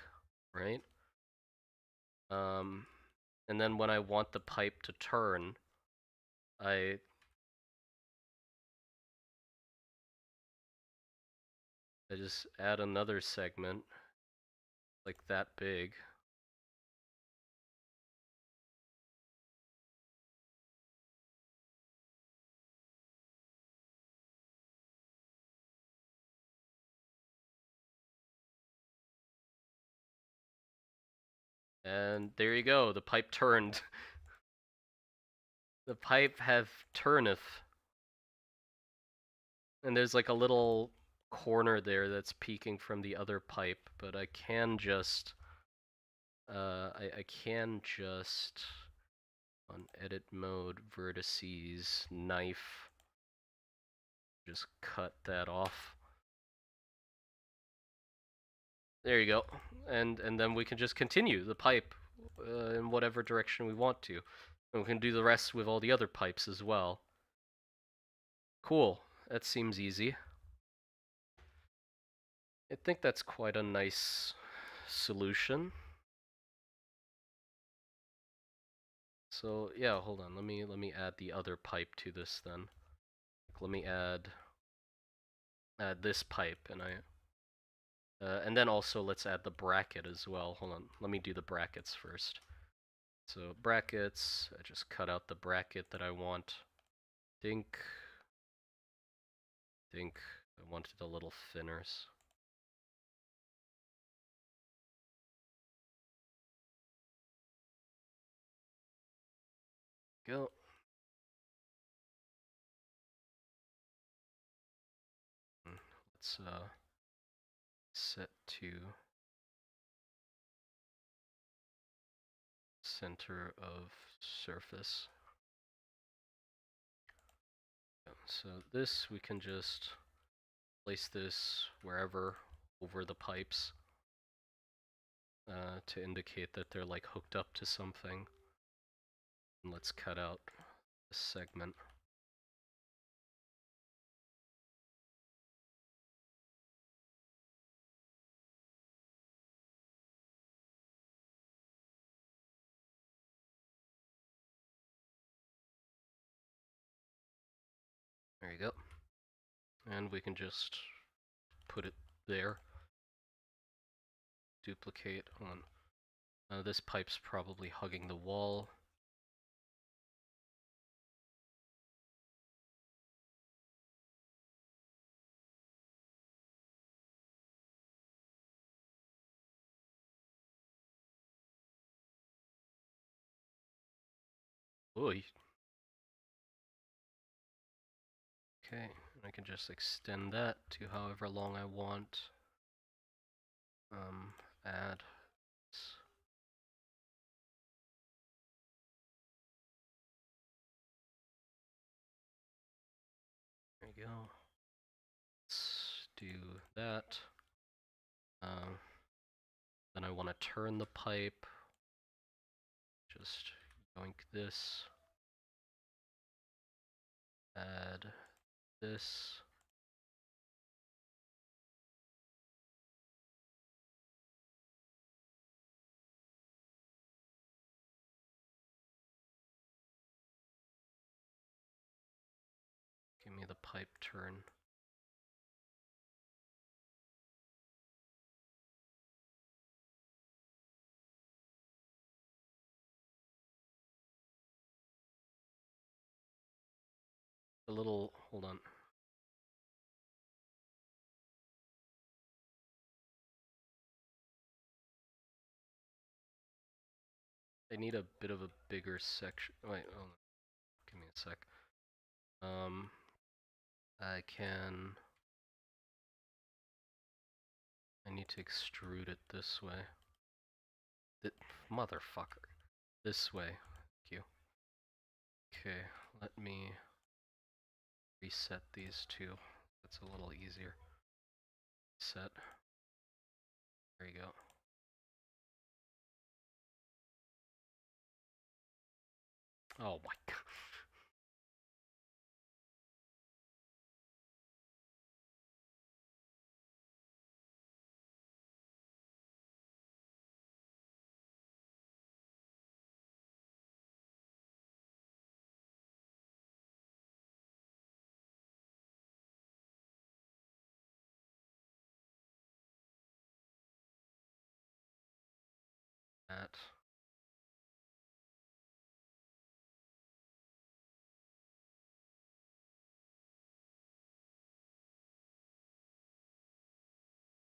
right? And then when I want the pipe to turn, I just add another segment like that big. And there you go, the pipe turned. The pipe have turneth. And there's like a little corner there that's peeking from the other pipe, but I can just I can just on edit mode vertices knife just cut that off. There you go. And then we can just continue the pipe in whatever direction we want to. And we can do the rest with all the other pipes as well. Cool. That seems easy. I think that's quite a nice solution. So yeah, hold on. Let me add the other pipe to this then. Let me add this pipe, and then also let's add the bracket as well. Hold on. Let me do the brackets first. So brackets. I just cut out the bracket that I want. Think I wanted a little thinners. Go. Let's set to center of surface. So this we can just place this wherever over the pipes to indicate that they're like hooked up to something. And let's cut out this segment. There you go. And we can just put it there. Duplicate on. This pipe's probably hugging the wall. Oy. Okay, I can just extend that to however long I want. Add. There you go. Let's do that. Then I want to turn the pipe. Just yoink this. Add this. Give me the pipe turn. A little, hold on. I need a bit of a bigger section. Wait, oh, give me a sec. I can. I need to extrude it this way. Motherfucker. This way. Thank you. Okay, let me reset these two. That's a little easier. Set. There you go. Oh my god. That.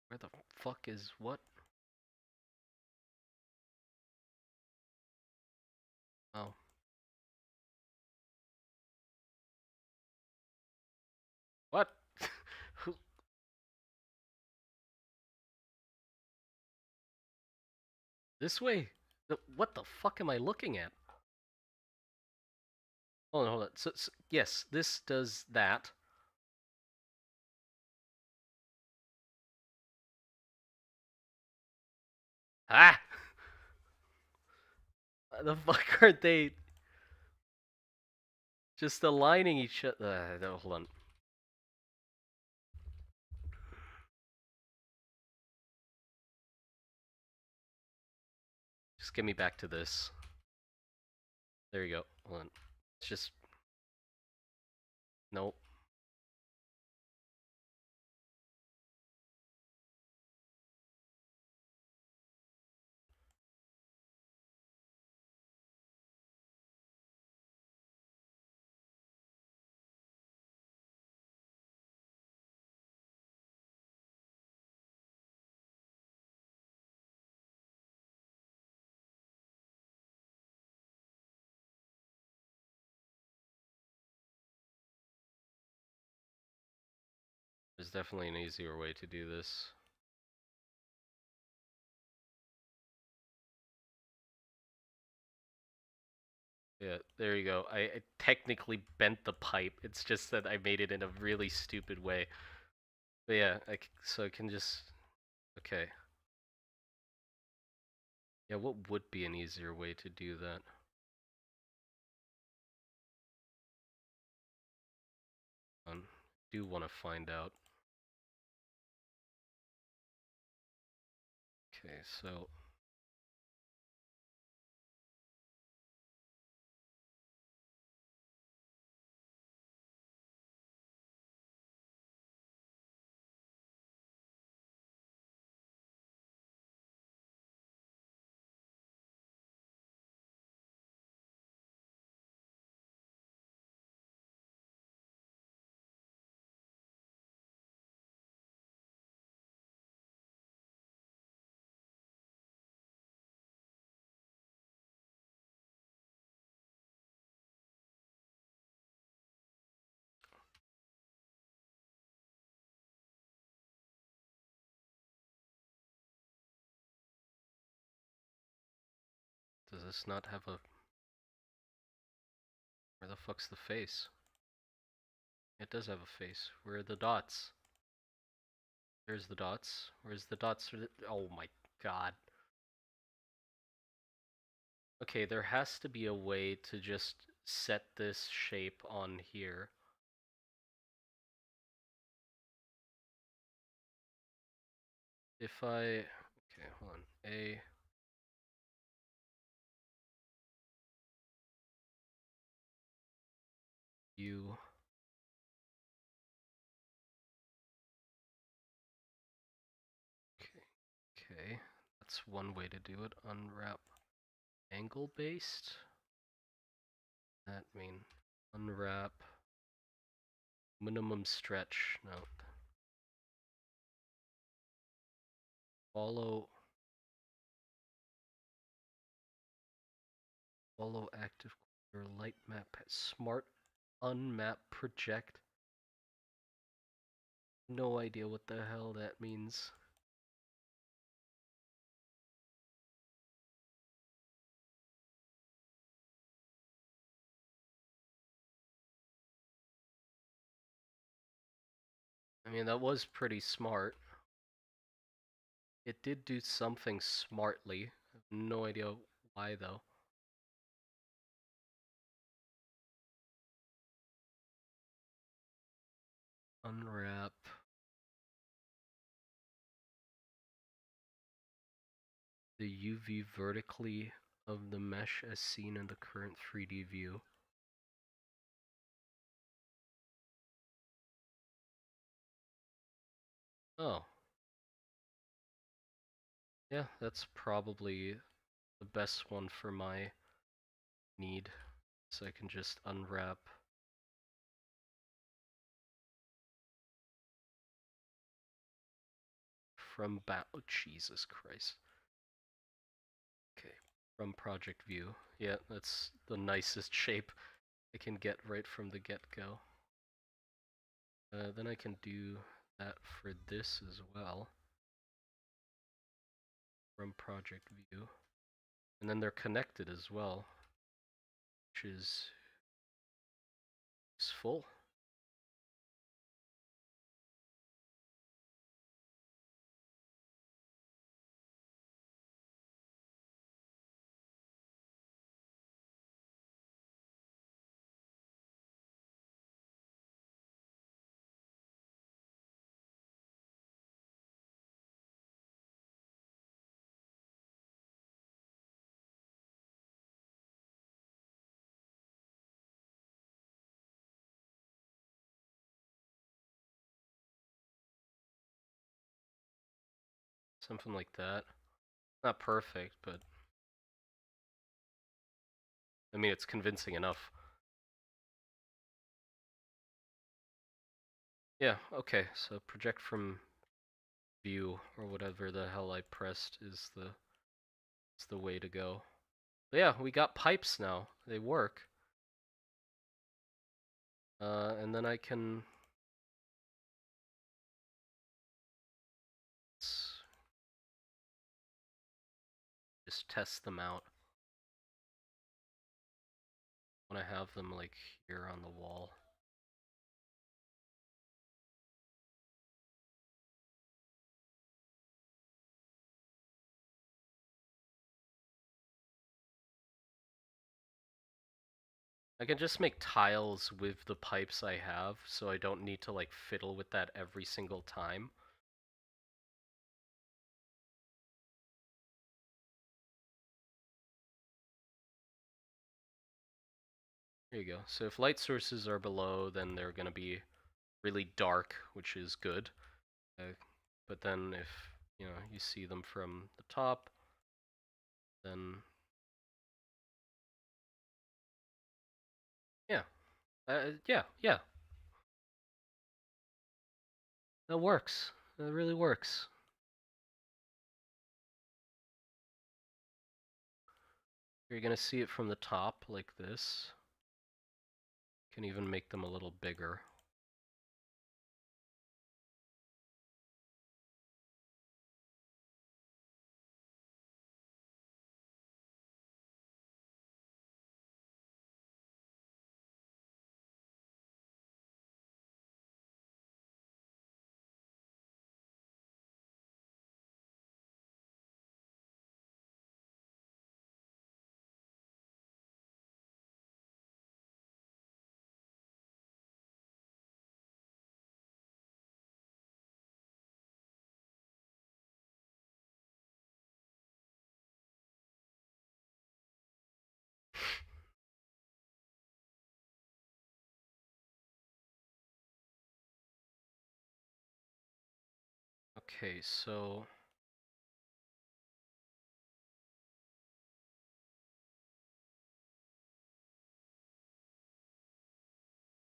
Where the fuck is what? Oh. What? Who? This way? What the fuck am I looking at? Hold on, hold on. So yes, this does that. Ah! The fuck are they just aligning each other? No, hold on. Just get me back to this. There you go. Hold on. It's just... Nope. There's definitely an easier way to do this. Yeah, there you go. I technically bent the pipe. It's just that I made it in a really stupid way. But yeah, so I can just... Okay. Yeah, what would be an easier way to do that? I do want to find out. Okay, so... Does this not have a... Where the fuck's the face? It does have a face. Where are the dots? There's the dots. Where's the dots? Oh my god. Okay, there has to be a way to just set this shape on here. If I... Okay, hold on. A... U... Okay, that's one way to do it. Unwrap angle based. That mean unwrap minimum stretch. No. Follow Follow active corner light map. Smart unmap project. No idea what the hell that means. I mean, that was pretty smart. It did do something smartly. I have no idea why, though. Unwrap. The UV vertically of the mesh as seen in the current 3D view. Oh. Yeah, that's probably the best one for my need. So I can just unwrap. From oh, Jesus Christ. Okay, from project view. Yeah, that's the nicest shape I can get right from the get-go. Then I can do that for this as well. From project view. And then they're connected as well, which is useful. Something like that. Not perfect, but I mean, it's convincing enough. Yeah, okay, so project from view or whatever the hell I pressed is the way to go. But yeah, we got pipes now. They work. And then I can just test them out when I have them like here on the wall. I can just make tiles with the pipes I have, so I don't need to like fiddle with that every single time. There you go. So if light sources are below, then they're going to be really dark, which is good. But then if, you know, you see them from the top, then yeah. Yeah. That works. That really works. You're going to see it from the top like this. You can even make them a little bigger. Okay, so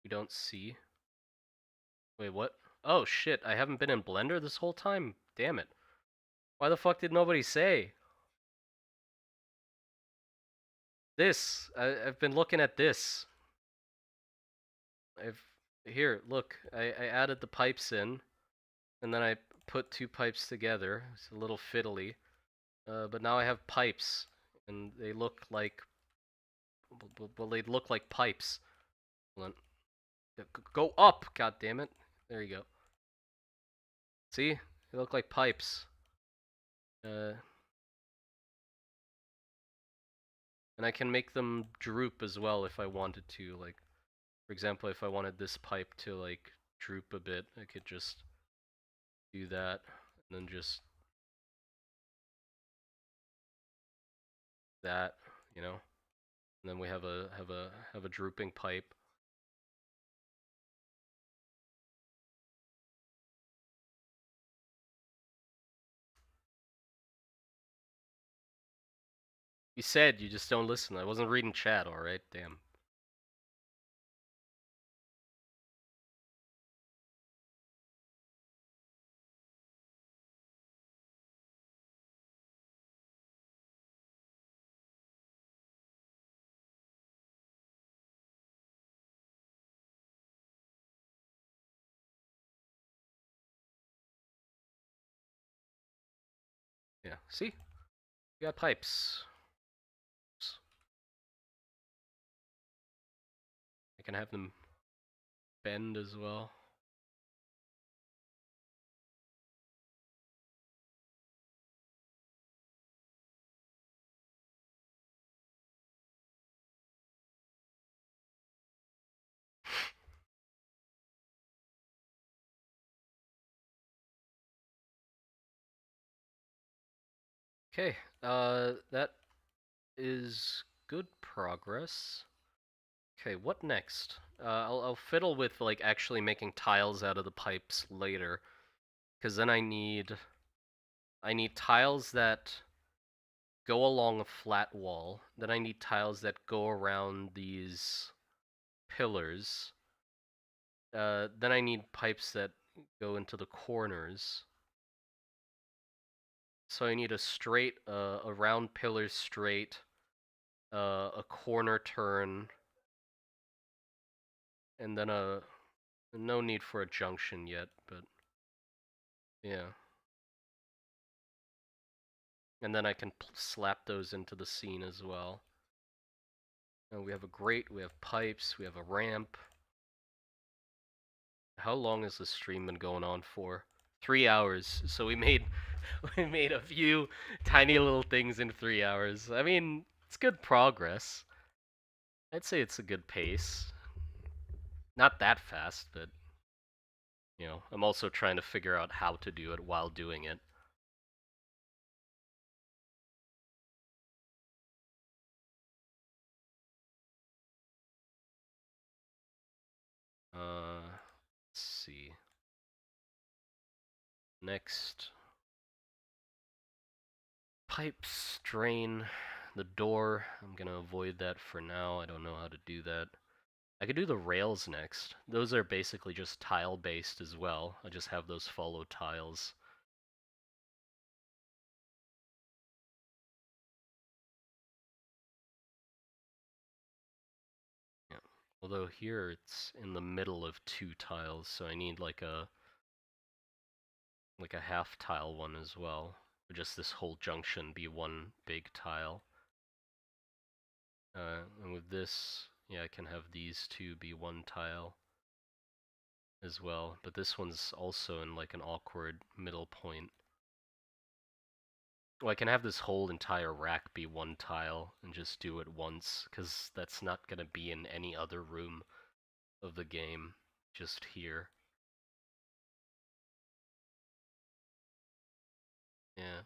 we don't see. Wait, what? Oh shit, I haven't been in Blender this whole time? Damn it. Why the fuck did nobody say? This. I've been looking at this. Here, look. I added the pipes in, and then I put two pipes together. It's a little fiddly. But now I have pipes, and they look like, well, they look like pipes. Hold on. Go up, god damn it. There you go. See? They look like pipes. And I can make them droop as well if I wanted to. Like, for example, if I wanted this pipe to like droop a bit, I could just do that, and then just that, you know. And then we have a drooping pipe. You said you just don't listen. I wasn't reading chat, alright? Damn. Yeah, see? We got pipes. I can have them bend as well. Okay, that is good progress. Okay, what next? I'll fiddle with like actually making tiles out of the pipes later, because then I need tiles that go along a flat wall. Then I need tiles that go around these pillars. Then I need pipes that go into the corners. So I need a straight, a round pillar straight, a corner turn, and then no need for a junction yet, but yeah. And then I can slap those into the scene as well. And we have a grate, we have pipes, we have a ramp. How long has this stream been going on for? 3 hours. So we made we made a few tiny little things in 3 hours. I mean, it's good progress. I'd say it's a good pace. Not that fast, but you know, I'm also trying to figure out how to do it while doing it. Let's see. Next, pipes, drain, the door. I'm gonna avoid that for now. I don't know how to do that. I could do the rails next. Those are basically just tile based as well. I just have those follow tiles. Yeah. Although here it's in the middle of two tiles, so I need like a half tile one as well. Or just this whole junction be one big tile. And with this, yeah, I can have these two be one tile as well. But this one's also in like an awkward middle point. Well, I can have this whole entire rack be one tile and just do it once, because that's not going to be in any other room of the game, just here. Yeah.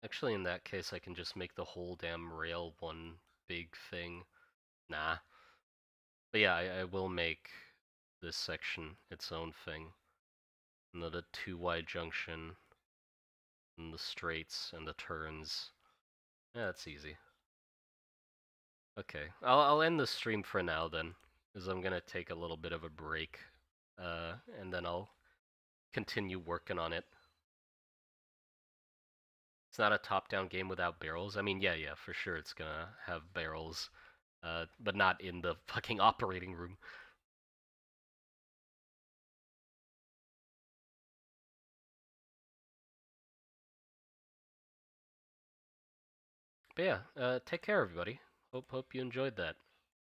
Actually, in that case, I can just make the whole damn rail one big thing. Nah. But yeah, I will make this section its own thing. Another two wide junction, and the straights and the turns. Yeah, that's easy. Okay, I'll end the stream for now then, because I'm gonna take a little bit of a break, and then I'll continue working on it. It's not a top-down game without barrels. I mean, yeah, for sure it's gonna have barrels, but not in the fucking operating room. But yeah, take care, everybody. Hope you enjoyed that.